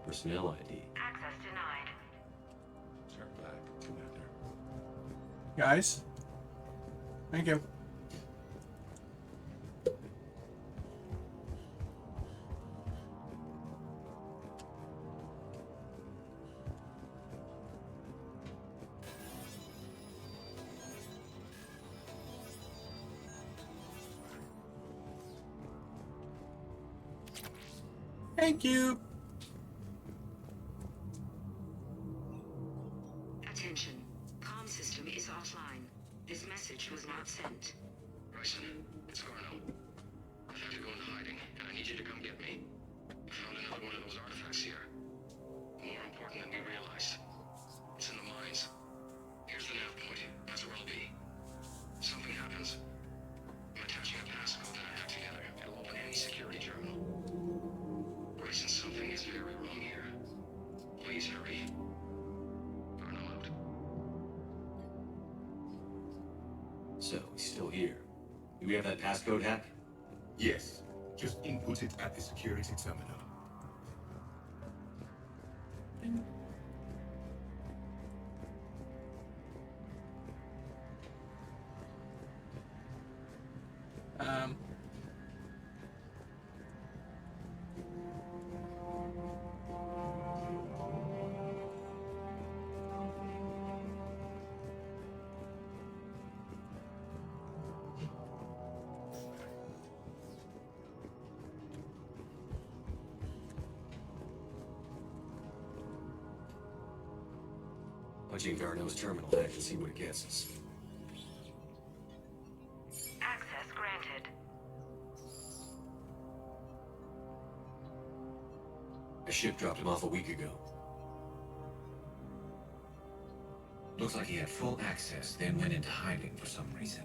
Personnel ID. Access denied. Turn back, Commander. Guys. Thank you. Thank you. Attention. Comm system is offline. This message was not sent. Bryson, it's Garno. I've had to go into hiding, and I need you to come get me. I found another one of those artifacts here. More important than we realized. It's in the mines. Here's the nav point. That's where I'll be. If something happens, I'm attaching a passcode that I hacked together. It'll open any security terminal. Bryson, something is very wrong here. Please hurry. Garno out. So, he's still here. Do we have that passcode hack? Yes. Just input it at the security terminal. Um. Punching Garno's terminal hack and see what it gets us. Access granted. A ship dropped him off a week ago. Looks like he had full access, then went into hiding for some reason.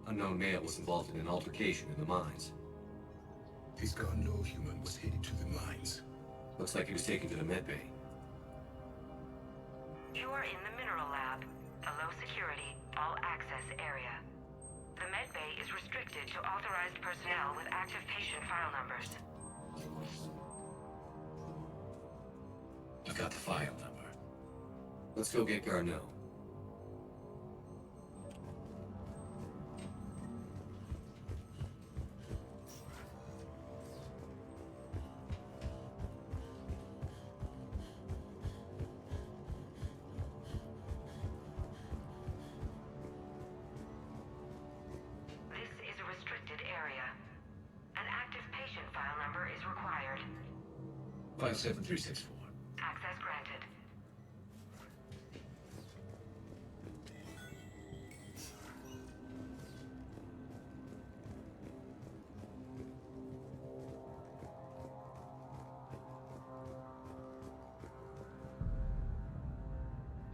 Unknown male was involved in an altercation in the mines. This Garno human was headed to the mines. Looks like he was taken to the med bay. You are in the mineral lab, a low security, all access area. The med bay is restricted to authorized personnel with active patient file numbers. I've got the file number. Let's go get Garno. This is a restricted area. An active patient file number is required. 57364. Access granted.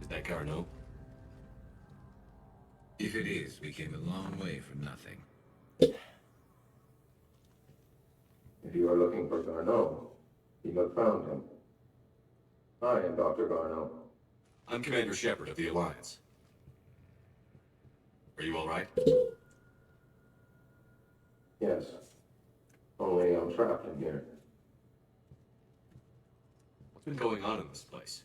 Is that Garno? If it is, we came a long way from nothing. If you are looking for Garneau, you have found him. I am Dr. Garneau. I'm Commander Shepard of the Alliance. Are you all right? Yes. Only I'm trapped in here. What's been going on in this place?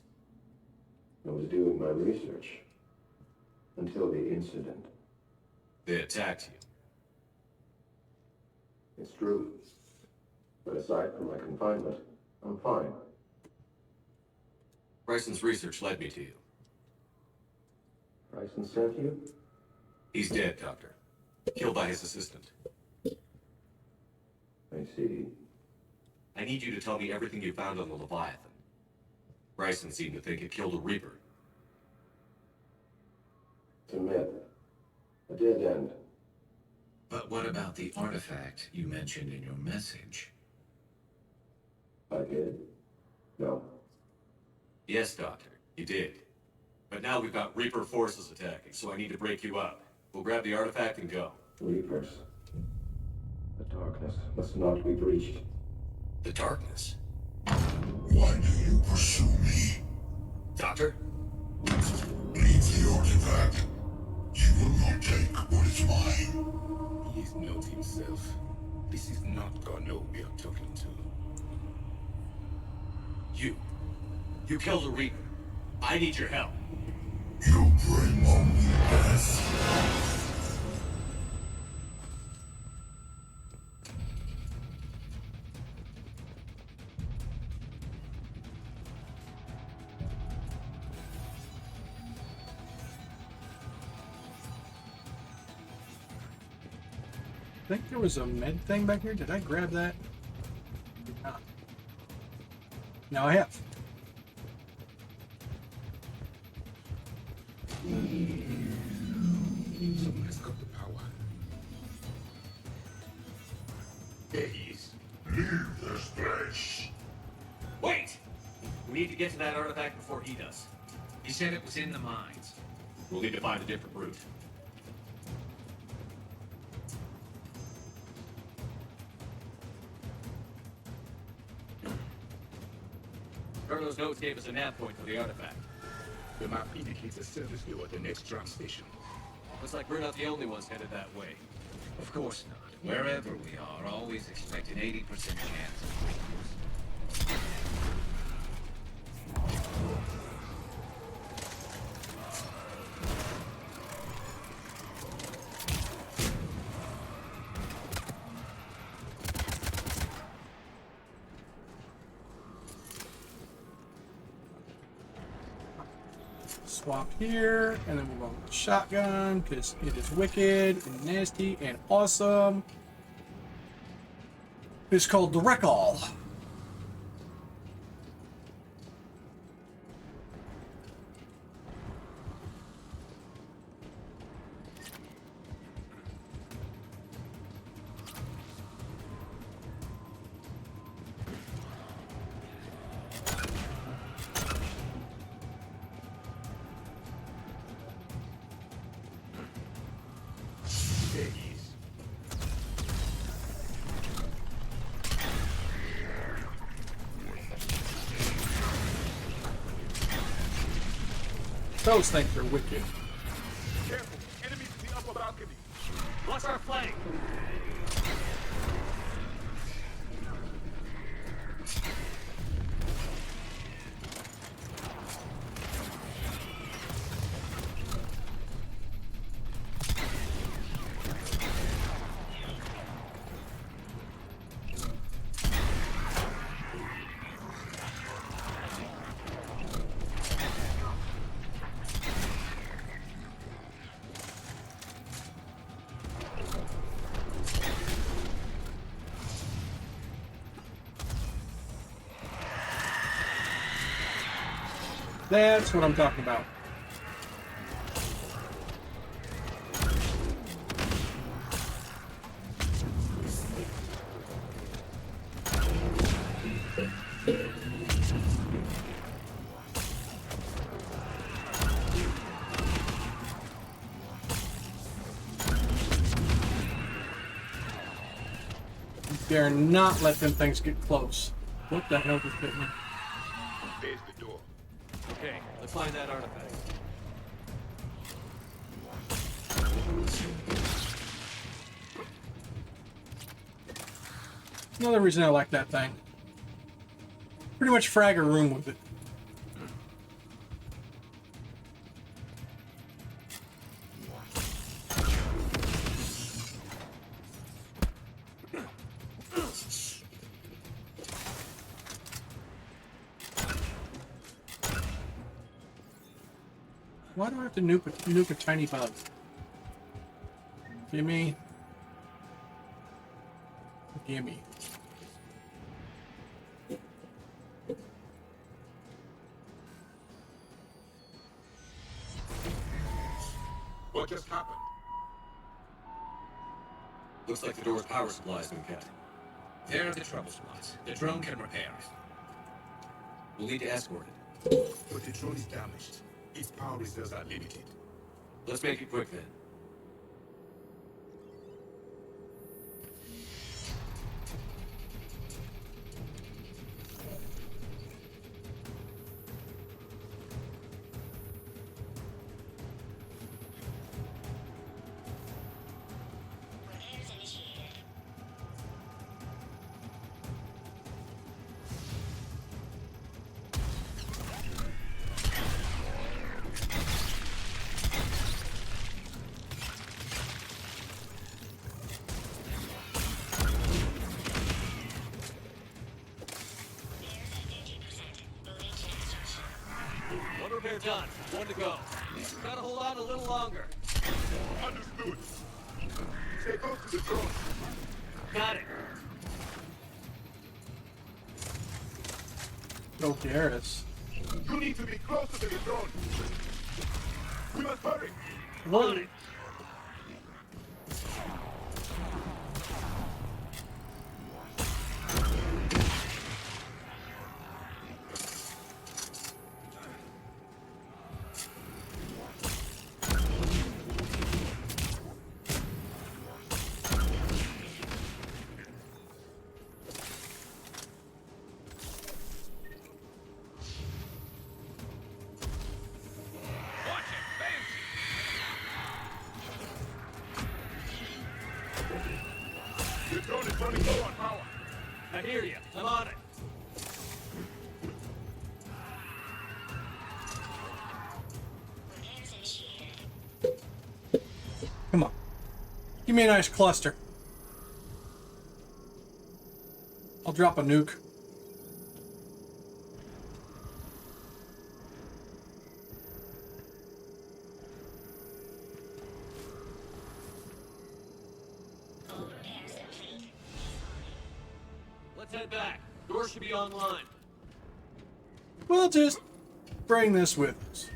I was doing my research. Until the incident. They attacked you. It's true. But aside from my confinement, I'm fine. Bryson's research led me to you. Bryson sent you? He's dead, Doctor. Killed by his assistant. I see. I need you to tell me everything you found on the Leviathan. Bryson seemed to think it killed a Reaper. It's a myth. A dead end. But what about the artifact you mentioned in your message? I did? No. Yes, Doctor, you did. But now we've got Reaper forces attacking, so I need to break you up. We'll grab the artifact and go. Reapers. The darkness must not be breached. The darkness? Why do you pursue me? Doctor? Leave the artifact. You will not take what is mine. He is not himself. This is not Garneau we are talking to. You killed a Reaper. I need your help. You bring only death. I think there was a med thing back here. Did I grab that? Did not. Now I have. Someone has got the power. There he is. Leave this place. Wait! We need to get to that artifact before he does. He said it was in the mines. We'll need to find a different route. Carlos' notes gave us a nav point for the artifact. The map indicates a service door at the next tram station. Looks like we're not the only ones headed that way. Of course not. Wherever we are, always expect an 80% chance of losing. Swap here, and then we'll go with the shotgun because it is wicked and nasty and awesome. It's called the Wreck-All. There he is. Those things are wicked. Careful. Enemies in the upper balcony. Watch our flank! That's what I'm talking about. Dare not let them things get close. What the hell just hit me? There's the door. Okay, let's find that artifact. Another reason I like that thing. Pretty much frag a room with it. Why do I have to nuke a tiny bug? Gimme. Gimme. What just happened? Looks like the door's power supply's been cut. There are the trouble spots. The drone can repair it. We'll need to escort it. But the drone is damaged. Its power reserves are limited. Let's make it quick then. One repair done. One to go. Gotta hold on a little longer. Understood. Stay close to the drone. Got it. Go Garrus. You need to be closer to the drone. We must hurry. On it. The drone is running low on power. I hear you. I'm on it. Come on. Give me a nice cluster. I'll drop a nuke. Let's head back. Door should be online. We'll just bring this with us.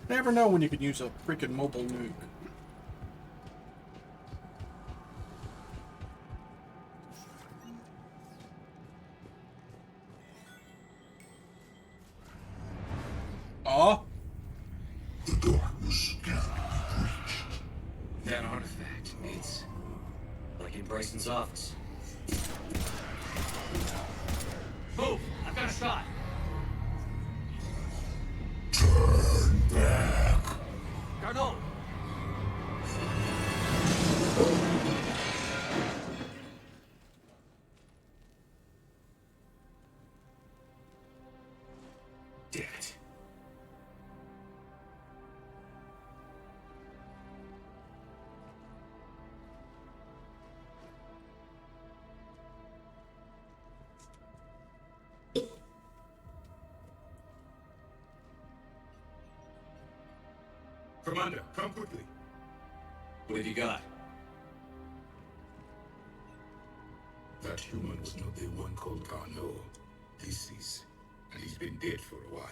Never know when you could use a freaking mobile nuke. Oh. The darkness can be breached. That artifact, it's Like in Bryson's office. Move! I've got a shot. Turn back. Garneau! damn it. Commander, come quickly. What have you got? That human was not the one called Garneau. This is, and he's been dead for a while.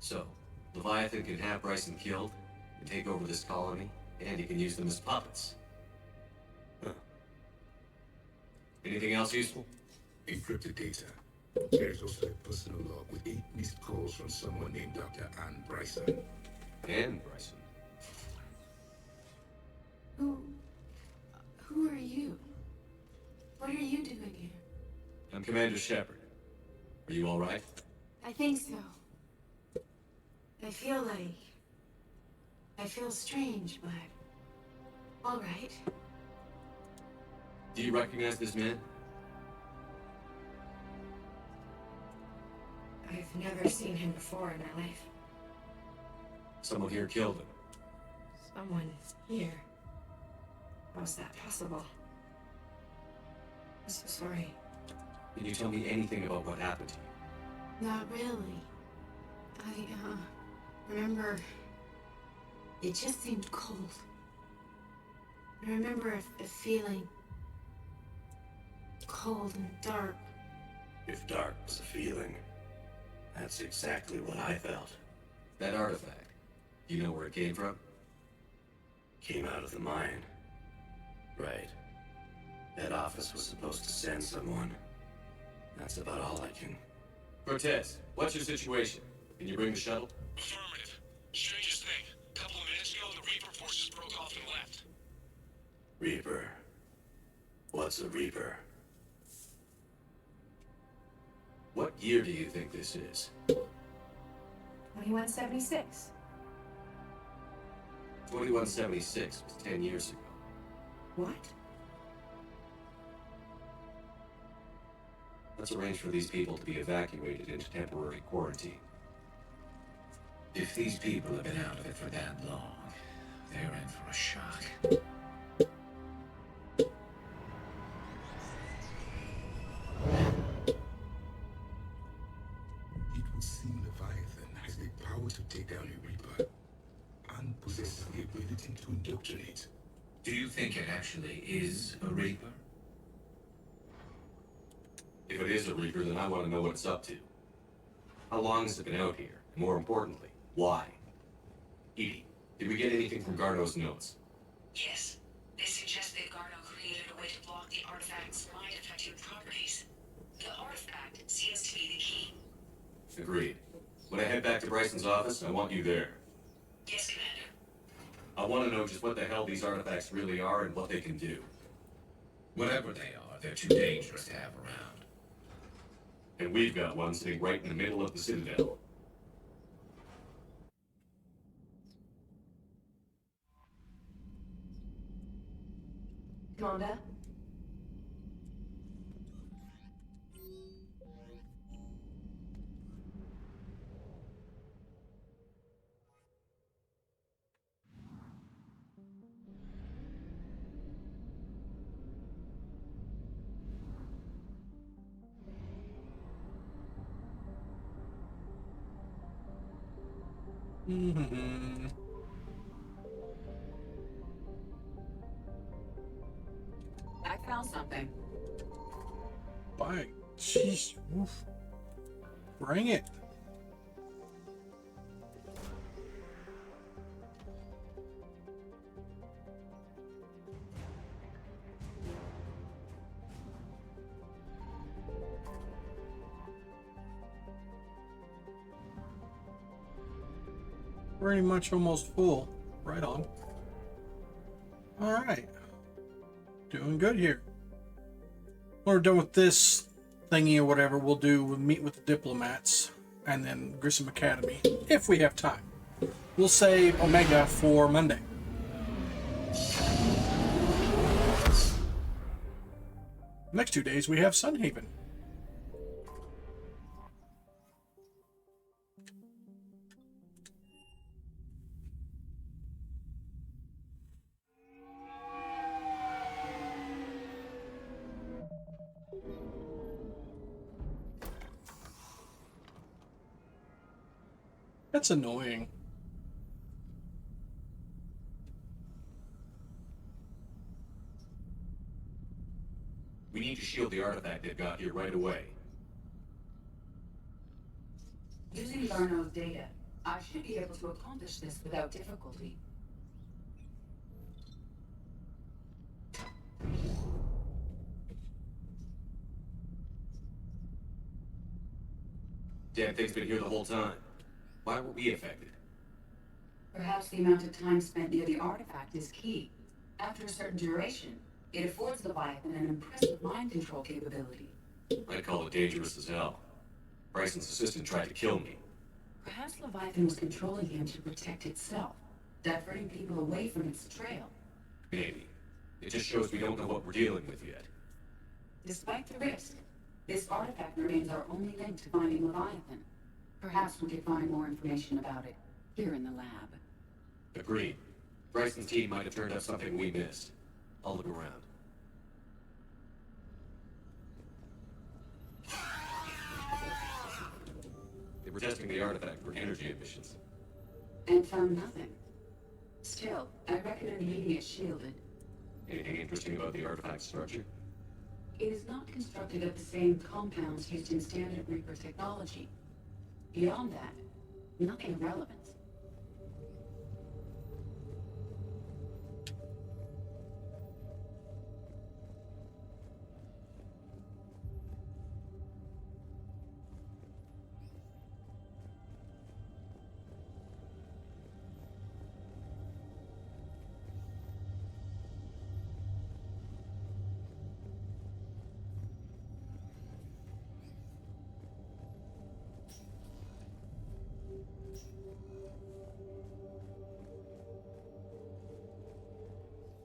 So, Leviathan can have Bryson killed, and take over this colony, and he can use them as puppets. Huh. Anything else useful? Encrypted data. There is also a personal log with 8 missed calls from someone named Dr. Ann Bryson. And Bryson. Who are you? What are you doing here? I'm Commander Shepard. Are you all right? I think so. I feel strange, but all right. Do you recognize this man? I've never seen him before in my life. Someone here killed him. Someone here. How's that possible? I'm so sorry. Can you tell me anything about what happened to you? Not really. Remember, it just seemed cold. I remember the feeling. Cold and dark. If dark was a feeling, that's exactly what I felt. That artifact, you know where it came from? Came out of the mine. Right. That office was supposed to send someone. That's about all I can... Cortez, what's your situation? Can you bring the shuttle? Affirmative. Strangest thing. Couple of minutes ago, the Reaper forces broke off and left. Reaper. What's a Reaper? What year do you think this is? 2176. 2176 was 10 years ago. What? Let's arrange for these people to be evacuated into temporary quarantine. If these people have been out of it for that long, they're in for a shock. It would seem Leviathan has the power to take down a Reaper and possesses the ability to indoctrinate. Do you think it actually is a Reaper? If it is a Reaper, then I want to know what it's up to. How long has it been out here? And more importantly, why? Edie, did we get anything from Garno's notes? Yes. They suggest that Garno created a way to block the artifact's mind-affecting properties. The artifact seems to be the key. Agreed. When I head back to Bryson's office, I want you there. Yes, Commander. I want to know just what the hell these artifacts really are and what they can do. Whatever they are, they're too dangerous to have around. And we've got one sitting right in the middle of the Citadel. Commander? I found something. By jeez, oof. Bring it. Pretty much almost full. Right on. Alright. Doing good here. When we're done with this thingy or whatever, we'll meet with the diplomats and then Grissom Academy, if we have time. We'll save Omega for Monday. Next 2 days we have Sunhaven. That's annoying. We need to shield the artifact they've got here right away. Using Garno's data, I should be able to accomplish this without difficulty. Damn thing's been here the whole time. Why were we affected? Perhaps the amount of time spent near the artifact is key. After a certain duration, it affords Leviathan an impressive mind control capability. I'd call it dangerous as hell. Bryson's assistant tried to kill me. Perhaps Leviathan was controlling him to protect itself, diverting people away from its trail. Maybe. It just shows we don't know what we're dealing with yet. Despite the risk, this artifact remains our only link to finding Leviathan. Perhaps we could find more information about it here in the lab. Agreed. Bryson's team might have turned up something we missed. I'll look around. They were testing the artifact for energy emissions. and found nothing. Still, I recommend leaving it shielded. Anything interesting about the artifact structure? It is not constructed of the same compounds used in standard Reaper technology. Beyond that, nothing of relevance.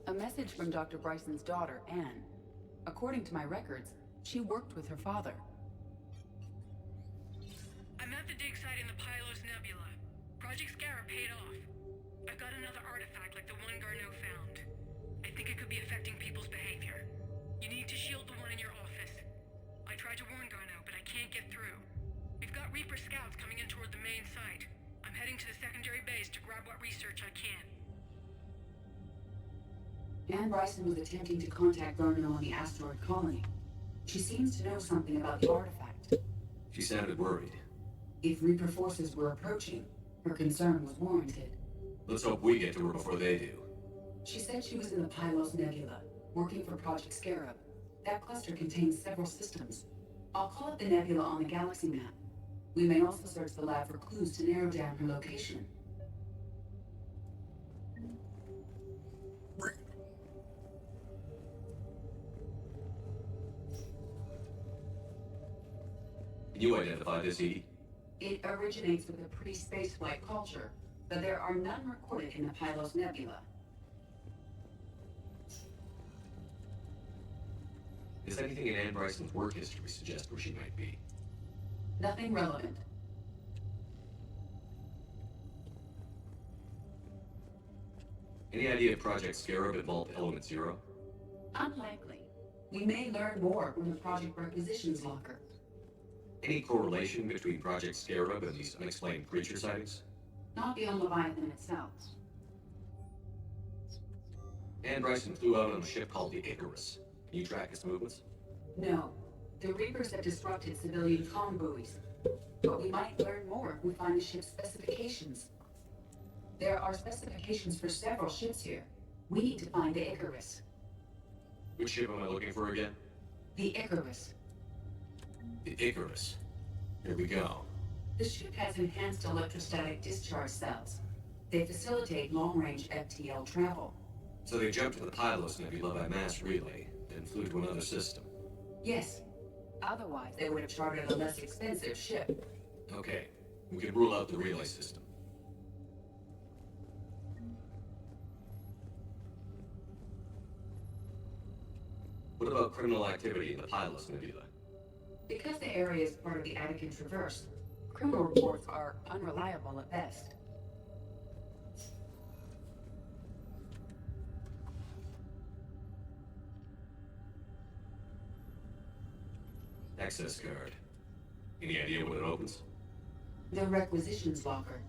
A message from Dr. Bryson's daughter, Anne. According to my records, she worked with her father. I'm at the dig site in the Pylos Nebula. Project Scarab paid off. I've got another artifact like the one Garneau found. I think it could be affecting people's behavior. You need to shield the one in your office. I tried to warn Garneau, but I can't get through. We've got Reaper scouts coming in toward the main site. I'm heading to the secondary base to grab what research I can. Anne Bryson was attempting to contact Garneau on the asteroid colony. She seems to know something about the artifact. She sounded worried. If Reaper forces were approaching, her concern was warranted. Let's hope we get to her before they do. She said she was in the Pylos Nebula, working for Project Scarab. That cluster contains several systems. I'll call up the nebula on the galaxy map. We may also search the lab for clues to narrow down her location. Can you identify this, Edie? It originates with a pre-spaceflight culture, but there are none recorded in the Pylos Nebula. Does anything in Anne Bryson's work history suggest where she might be? Nothing relevant. Any idea if Project Scarab involved Element Zero? Unlikely. We may learn more from the Project Requisitions Locker. Any correlation between Project Scarab and these unexplained creature sightings? Not beyond Leviathan itself. Anne Bryson flew out on a ship called the Icarus. Can you track its movements? No. The Reapers have disrupted civilian comm buoys. But we might learn more if we find the ship's specifications. There are specifications for several ships here. We need to find the Icarus. Which ship am I looking for again? The Icarus. The Icarus. Here we go. The ship has enhanced electrostatic discharge cells. They facilitate long-range FTL travel. So they jumped to the Pylos Nebula by mass relay, then flew to another system. Yes. Otherwise, they would have chartered a less expensive ship. Okay, we can rule out the relay system. What about criminal activity in the Pylos Nebula? Because the area is part of the Attican Traverse, criminal reports are unreliable at best. Access card. Any idea what it opens? The Requisitions Locker.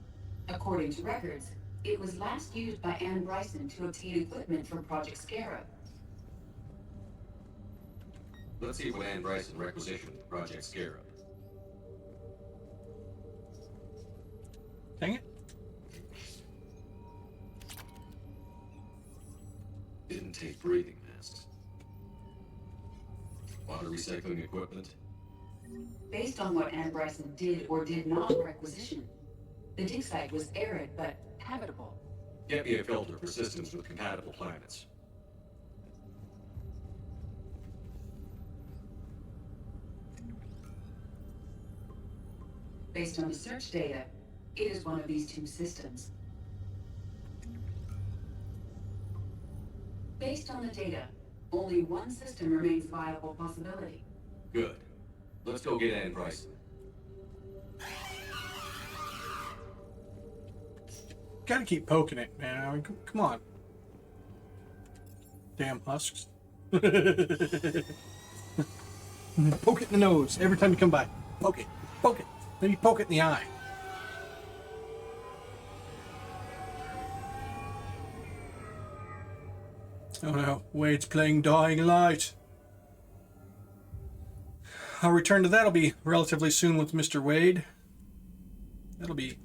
According to records, it was last used by Anne Bryson to obtain equipment for Project Scarab. Let's see what Anne Bryson requisitioned with Project Scarab. Dang it. Didn't take breathing masks. Water recycling equipment. Based on what Anne Bryson did or did not requisition, the dig site was arid but habitable. Get me a filter for systems with compatible planets. Based on the search data, it is one of these two systems. Based on the data, only one system remains a viable possibility. Good. Let's go get Anne Bryson. Gotta keep poking it, man. I mean, come on. Damn husks. Poke it in the nose every time you come by. Poke it. Poke it. Maybe poke it in the eye. Oh no, Wade's playing Dying Light. I'll return to that. I'll be relatively soon with Mr. Wade. That'll be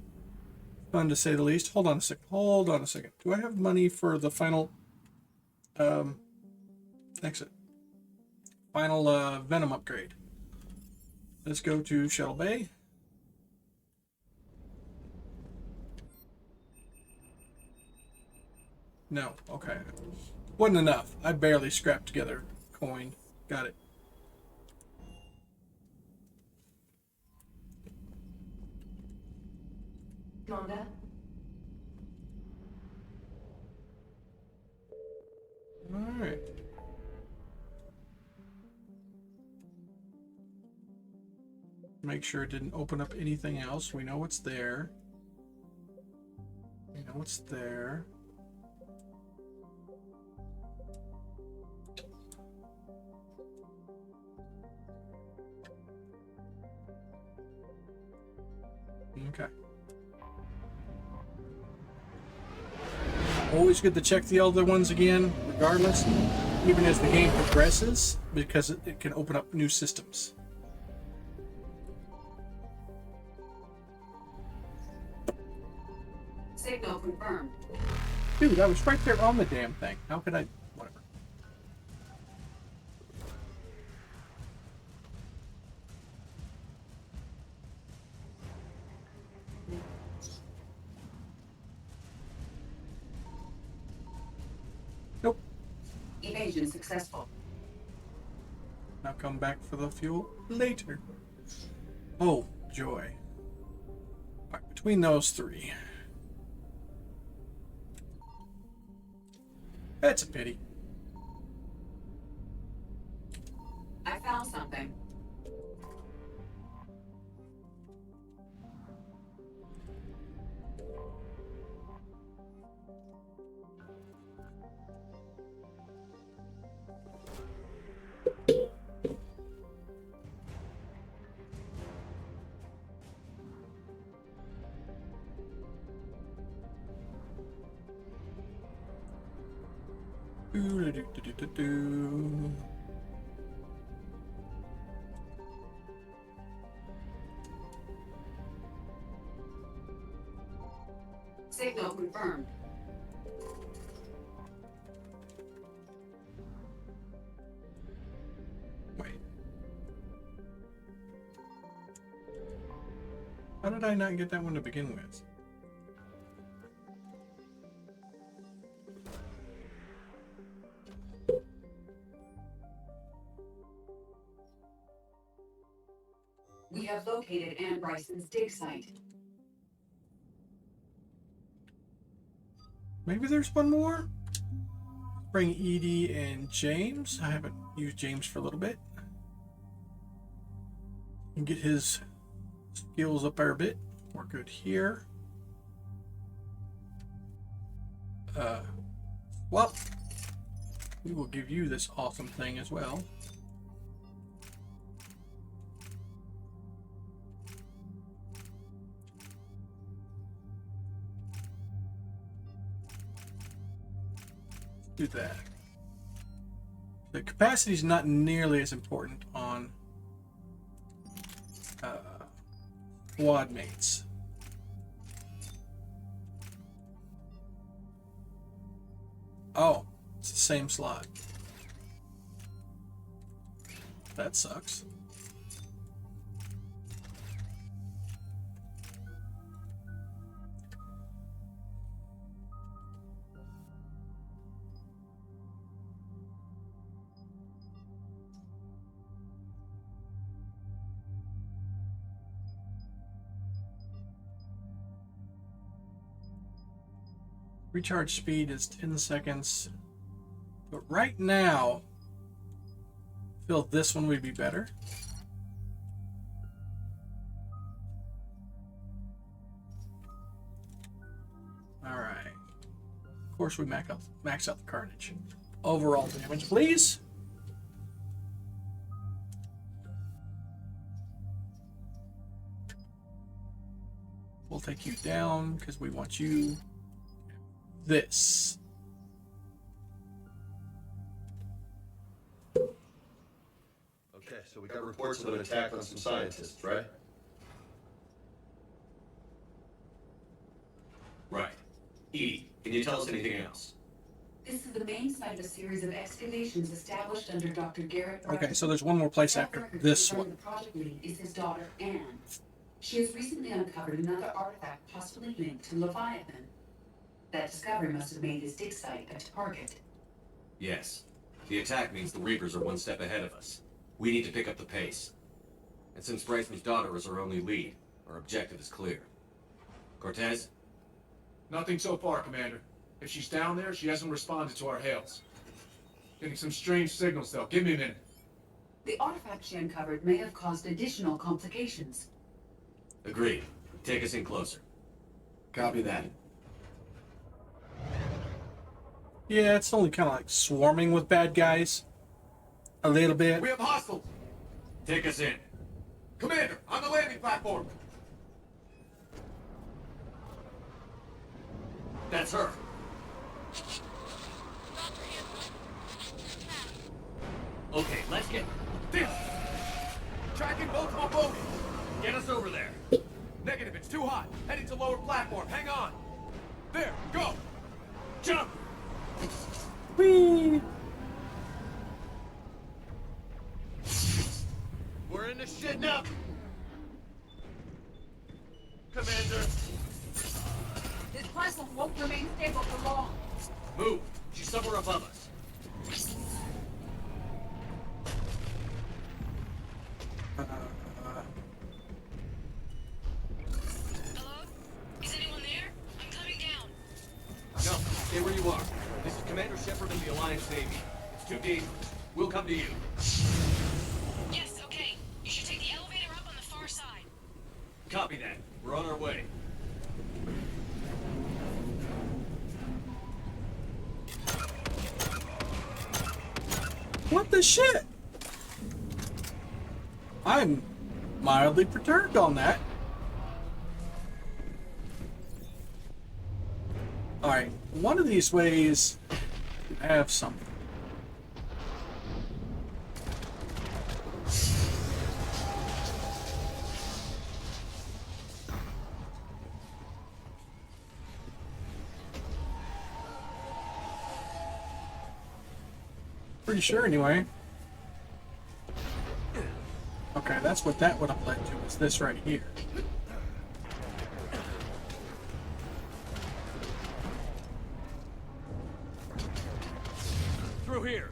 fun to say the least. Hold on a second. Hold on a second. Do I have money for the final exit? Final Venom upgrade. Let's go to Shuttle Bay. No, okay. Wasn't enough. I barely scrapped together coin. Got it. Commander? Alright. Make sure it didn't open up anything else. We know what's there. We know what's there. Okay. Always good to check the other ones again, regardless, even as the game progresses, because it can open up new systems. Signal confirmed. Dude, I was right there on the damn thing. How could I... Whatever. Nope. Evasion successful. Now come back for the fuel later. Oh, joy. Alright, between those three. That's a pity. I found something. Signal confirmed. Wait. How did I not get that one to begin with? We have located Anne Bryson's dig site. Maybe there's one more? Bring Edie and James. I haven't used James for a little bit. And get his skills up there a bit. We're good here. Well, we will give you this awesome thing as well. Do that. The capacity is not nearly as important on squad mates. Oh, it's the same slot. That sucks. Recharge speed is 10 seconds. But right now, I feel this one would be better. Alright. Of course we max out the carnage. Overall damage, please. We'll take you down because we want you. This. so we got reports of an attack on some scientists, right? Right. Edie, can you tell us anything else? This is the main site of a series of excavations established under Dr. Garrett. Okay, so there's one more place after this one. The project lead is his daughter, Anne. She has recently uncovered another artifact possibly linked to Leviathan. That discovery must have made his dig site a target. Yes. The attack means the Reapers are one step ahead of us. We need to pick up the pace. And since Bryson's daughter is our only lead, our objective is clear. Cortez? Nothing so far, Commander. If she's down there, she hasn't responded to our hails. Getting some strange signals, though. Give me a minute. The artifact she uncovered may have caused additional complications. Agreed. Take us in closer. Copy that. Yeah, it's only kind of like swarming with bad guys. A little bit. We have hostiles! Take us in. Commander, on the landing platform! That's her. Okay, let's get this. Tracking multiple bogies. Get us over there. Negative, it's too hot. Heading to lower platform. Hang on. There, go. Jump. Whee! We're in the shit now. Commander. This platform won't remain stable for long. Move. She's somewhere above us. Hello? Is anyone there? I'm coming down. No, stay where you are. This is Commander Shepard of the Alliance Navy. It's too dangerous. We'll come to you. Yes, okay. You should take the elevator up on the far side. Copy that. We're on our way. What the shit? I'm mildly perturbed on that. Alright, one of these ways to have something. Pretty sure anyway. Okay, that's what that would have led to, is this right here. Through here.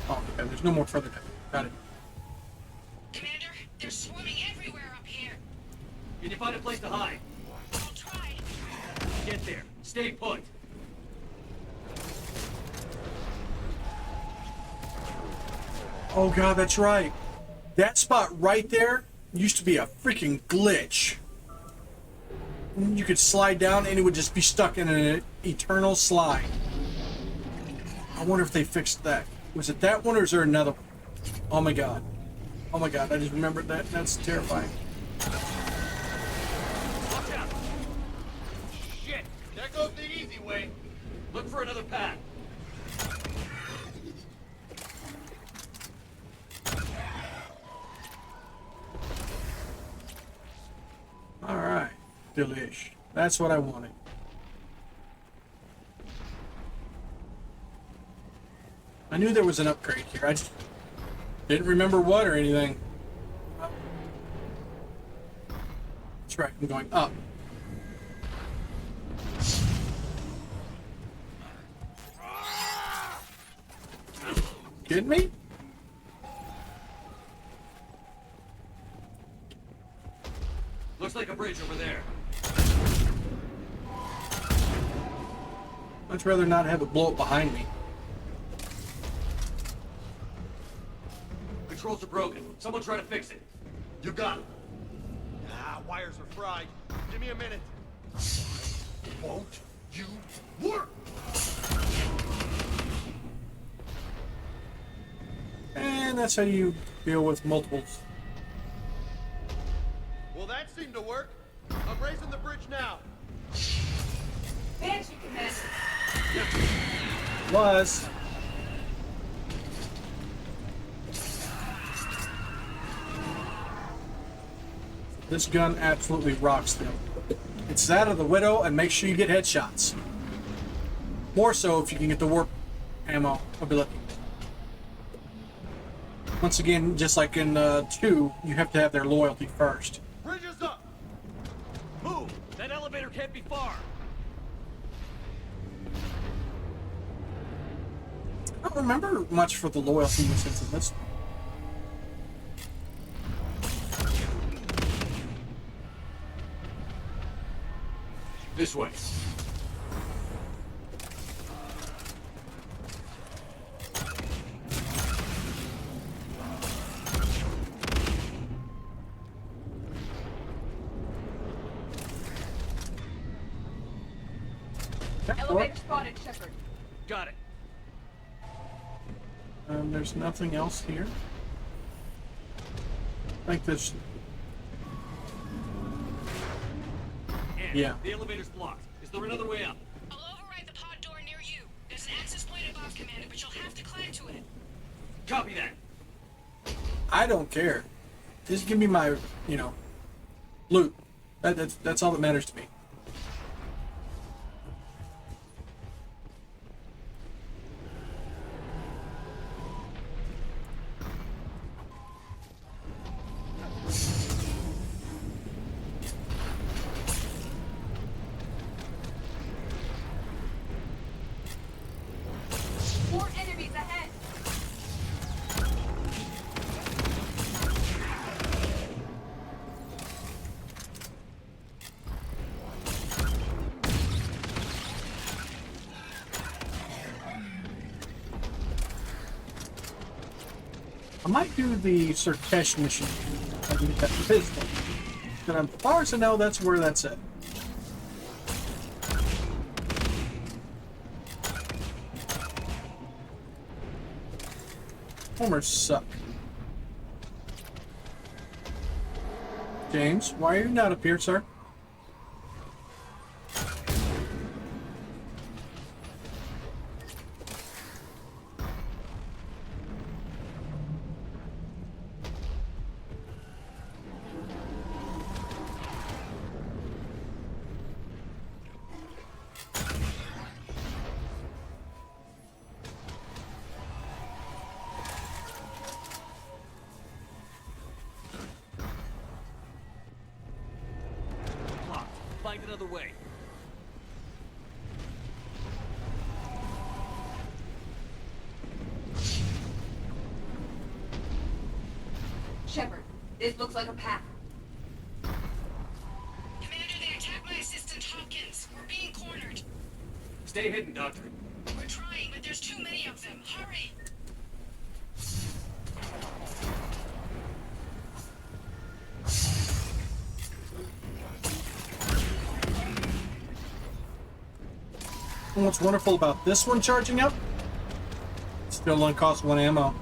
Oh, okay, there's no more further down. Got it. Commander, they're swarming everywhere up here. Can you find a place to hide? I'll try. Get there. Stay put. Oh god, that's right. That spot right there used to be a freaking glitch. You could slide down and it would just be stuck in an eternal slide. I wonder if they fixed that. Was it that one or is there another one? Oh my god. Oh my god, I just remembered that. That's terrifying. Watch out! Shit! There goes the easy way. Look for another path. Alright. Delish. That's what I wanted. I knew there was an upgrade here. I just didn't remember what or anything. That's right, I'm going up. Kidding me? Looks like a bridge over there. Much rather not have it blow up behind me. Controls are broken. Someone try to fix it. You got it. Ah, wires are fried. Give me a minute. Won't you work? And that's how you deal with multiples. Well, that seemed to work. I'm raising the bridge now. Banshee command. Was. This gun absolutely rocks them. It's that of the Widow, and make sure you get headshots. More so if you can get the warp ammo ability. Once again, just like in 2, you have to have their loyalty first. Bridge is up. Move. That elevator can't be far. I don't remember much for the loyalty in the sense of this. This way. Elevator spotted, Shepard. Got it. There's nothing else here. I think there's... Yeah. The elevator's blocked. Is there another way up? I'll override the pod door near you. There's an access point above, Commander, but you'll have to climb to it. Copy that. I don't care. Just give me my, loot. That's all that matters to me. More enemies ahead. I might do the Surkesh mission. I can get that pistol. But as far as I know, that's where that's at. Homers suck. James, why are you not up here, sir? Find another way. Shepard, this looks like a path. Commander, they attacked my assistant Hopkins. We're being cornered. Stay hidden, Doctor. We're trying, but there's too many of them. Hurry! And what's wonderful about this one charging up, it still only costs 1 ammo.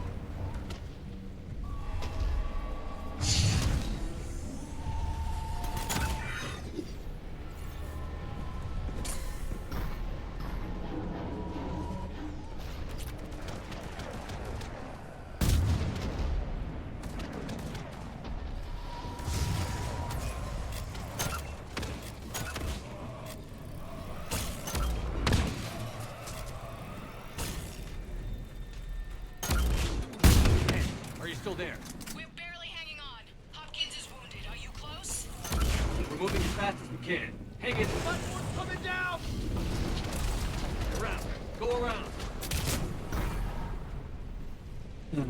Are you still there? We're barely hanging on. Hopkins is wounded. Are you close? We're moving as fast as we can. Hang in. Platform's coming down! Around. Go around. No,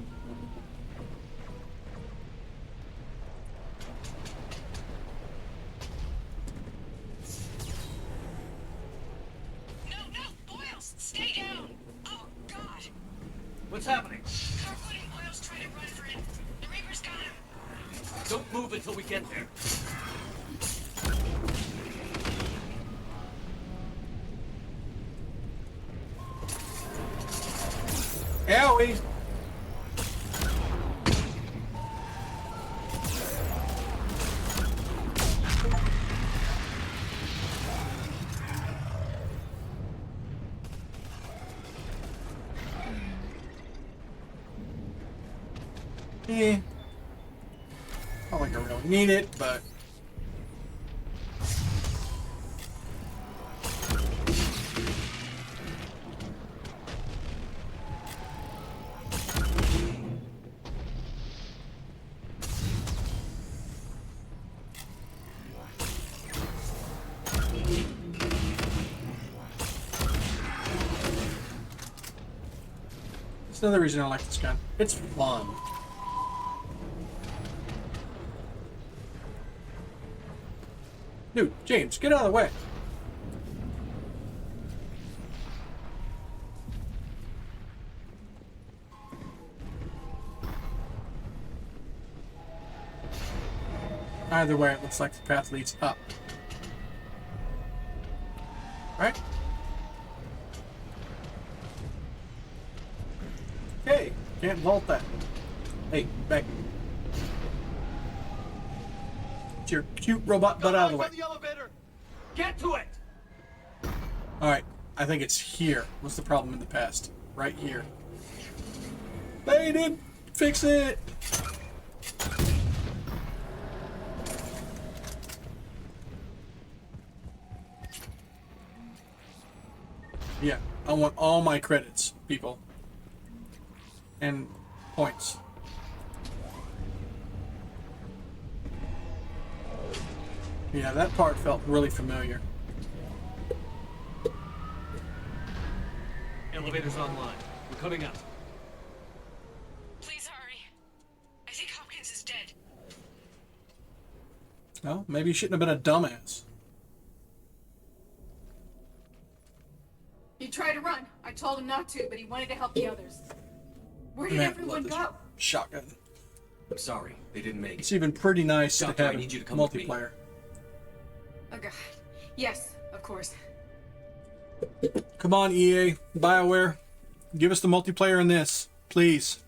Boyles! Stay down! Oh, God! What's happening? Carwood and Boyles trying to run for it. The Reaper's got him. Don't move until we get there. Owie! Not like I really need it, but... That's another reason I like this gun. It's fun. Dude, James, get out of the way. Either way, it looks like the path leads up. Right? Hey, can't vault that. Hey, back. Get your cute robot butt out of the way. The elevator. Get to it. Alright, I think it's here. What's the problem in the past? Right here. They didn't fix it! Yeah, I want all my credits, people. And points. Yeah, that part felt really familiar. Elevator's online. We're coming up. Please hurry. I think Hopkins is dead. Well, maybe you shouldn't have been a dumbass. He tried to run. I told him not to, but he wanted to help the others. Where did everyone go? Shotgun. I'm sorry, they didn't make it. It's even pretty nice Doctor, to have I need you to come with me. multiplayer. Oh god. Yes, of course. Come on, EA, BioWare. Give us the multiplayer in this, please.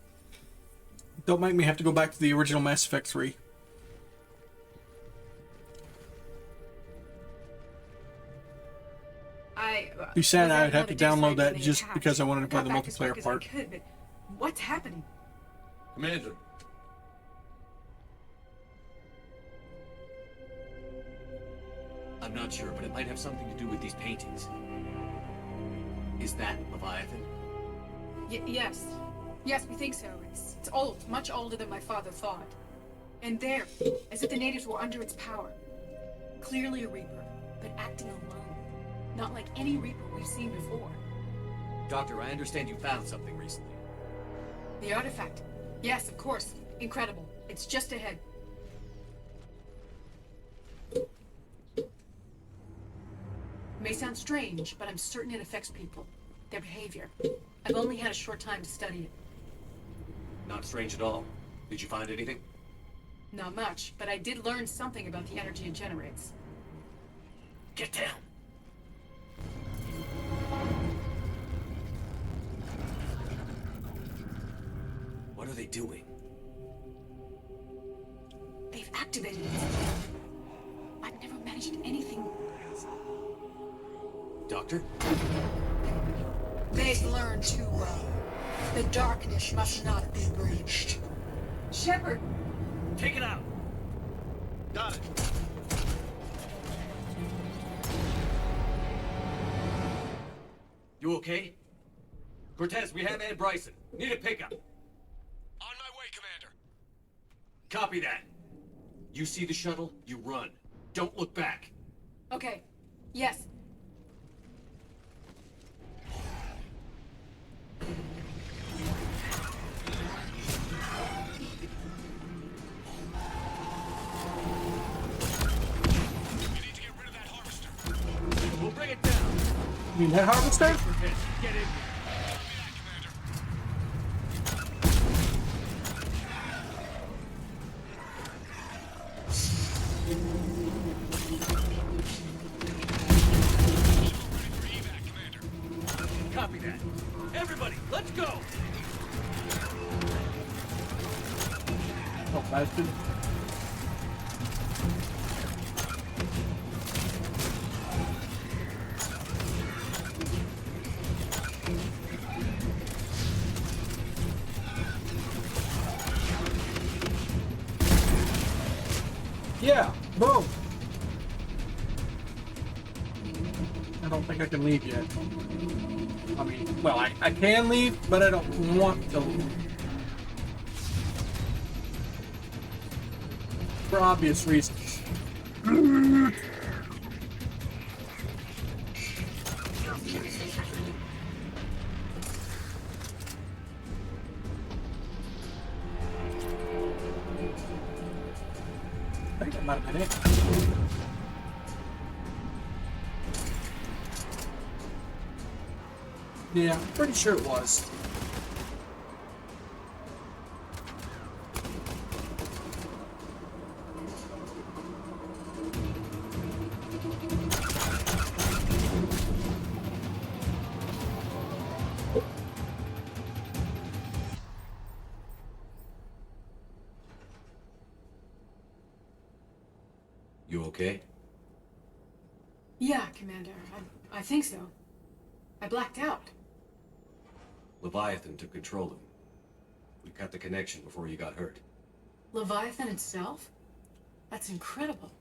Don't make me have to go back to the original Mass Effect 3. Be sad I'd have to download that just because I wanted to play the multiplayer part. But what's happening? Commander. I'm not sure, but it might have something to do with these paintings. Is that Leviathan? Yes. Yes, we think so. It's old, much older than my father thought. And there, as if the natives were under its power. Clearly a Reaper, but acting alone. Not like any Reaper we've seen before. Doctor, I understand you found something recently. The artifact. Yes, of course. Incredible. It's just ahead. May sound strange, but I'm certain it affects people. Their behavior. I've only had a short time to study it. Not strange at all. Did you find anything? Not much, but I did learn something about the energy it generates. Get down. What are they doing? They've activated it. I've never managed anything. Doctor? They've learned too well. The darkness must not be breached. Shepard! Take it out! Got it. You okay? Cortez, we have Ed Bryson. Need a pickup. On my way, Commander. Copy that. You see the shuttle, you run. Don't look back. Okay. Yes. We'll bring it down. You mean that harvester? Get in. Copy that. Everybody, let's go. Oh, bastard. Yeah, boom. I don't think I can leave yet. I mean, well, I can leave, but I don't want to leave. For obvious reasons. I think that might have been it. Yeah, I'm pretty sure it was. You okay? Yeah, Commander. I think so. I blacked out. Leviathan took control of him. We cut the connection before you got hurt. Leviathan itself? That's incredible.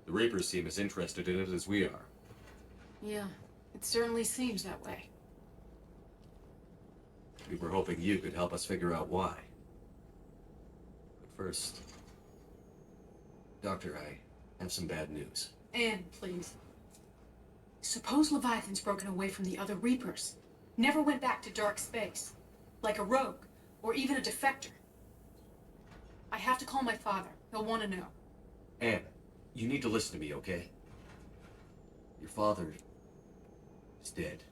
The Reapers seem as interested in it as we are. Yeah, it certainly seems that way. We were hoping you could help us figure out why. But first... Doctor, I have some bad news. Anne, please. Suppose Leviathan's broken away from the other Reapers. Never went back to dark space. Like a rogue, or even a defector. I have to call my father. He'll want to know. Anne, you need to listen to me, okay? Your father... is dead.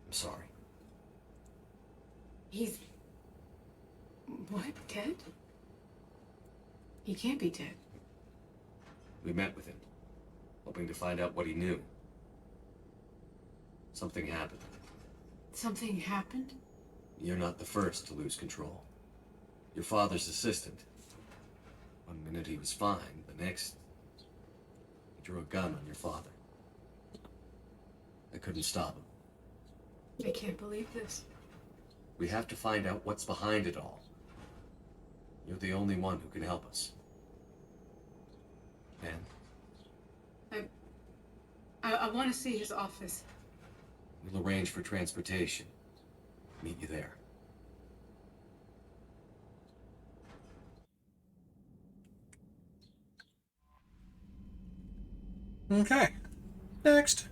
I'm sorry. He's... what? Dead? He can't be dead. We met with him, hoping to find out what he knew. Something happened. Something happened? You're not the first to lose control. Your father's assistant. One minute he was fine, the next... he drew a gun on your father. I couldn't stop him. I can't believe this. We have to find out what's behind it all. You're the only one who can help us. Anne? I want to see his office. We'll arrange for transportation. Meet you there. Okay. Next.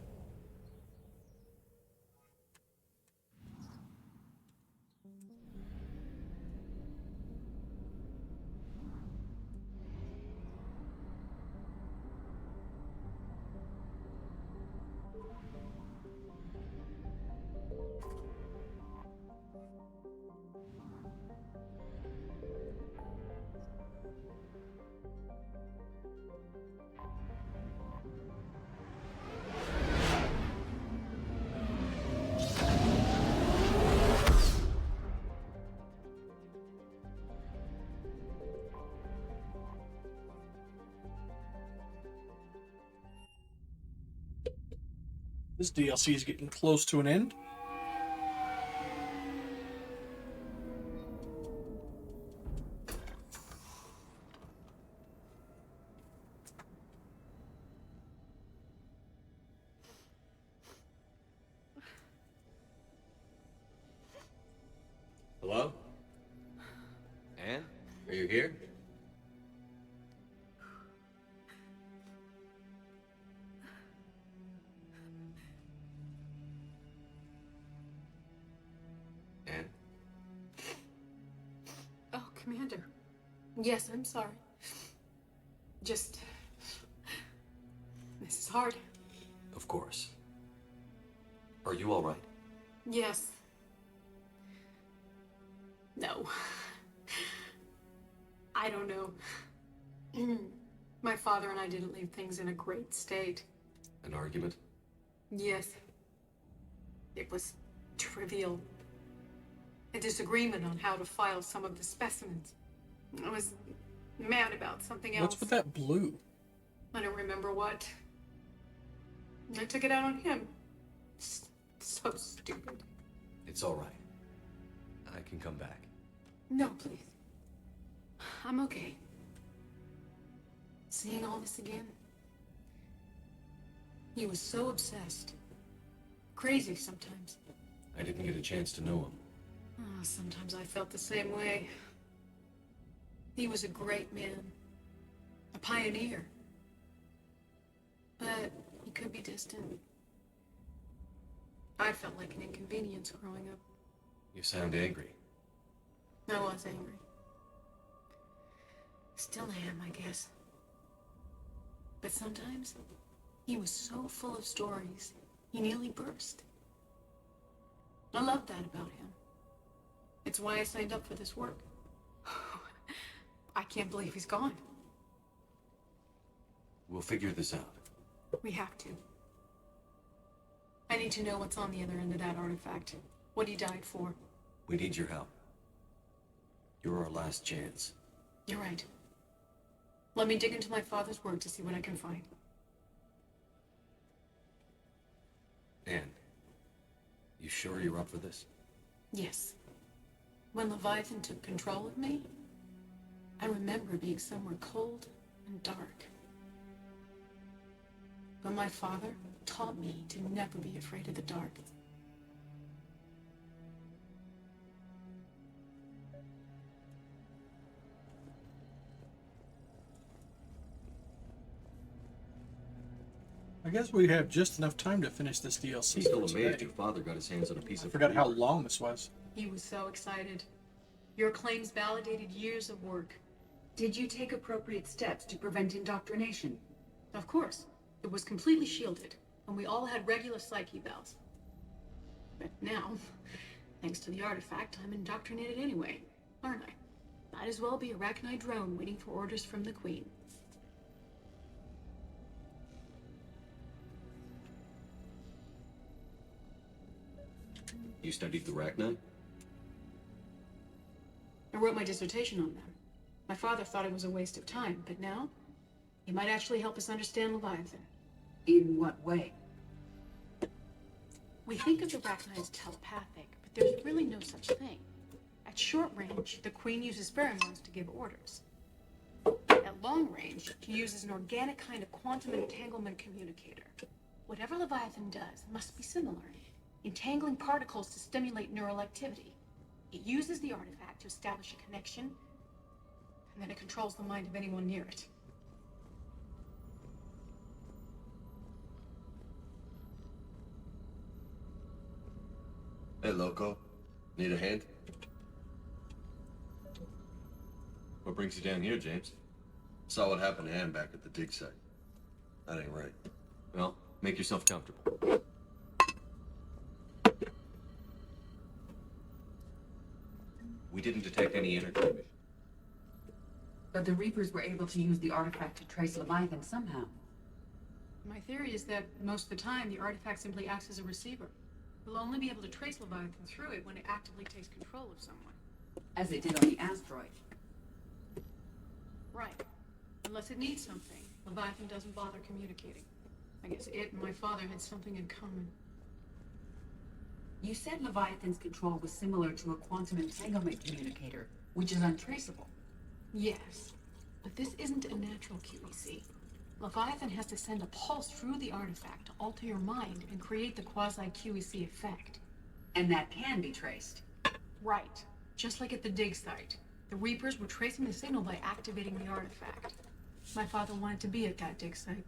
This DLC is getting close to an end. Hello? Anne? Are you here? Anne? Oh, Commander. Yes, I'm sorry. Just... this is hard. Of course. Are you all right? Yes. No. I don't know. My father and I didn't leave things in a great state. An argument? Yes. It was trivial. A disagreement on how to file some of the specimens. I was mad about something else. What's with that blue? I don't remember what. I took it out on him. So stupid. It's all right. I can come back. No, please. I'm okay. Seeing all this again. He was so obsessed. Crazy sometimes. I didn't get a chance to know him. Oh, sometimes I felt the same way. He was a great man. A pioneer. But he could be distant. I felt like an inconvenience growing up. You sound angry. I was angry. Still am, I guess. But sometimes, he was so full of stories, he nearly burst. I love that about him. It's why I signed up for this work. I can't believe he's gone. We'll figure this out. We have to. I need to know what's on the other end of that artifact. What he died for. We need your help. You're our last chance. You're right. Let me dig into my father's work to see what I can find. Anne, you sure you're up for this? Yes. When Leviathan took control of me, I remember being somewhere cold and dark. But my father taught me to never be afraid of the dark. I guess we have just enough time to finish this DLC. I'm still for amazed today. your father got his hands on a piece I of... forgot how long this was. He was so excited. Your claims validated years of work. Did you take appropriate steps to prevent indoctrination? Of course. It was completely shielded, and we all had regular psych evals. But now, thanks to the artifact, I'm indoctrinated anyway, aren't I? Might as well be a Arachnid drone waiting for orders from the Queen. You studied the Arachnid? I wrote my dissertation on them. My father thought it was a waste of time, but now, he might actually help us understand Leviathan. In what way? We think of the Arachnid as telepathic, but there's really no such thing. At short range, the Queen uses pheromones to give orders. At long range, she uses an organic kind of quantum entanglement communicator. Whatever Leviathan does must be similar, entangling particles to stimulate neural activity. It uses the artifact to establish a connection, and then it controls the mind of anyone near it. Hey, Loco. Need a hand? What brings you down here, James? Saw what happened to Ann back at the dig site. That ain't right. Well, make yourself comfortable. We didn't detect any energy emission. But the Reapers were able to use the artifact to trace Leviathan somehow. My theory is that most of the time, the artifact simply acts as a receiver. We'll only be able to trace Leviathan through it when it actively takes control of someone. As it did on the asteroid. Right. Unless it needs something, Leviathan doesn't bother communicating. I guess it and my father had something in common. You said Leviathan's control was similar to a quantum entanglement communicator, which is untraceable. Yes, but this isn't a natural QEC. Leviathan has to send a pulse through the artifact to alter your mind and create the quasi-QEC effect. And that can be traced. Right. Just like at the dig site. The Reapers were tracing the signal by activating the artifact. My father wanted to be at that dig site.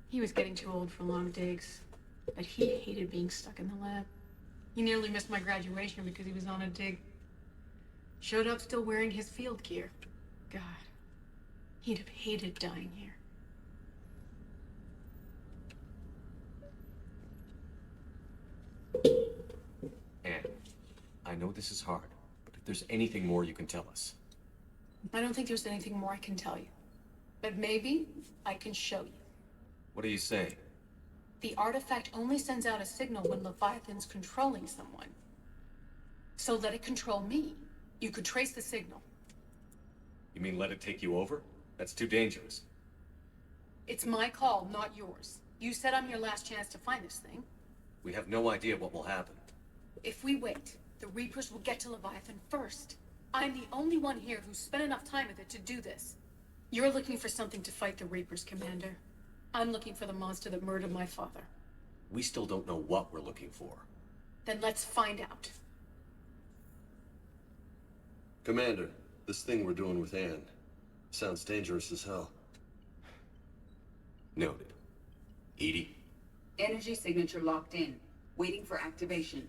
He was getting too old for long digs, but he hated being stuck in the lab. He nearly missed my graduation because he was on a dig. Showed up still wearing his field gear. God, he'd have hated dying here. Anne, I know this is hard, but if there's anything more you can tell us. I don't think there's anything more I can tell you. But maybe I can show you. What do you say? The artifact only sends out a signal when Leviathan's controlling someone. So let it control me. You could trace the signal. You mean let it take you over? That's too dangerous. It's my call, not yours. You said I'm your last chance to find this thing. We have no idea what will happen. If we wait, the Reapers will get to Leviathan first. I'm the only one here who's spent enough time with it to do this. You're looking for something to fight the Reapers, Commander. I'm looking for the monster that murdered my father. We still don't know what we're looking for. Then let's find out. Commander, this thing we're doing with Anne sounds dangerous as hell. Noted. Edie, Energy signature locked in. Waiting for activation.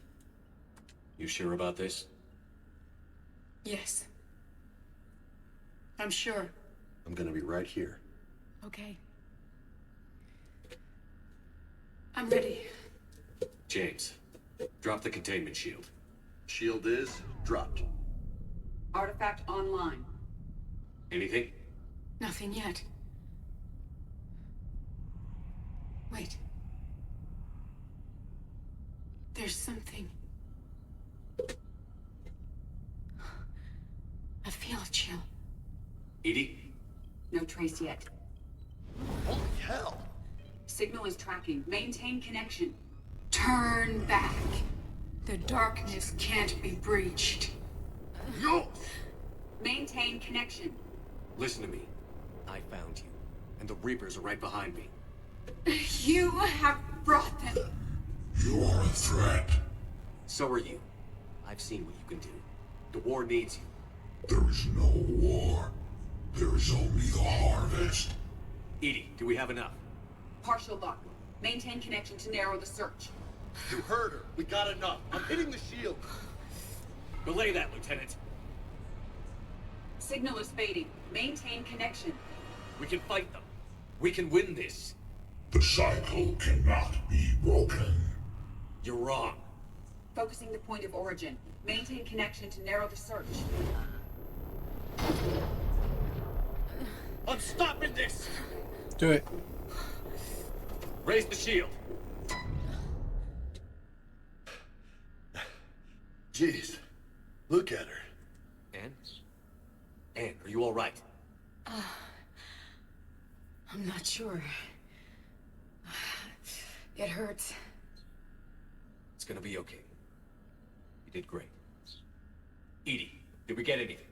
you sure about this? Yes. I'm sure. I'm gonna be right here. Okay. I'm ready. James, drop the containment shield. Shield is dropped. Artifact online. Anything? Nothing yet. Wait. There's something. I feel a chill. Edie? No trace yet. Holy hell! Signal is tracking. Maintain connection. Turn back. The darkness can't be breached. No! Maintain connection. Listen to me. I found you, and the Reapers are right behind me. You have brought them. You are a threat. So are you. I've seen what you can do. The war needs you. There is no war. There is only the harvest. Edie, do we have enough? Partial lock. Maintain connection to narrow the search. You heard her. We got enough. I'm hitting the shield. Belay that, Lieutenant. Signal is fading. Maintain connection. We can fight them. We can win this. The cycle cannot be broken. You're wrong. Focusing the point of origin. Maintain connection to narrow the search. I'm stopping this! Do it. Raise the shield. Jeez, look at her. Anne? Anne, are you all right? I'm not sure. It hurts. It's gonna be okay. You did great. Edie, did we get anything?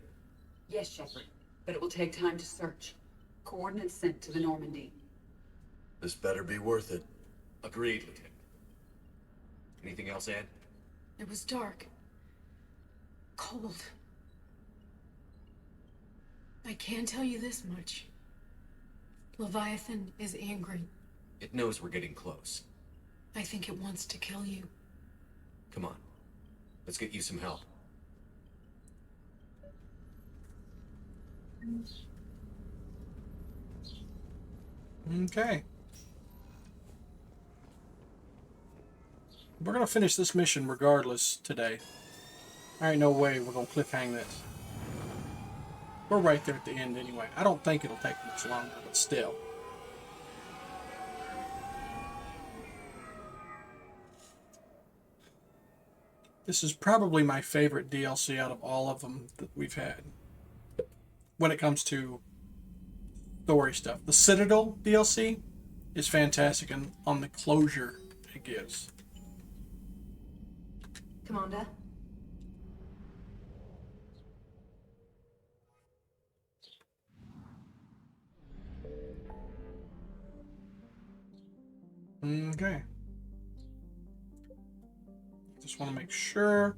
Yes, Shepard. But it will take time to search. Coordinates sent to the Normandy. This better be worth it. Agreed, Lieutenant. Anything else, Anne? It was dark. Cold. I can tell you this much. Leviathan is angry. It knows we're getting close. I think it wants to kill you. Come on. Let's get you some help. Okay. We're gonna finish this mission regardless today. There ain't no way we're gonna cliffhang this. We're right there at the end anyway. I don't think it'll take much longer, but still. This is probably my favorite DLC out of all of them that we've had. When it comes to story stuff. The Citadel DLC is fantastic and on the closure it gives. Commander? Okay. Just want to make sure.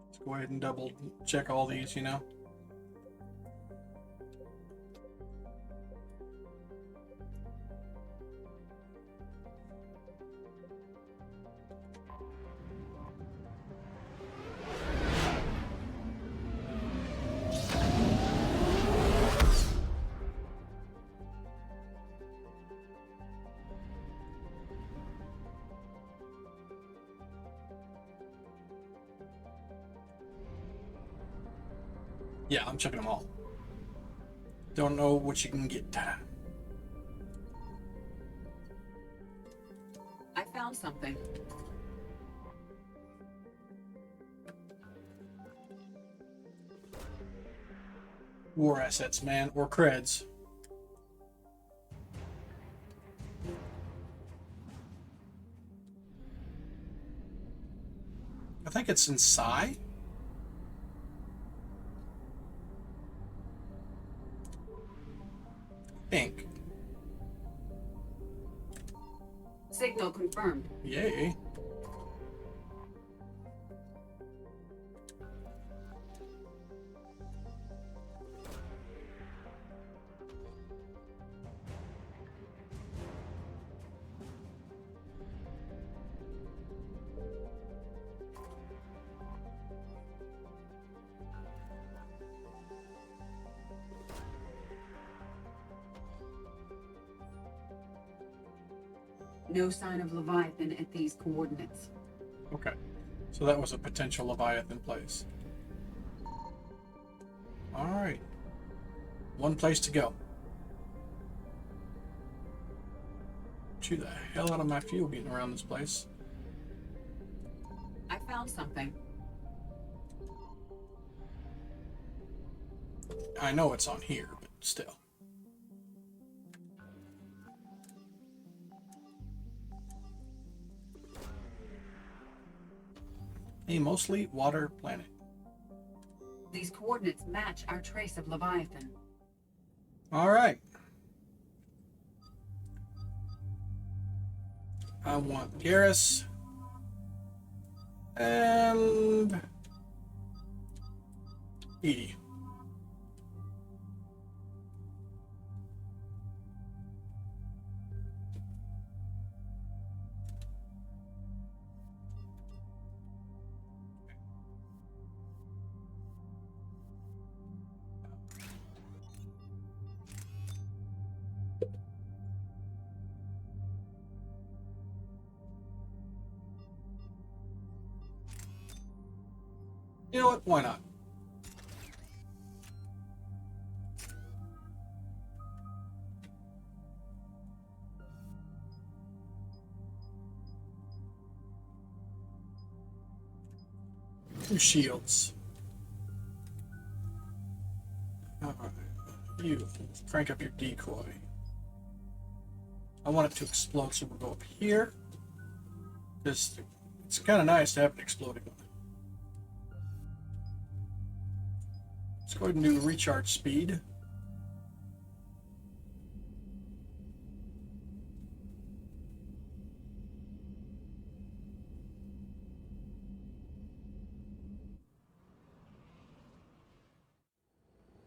Let's go ahead and double check all these, you know. Yeah, I'm checking them all. Don't know what you can get. I found something. War assets, man, or creds. I think it's inside. Ink. Signal confirmed. Yay. No sign of Leviathan at these coordinates. Okay. So that was a potential Leviathan place. Alright. One place to go. Chew the hell out of my fuel getting around this place. I found something. I know it's on here, but still. A mostly water planet. These coordinates match our trace of Leviathan. All right. I want Garrus and Edie. You know what? Why not? Two shields. Alright. You crank up your decoy. I want it to explode, so we'll go up here. It's kind of nice to have an exploding one. Let's go ahead and do recharge speed.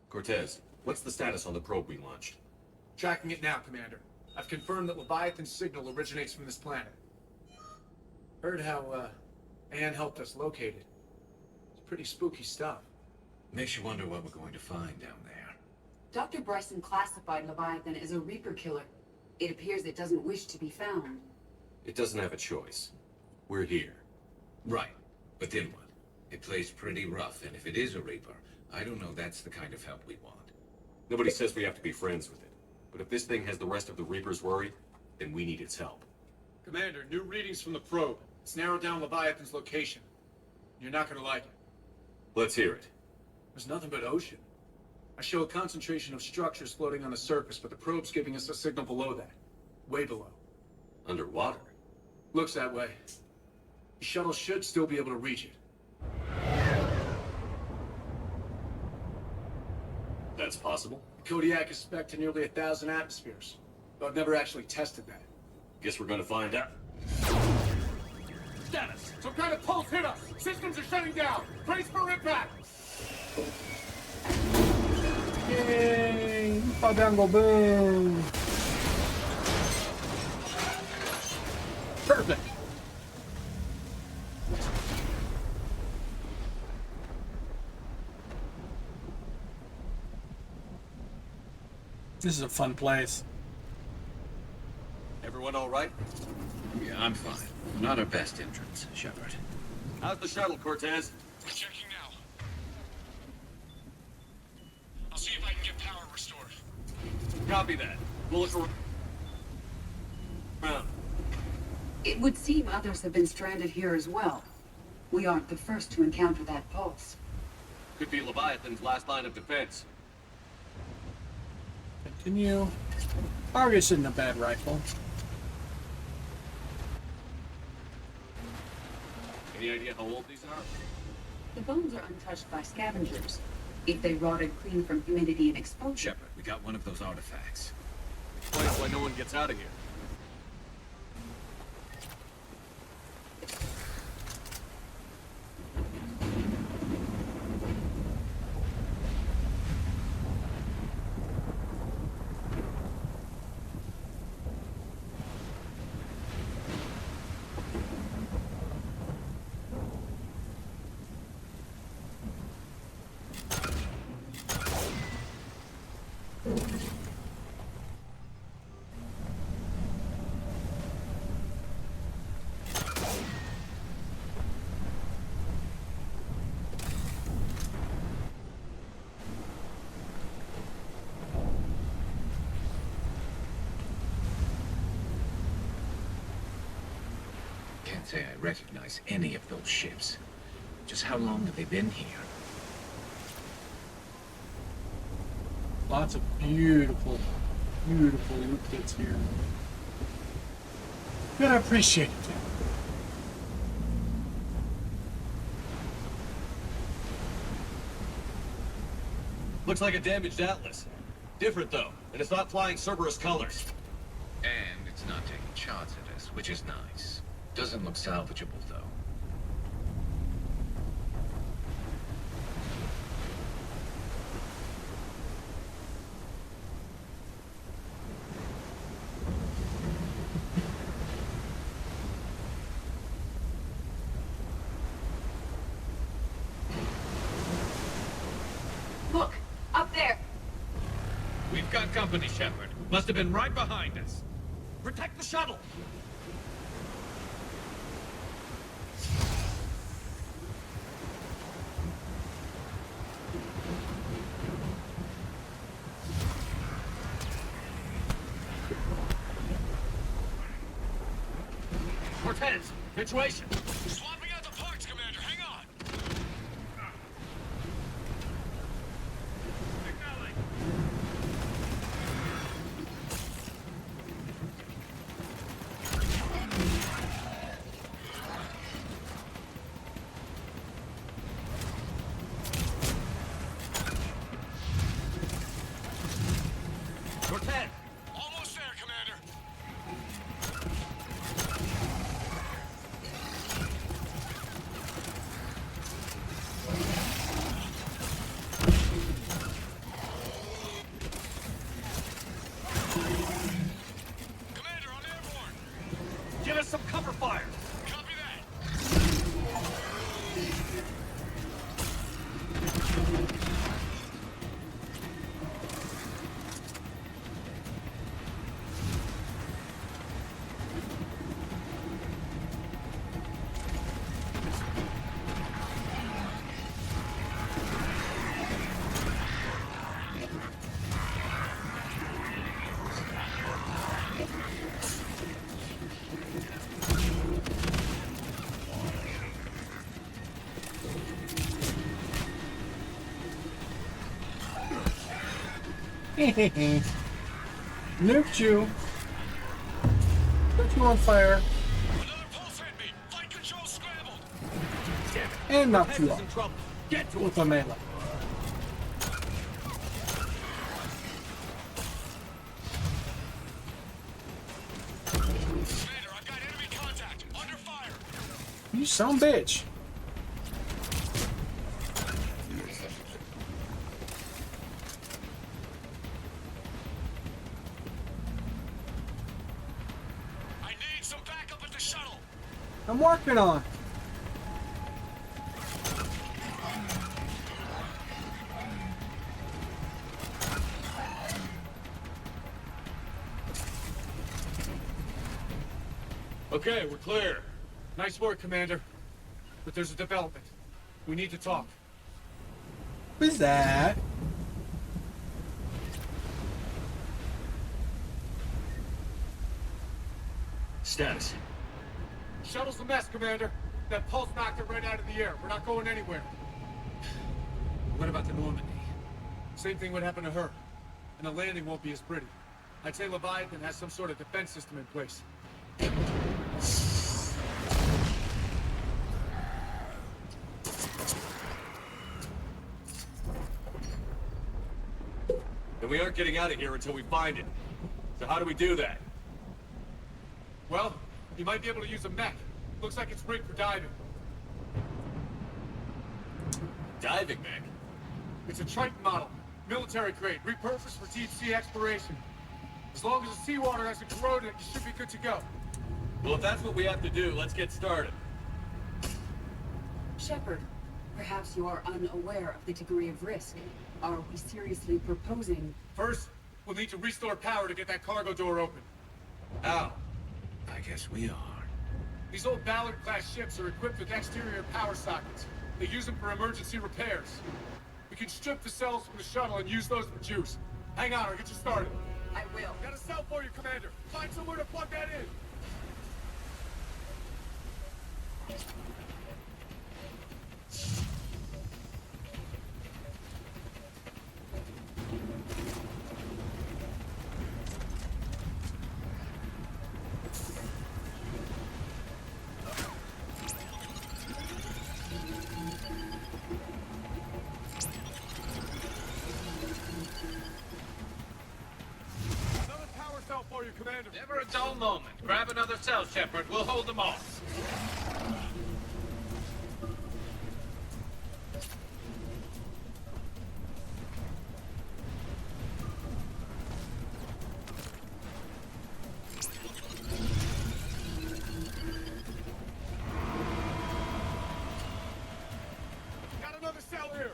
Cortez, what's the status on the probe we launched? Tracking it now, Commander. I've confirmed that Leviathan's signal originates from this planet. Heard how, Anne helped us locate it. It's pretty spooky stuff. Makes you wonder what we're going to find down there. Dr. Bryson classified Leviathan as a Reaper killer. It appears it doesn't wish to be found. It doesn't have a choice. We're here. Right. But then what? It plays pretty rough, and if it is a Reaper, I don't know that's the kind of help we want. Nobody says we have to be friends with it. But if this thing has the rest of the Reapers worried, then we need its help. Commander, new readings from the probe. It's narrowed down Leviathan's location. You're not gonna like it. Let's hear it. There's nothing but ocean. I show a concentration of structures floating on the surface, but the probe's giving us a signal below that. Way below. Underwater? Looks that way. The shuttle should still be able to reach it. That's possible. The Kodiak is spec'd to nearly 1,000 atmospheres, but I've never actually tested that. Guess we're gonna find out. Status! Some kind of pulse hit us! Systems are shutting down! Brace for impact! Yay! Pagango boom! Perfect! This is a fun place. Everyone all right? Yeah, I'm fine. Not our best entrance, Shepard. How's the shuttle, Cortez? Checking now. I'll see if I can get power restored. Copy that. We'll look around. It would seem others have been stranded here as well. We aren't the first to encounter that pulse. Could be Leviathan's last line of defense. Continue. Argus isn't a bad rifle. Any idea how old these are? The bones are untouched by scavengers. If they rotted clean from humidity and exposure. Shepard, we got one of those artifacts. Explains why no one gets out of here. Can't say I recognize any of those ships. Just how long have they been here? Lots of beautiful, beautiful loot kits here. Good, I appreciate it. Looks like a damaged Atlas. Different though, and it's not flying Cerberus colors. And it's not taking shots at us, which is nice. Doesn't look salvageable, though. Look, up there. We've got company, Shepard. Must have been right behind us. Protect the shuttle! Cortez, situation. Swapping out the parts, Commander. Hang on. Signaling. Cortez! Almost there, Commander. Commander, I'm airborne. Give us some cover fire! Copy that. Nuked you. Put you on fire. Another pulse hit me. Flight control scrambled. And knocked you Cortez is in off trouble. Get to with him! a melee. Commander, I've got enemy contact. Under fire. You son of a bitch. I need some backup at the shuttle. I'm working on it. Okay, we're clear. Nice work, Commander. But there's a development. We need to talk. What's that? Status. Shuttle's a mess, Commander. That pulse knocked it right out of the air. We're not going anywhere. What about the Normandy? Same thing would happen to her. And the landing won't be as pretty. I'd say Leviathan has some sort of defense system in place. getting out of here until we find it. So how do we do that? Well, you might be able to use a mech. Looks like it's rigged for diving. Diving mech? It's a Triton model. Military grade, repurposed for deep sea exploration. As long as the seawater hasn't corroded it, you should be good to go. Well, if that's what we have to do, let's get started. Shepard, perhaps you are unaware of the degree of risk. Are we seriously proposing? First, we'll need to restore power to get that cargo door open. How? I guess we are. These old Ballard-class ships are equipped with exterior power sockets. They use them for emergency repairs. We can strip the cells from the shuttle and use those for juice. Hang on, I'll get you started. I will. Got a cell for you, Commander. Find somewhere to plug that in. For you, Commander. Never a dull moment. Grab another cell, Shepard. We'll hold them off. Got another cell here.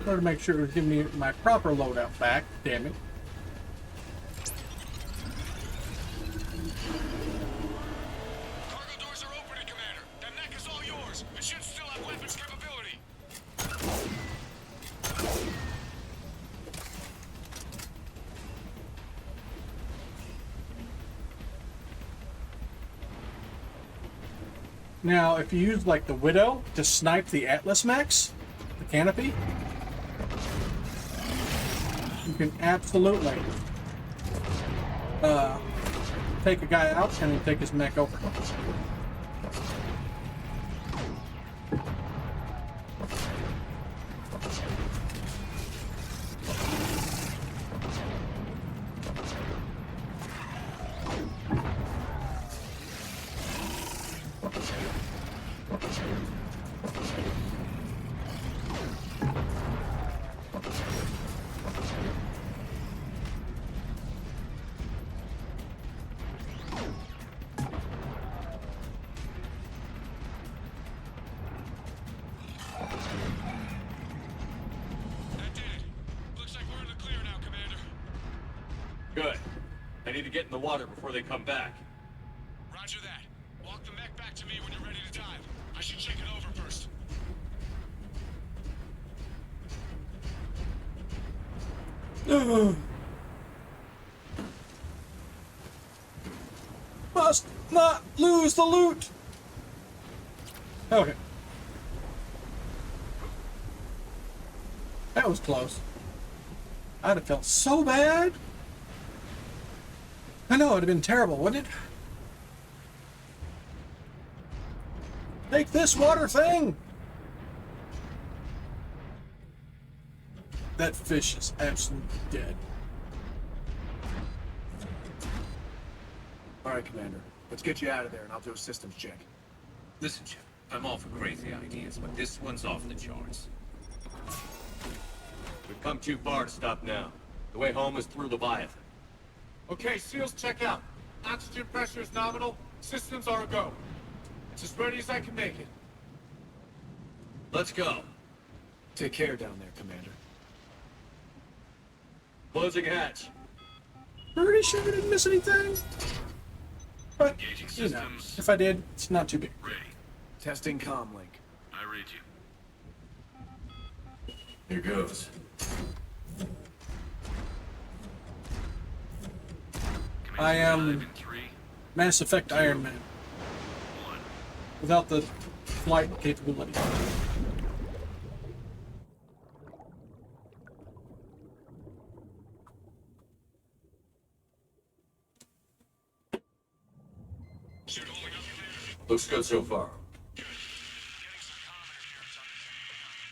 Better make sure it was giving me my proper loadout back. Damn it. Cargo doors are opening, Commander. That mech is all yours. It should still have weapons capability. Now, if you use like the Widow to snipe the Atlas mechs, the canopy, you can absolutely take a guy out and then take his mech over. Good. I need to get in the water before they come back. Roger that. Walk the mech back to me when you're ready to dive. I should check it over first. Must not lose the loot. Okay. That was close. I'd have felt so bad. I know, it would have been terrible, wouldn't it? Take this water thing! That fish is absolutely dead. All right, Commander. Let's get you out of there, and I'll do a systems check. Listen, Shep, I'm all for crazy ideas, but this one's off the charts. We've come too far to stop now. The way home is through Leviathan. Okay, SEALs check out. Oxygen pressure is nominal. Systems are a go. It's as ready as I can make it. Let's go. Take care down there, Commander. Closing hatch. Pretty sure I didn't miss anything. But, you know, if I did, it's not too big. Ready. Testing comm link. I read you. Here goes. I am Mass Effect Iron Man. without the flight capability. Looks good so far.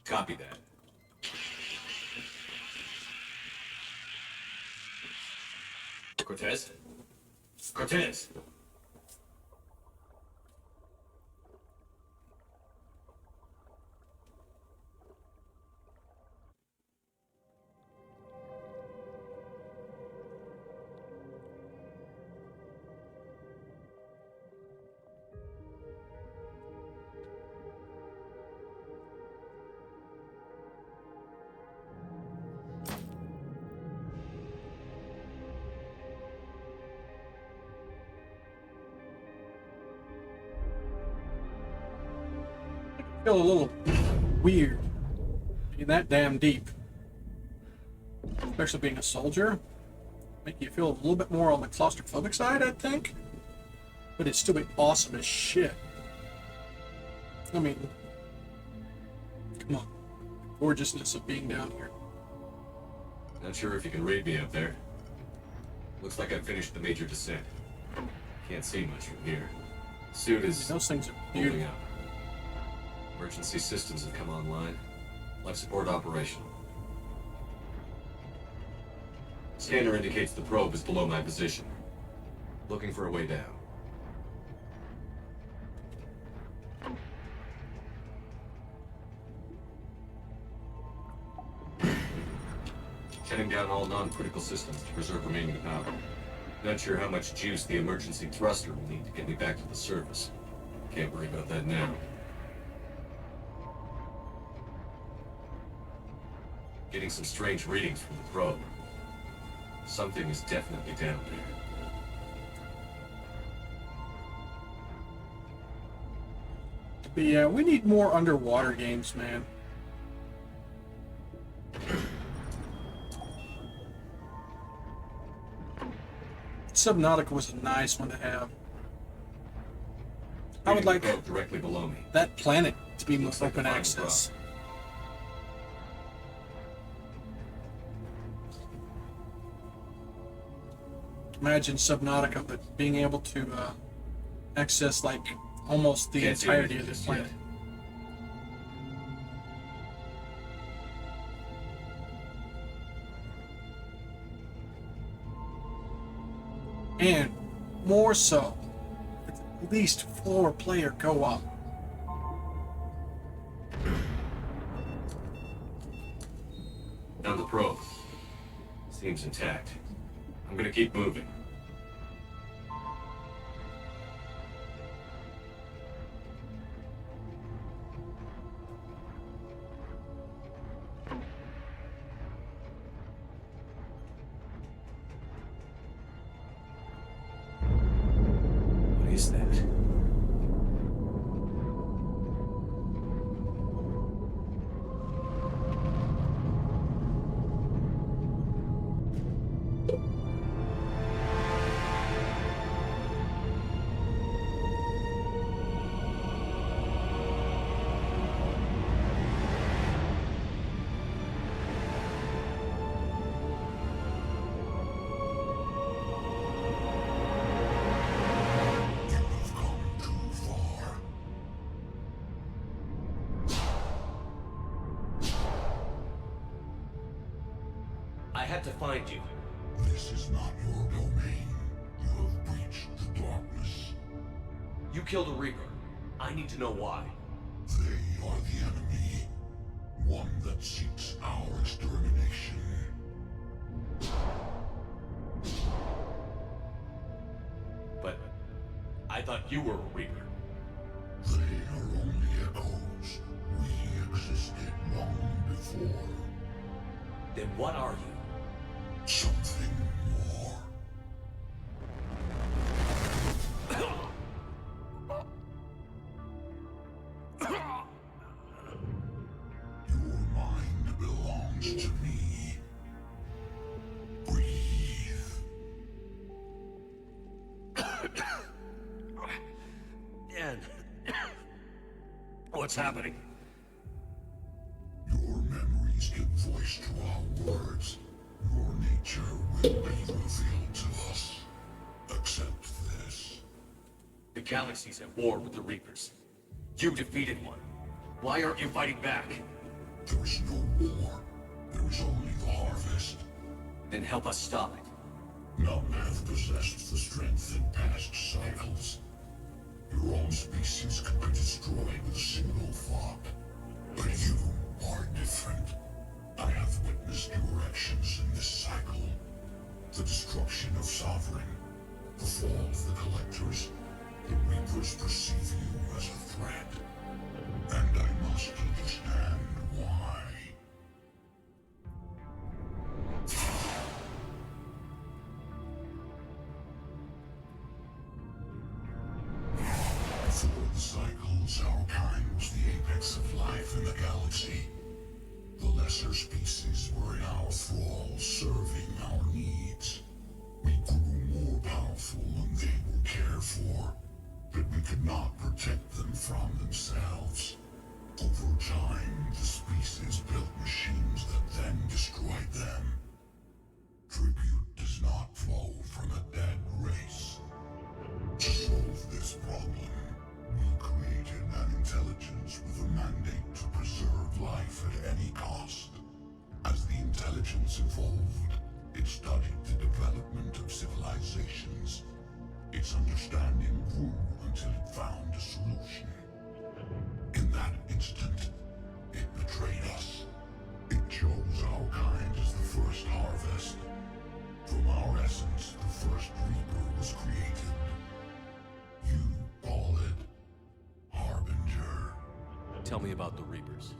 Copy that. Cortez? Cortez! Feel a little weird being that damn deep, especially being a soldier. Make you feel a little bit more on the claustrophobic side, I think, but it'd still be awesome as shit. I mean, come on, the gorgeousness of being down here. Not sure if you can read me up there. Looks like I've finished the major descent. Can't see much from here. Suit is Those things are holding beautiful. up. Emergency systems have come online. Life support operational. Scanner indicates the probe is below my position. Looking for a way down. Shutting down all non-critical systems to preserve remaining power. Not sure how much juice the emergency thruster will need to get me back to the surface. Can't worry about that now. Getting some strange readings from the probe. Something is definitely down there. But yeah, we need more underwater games, man. Subnautica was a nice one to have. I would like directly below me. that planet to be more Looks like open the final access. Imagine Subnautica, but being able to access like almost the Can't see entirety anything of this just planet. And more so, with at least 4-player co-op. Down the probe. Seems intact. I'm gonna keep moving. What is that? I had to find you. This is not your domain. You have breached the darkness. You killed a Reaper. I need to know why. They are the enemy. One that seeks our extermination. But I thought you were a Reaper. They are only echoes. We existed long before. Then what are you? Something more. Your mind belongs to me. Breathe. Dan, What's happening? Your memories give voice to our words. Your nature will be revealed to us. Accept this. The galaxy's at war with the Reapers. You defeated one. Why aren't you fighting back? There is no war. There is only the harvest. Then help us stop it. None have possessed the strength in past cycles. Your own species could be destroyed with a single thought. But you are different. I have witnessed your actions in this cycle. The destruction of Sovereign, the fall of the Collectors. The Reapers perceive you as a threat. And I must understand why. Before the cycles, our kind was the apex of life in the galaxy. The lesser species were in our thrall, serving our needs. We grew more powerful and they were cared for, but we could not protect them from themselves. Over time, the species built machines that then destroyed them. Tribute does not flow from a dead race. To solve this problem, we created an intelligence with a mandate to preserve life at any cost. As the intelligence evolved, it studied the development of civilizations. Its understanding grew until it found a solution. In that instant, it betrayed us. It chose our kind as the first harvest. From our essence, the first Reaper was created. You call it Harbinger. Tell me about the Reapers.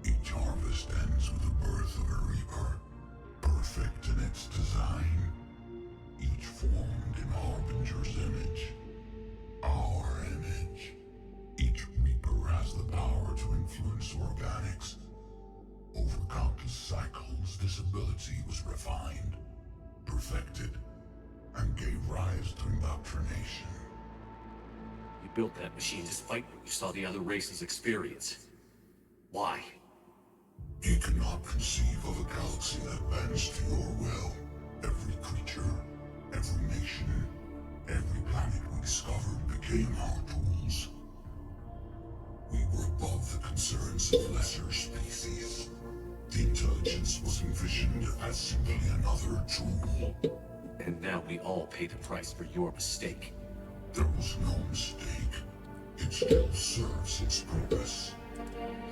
Each harvest ends with the birth of a Reaper, perfect in its design, each formed in Harbinger's image. Our image. Each Reaper has the power to influence organics. Over countless cycles, this ability was refined, perfected, and gave rise to indoctrination. You built that machine despite what you saw the other races experience. Why? You cannot conceive of a galaxy that bends to your will. Every creature, every nation, every planet we discovered became our tools. We were above the concerns of lesser species. The intelligence was envisioned as simply another tool. And now we all pay the price for your mistake. There was no mistake. It still serves its purpose.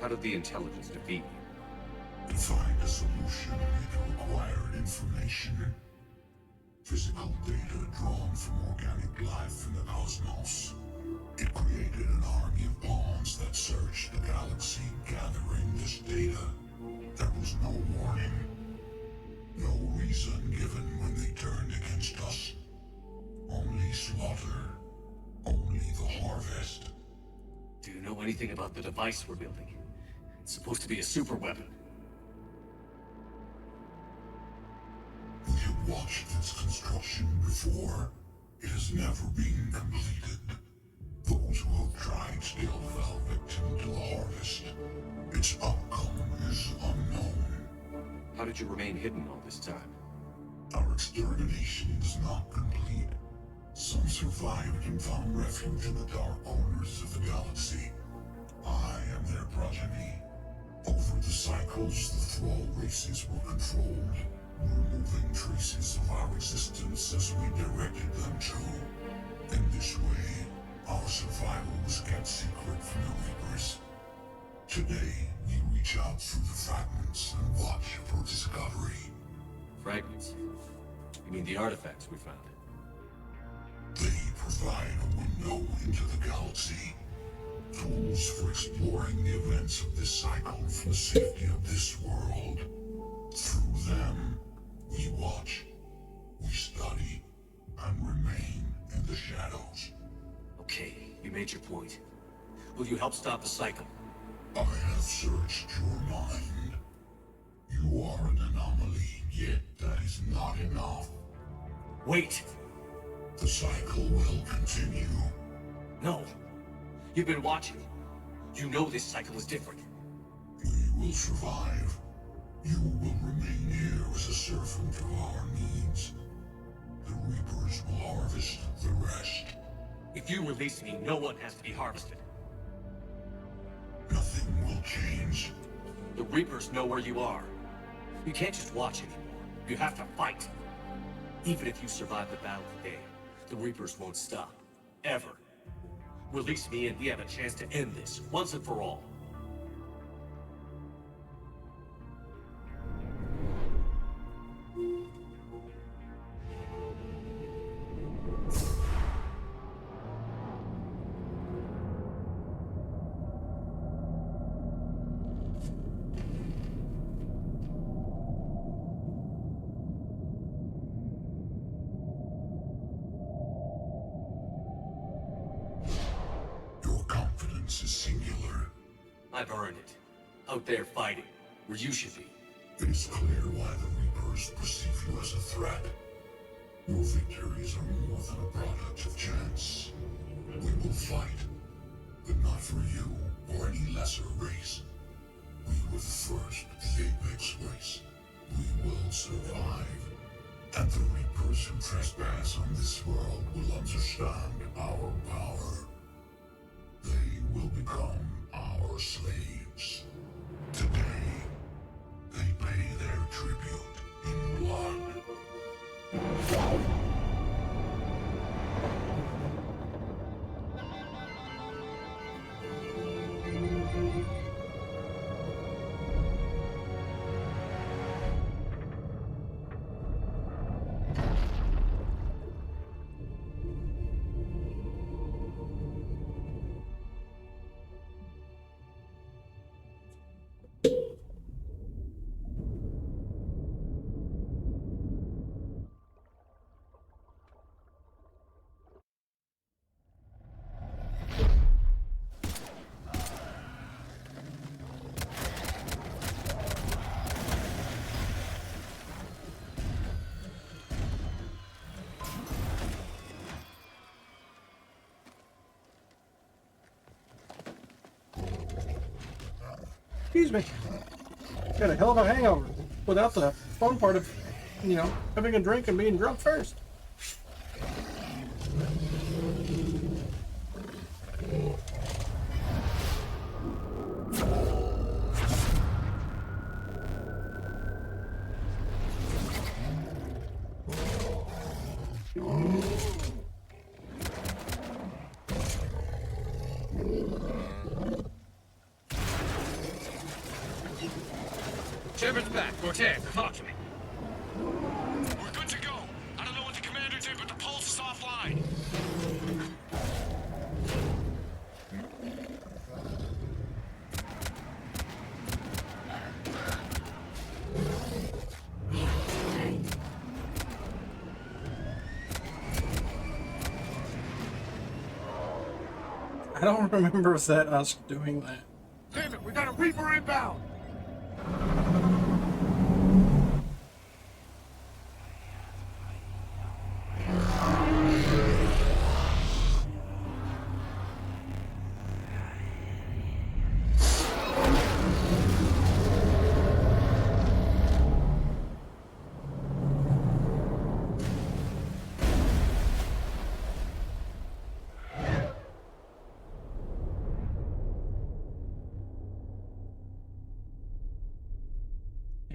How did the intelligence defeat you? To find a solution, it required information. Physical data drawn from organic life in the cosmos. It created an army of pawns that searched the galaxy, gathering this data. There was no warning. No reason given when they turned against us. Only slaughter. Only the harvest. Do you know anything about the device we're building? It's supposed to be a super weapon. We have watched its construction before. It has never been completed. Those who have tried still fell victim to the harvest. Its outcome is unknown. How did you remain hidden all this time? Our extermination is not complete. Some survived and found refuge in the dark corners of the galaxy. I am their progeny. Over the cycles, the thrall races were controlled, removing traces of our existence as we directed them to. In this way, our survival was kept secret from the Reapers. Today, we reach out through the fragments and watch for discovery. Fragments? You mean the artifacts we found? They provide a window into the galaxy. Tools for exploring the events of this cycle from the safety of this world. Through them, we watch, we study, and remain in the shadows. Okay, you made your point. Will you help stop the cycle? I have searched your mind. You are an anomaly, yet that is not enough. Wait! The cycle will continue. No. You've been watching. You know this cycle is different. We will survive. You will remain here as a servant of our needs. The Reapers will harvest the rest. If you release me, no one has to be harvested. Nothing will change. The Reapers know where you are. You can't just watch anymore. You have to fight. Even if you survive the battle today, the Reapers won't stop. Ever. Release me and we have a chance to end this, once and for all. Your confidence is singular. I've earned it. Out there fighting, where you should be. It is clear why the Reapers perceive you as a threat. Your victories are more than a product of chance. We will fight, but not for you or any lesser race. We were the first, the apex race. We will survive. And the Reapers who trespass on this world will understand our power. They will become our slaves. Today, they pay their tribute in blood. Excuse me. Got a hell of a hangover without the fun part of, having a drink and being drunk first. Shepard's back. Cortez, talk to me. We're good to go. I don't know what the commander did, but the pulse is offline. I don't remember if that us doing that. Damn it, we got a Reaper inbound!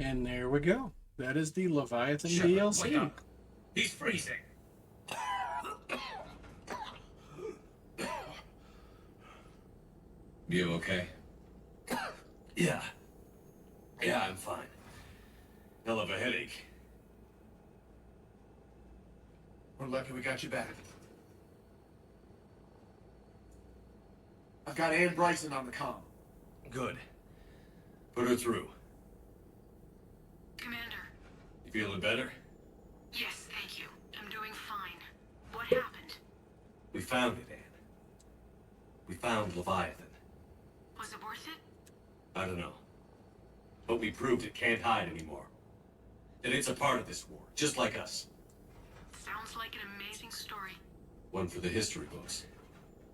And there we go. That is the Leviathan Shepard, wake DLC. up. He's freezing. You okay? Yeah. Yeah, I'm fine. Hell of a headache. We're lucky we got you back. I've got Ann Bryson on the comm. Good. Put her through. Commander. You feeling better? Yes, thank you. I'm doing fine. What happened? We found it, Anne. We found Leviathan. Was it worth it? I don't know. But we proved it can't hide anymore. That it's a part of this war, just like us. Sounds like an amazing story. One for the history books.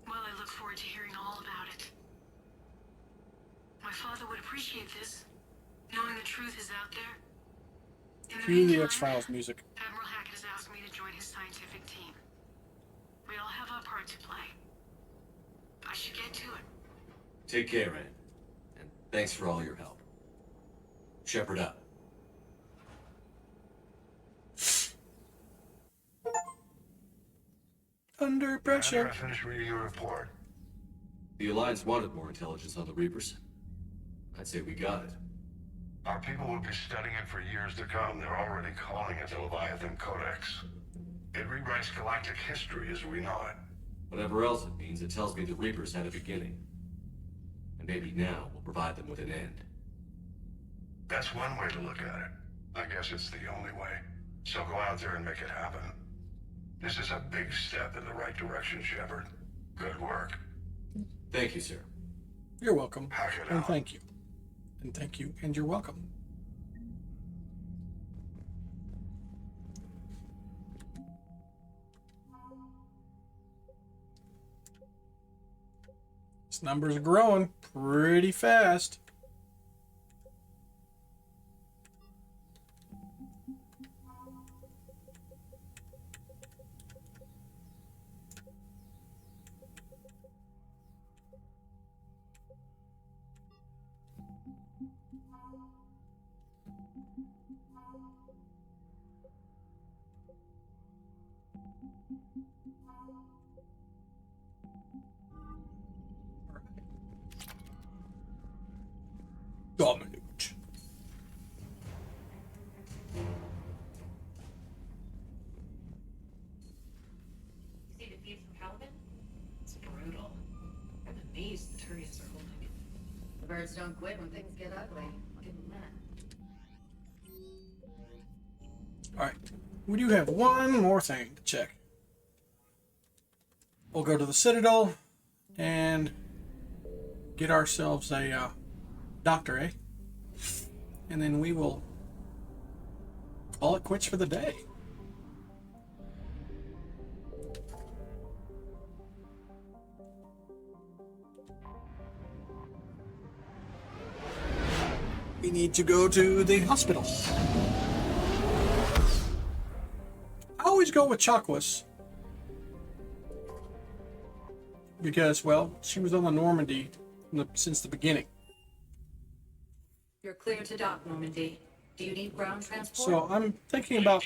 Well, I look forward to hearing all about it. father would appreciate this, knowing the truth is out there. In the Cue the meantime, X-Files music. Admiral Hackett has asked me to join his scientific team. We all have our part to play. I should get to it. Take care, Ann. And thanks for all your help. Shepherd up. Under pressure. After I finish reading your report. The Alliance wanted more intelligence on the Reapers. I'd say we got it. Our people will be studying it for years to come. They're already calling it the Leviathan Codex. It rewrites galactic history as we know it. Whatever else it means, it tells me the Reapers had a beginning. And maybe now we'll provide them with an end. That's one way to look at it. I guess it's the only way. So go out there and make it happen. This is a big step in the right direction, Shepard. Good work. Thank you, sir. You're welcome. Hack it And out. thank you. And thank you, and you're welcome. This number's growing pretty fast. Dominant. See the feed from Calvin? It's brutal. I'm amazed the Turians are holding it. The birds don't quit when things get ugly. I'll give them that. Alright. We do have one more thing to check. We'll go to the Citadel and get ourselves a doctor, eh? And then we will call it quits for the day. We need to go to the hospital. I always go with Chakwas. Because, well, she was on the Normandy since the beginning. You're clear to dock, Normandy. Do you need ground transport? So I'm thinking about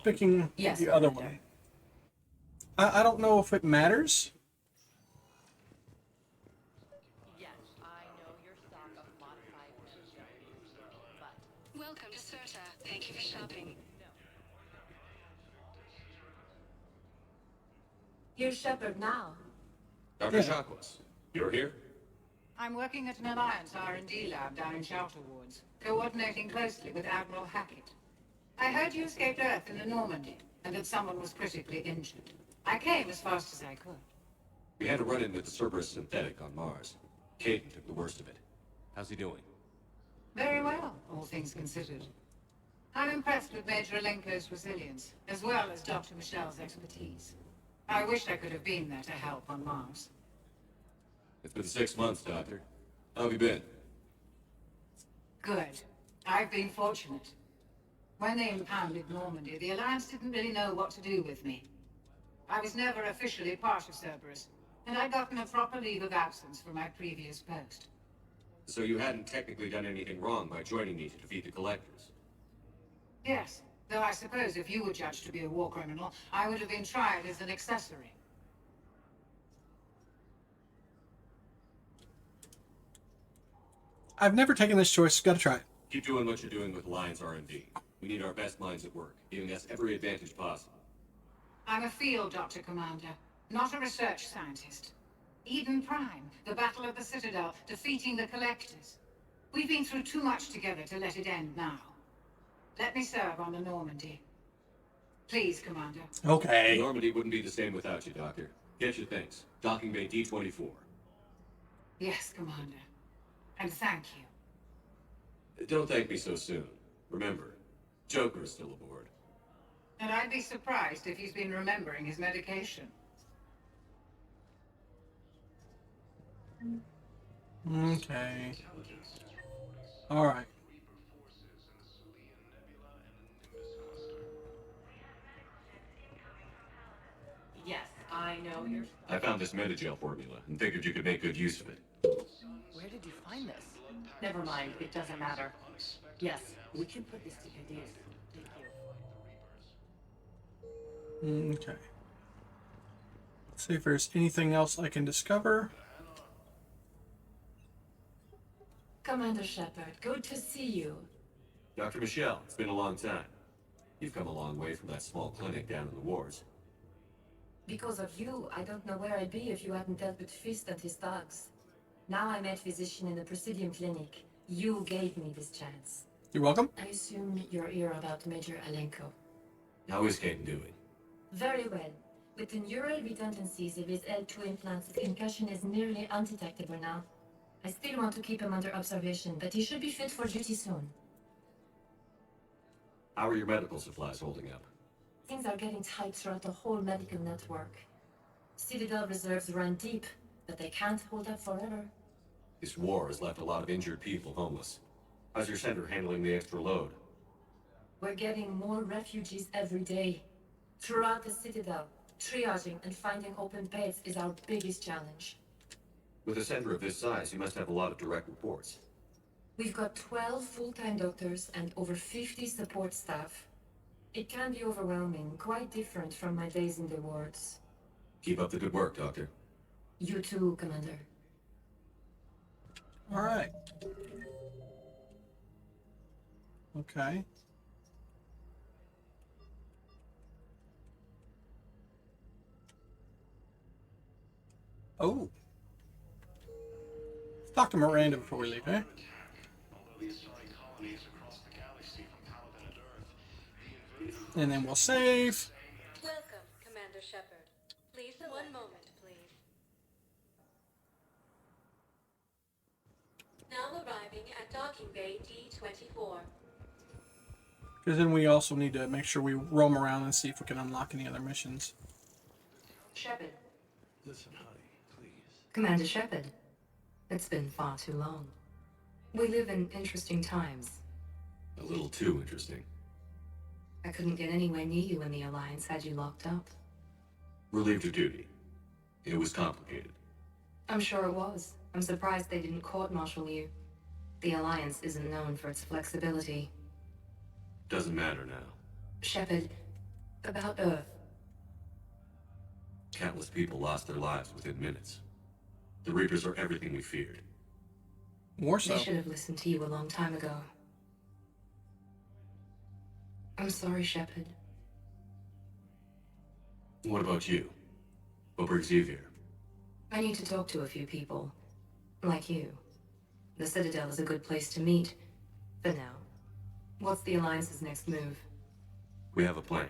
picking Yes, the other Commander. one. I don't know if it matters. Yes, I know your stock of modified but Welcome to Serta. Thank you for shopping. Here's Shepard now. Dr. Chakwas, you're here? I'm working at an Alliance R&D lab down in Shelter Woods, coordinating closely with Admiral Hackett. I heard you escaped Earth in the Normandy, and that someone was critically injured. I came as fast as I could. We had a run-in with the Cerberus synthetic on Mars. Caden took the worst of it. How's he doing? Very well, all things considered. I'm impressed with Major Alenko's resilience, as well as Dr. Michelle's expertise. I wish I could have been there to help on Mars. It's been 6 months, Doctor. How have you been? Good. I've been fortunate. When they impounded Normandy, the Alliance didn't really know what to do with me. I was never officially part of Cerberus, and I'd gotten a proper leave of absence from my previous post. So you hadn't technically done anything wrong by joining me to defeat the Collectors? Yes, though I suppose if you were judged to be a war criminal, I would have been tried as an accessory. I've never taken this choice. Gotta try it. Keep doing what you're doing with Alliance R&D. We need our best minds at work, giving us every advantage possible. I'm a field doctor, Commander, not a research scientist. Eden Prime, the Battle of the Citadel, defeating the Collectors. We've been through too much together to let it end now. Let me serve on the Normandy. Please, Commander. Okay. Normandy wouldn't be the same without you, Doctor. Get your things. Docking Bay D-24. Yes, Commander. And thank you. Don't thank me so soon. Remember, Joker's still aboard. And I'd be surprised if he's been remembering his medication. Okay. Alright. Yes, I know you're... I found this metagel formula and figured you could make good use of it. Where did you find this? Never mind, it doesn't matter. Yes, we can put this to good use. Thank you. Okay. Let's see if there's anything else I can discover. Commander Shepard, good to see you. Dr. Michelle, it's been a long time. You've come a long way from that small clinic down in the wars. Because of you, I don't know where I'd be if you hadn't dealt with Fist and his dogs. Now I'm a physician in the Presidium Clinic. You gave me this chance. You're welcome. I assume you're here about Major Alenko. How is Galen doing? Very well. With the neural redundancies of his L2 implants, his concussion is nearly undetectable now. I still want to keep him under observation, but he should be fit for duty soon. How are your medical supplies holding up? Things are getting tight throughout the whole medical network. Citadel reserves run deep, but they can't hold up forever. This war has left a lot of injured people homeless. How's your center handling the extra load? We're getting more refugees every day. Throughout the Citadel, triaging and finding open beds is our biggest challenge. With a center of this size, you must have a lot of direct reports. We've got 12 full-time doctors and over 50 support staff. It can be overwhelming, quite different from my days in the wards. Keep up the good work, Doctor. You too, Commander. All right. Okay. Oh. Talk to Miranda before we leave, eh? And then we'll save. Welcome, Commander Shepard. Please, one moment, please. Now arriving at docking bay D24. Because then we also need to make sure we roam around and see if we can unlock any other missions. Shepard. Listen, honey, please. Commander Shepard. It's been far too long. We live in interesting times. A little too interesting. I couldn't get anywhere near you when the Alliance had you locked up. Relieved of duty. It was complicated. I'm sure it was. I'm surprised they didn't court-martial you. The Alliance isn't known for its flexibility. Doesn't matter now. Shepard, about Earth. Countless people lost their lives within minutes. The Reapers are everything we feared. More so. They should have listened to you a long time ago. I'm sorry, Shepard. What about you? What brings you here? I need to talk to a few people. Like you. The Citadel is a good place to meet. For now. What's the Alliance's next move? We have a plan.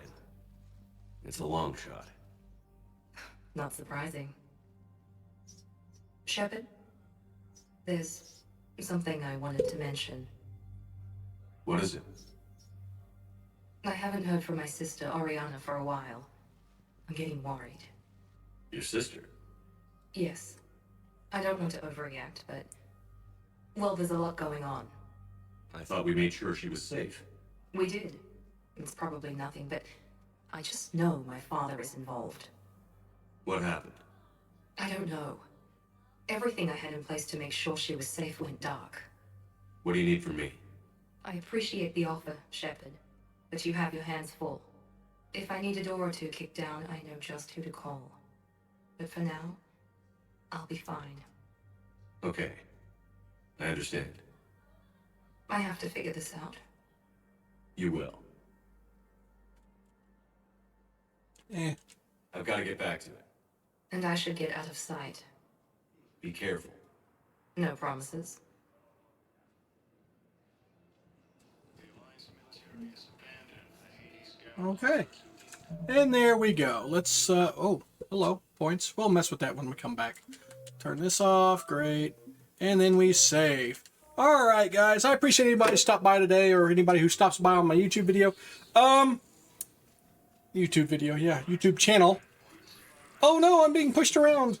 It's a long shot. Not surprising. Shepard? There's something I wanted to mention. What is it? I haven't heard from my sister, Oriana, for a while. I'm getting worried. Your sister? Yes. I don't want to overreact, but... well, there's a lot going on. I thought we made sure she was safe. We did. It's probably nothing, but... I just know my father is involved. What happened? I don't know. Everything I had in place to make sure she was safe went dark. What do you need from me? I appreciate the offer, Shepard, but you have your hands full. If I need a door or two kicked down, I know just who to call. But for now, I'll be fine. Okay. I understand. I have to figure this out. You will. I've got to get back to it. And I should get out of sight. Be careful. No promises. Okay. And there we go. Let's, oh, hello, points. We'll mess with that when we come back. Turn this off, great. And then we save. Alright, guys, I appreciate anybody who stopped by today, or anybody who stops by on my YouTube video. YouTube channel. Oh no, I'm being pushed around.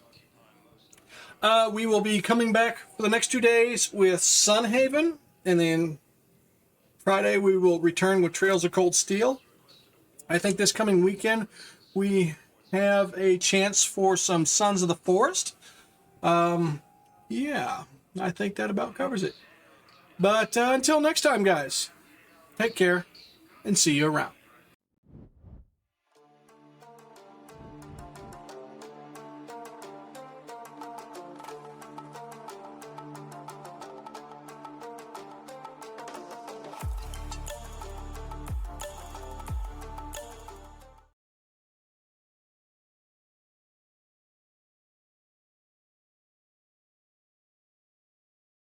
We will be coming back for the next 2 days with Sunhaven, and then Friday we will return with Trails of Cold Steel. I think this coming weekend we have a chance for some Sons of the Forest. Yeah, I think that about covers it. But until next time, guys, take care and see you around.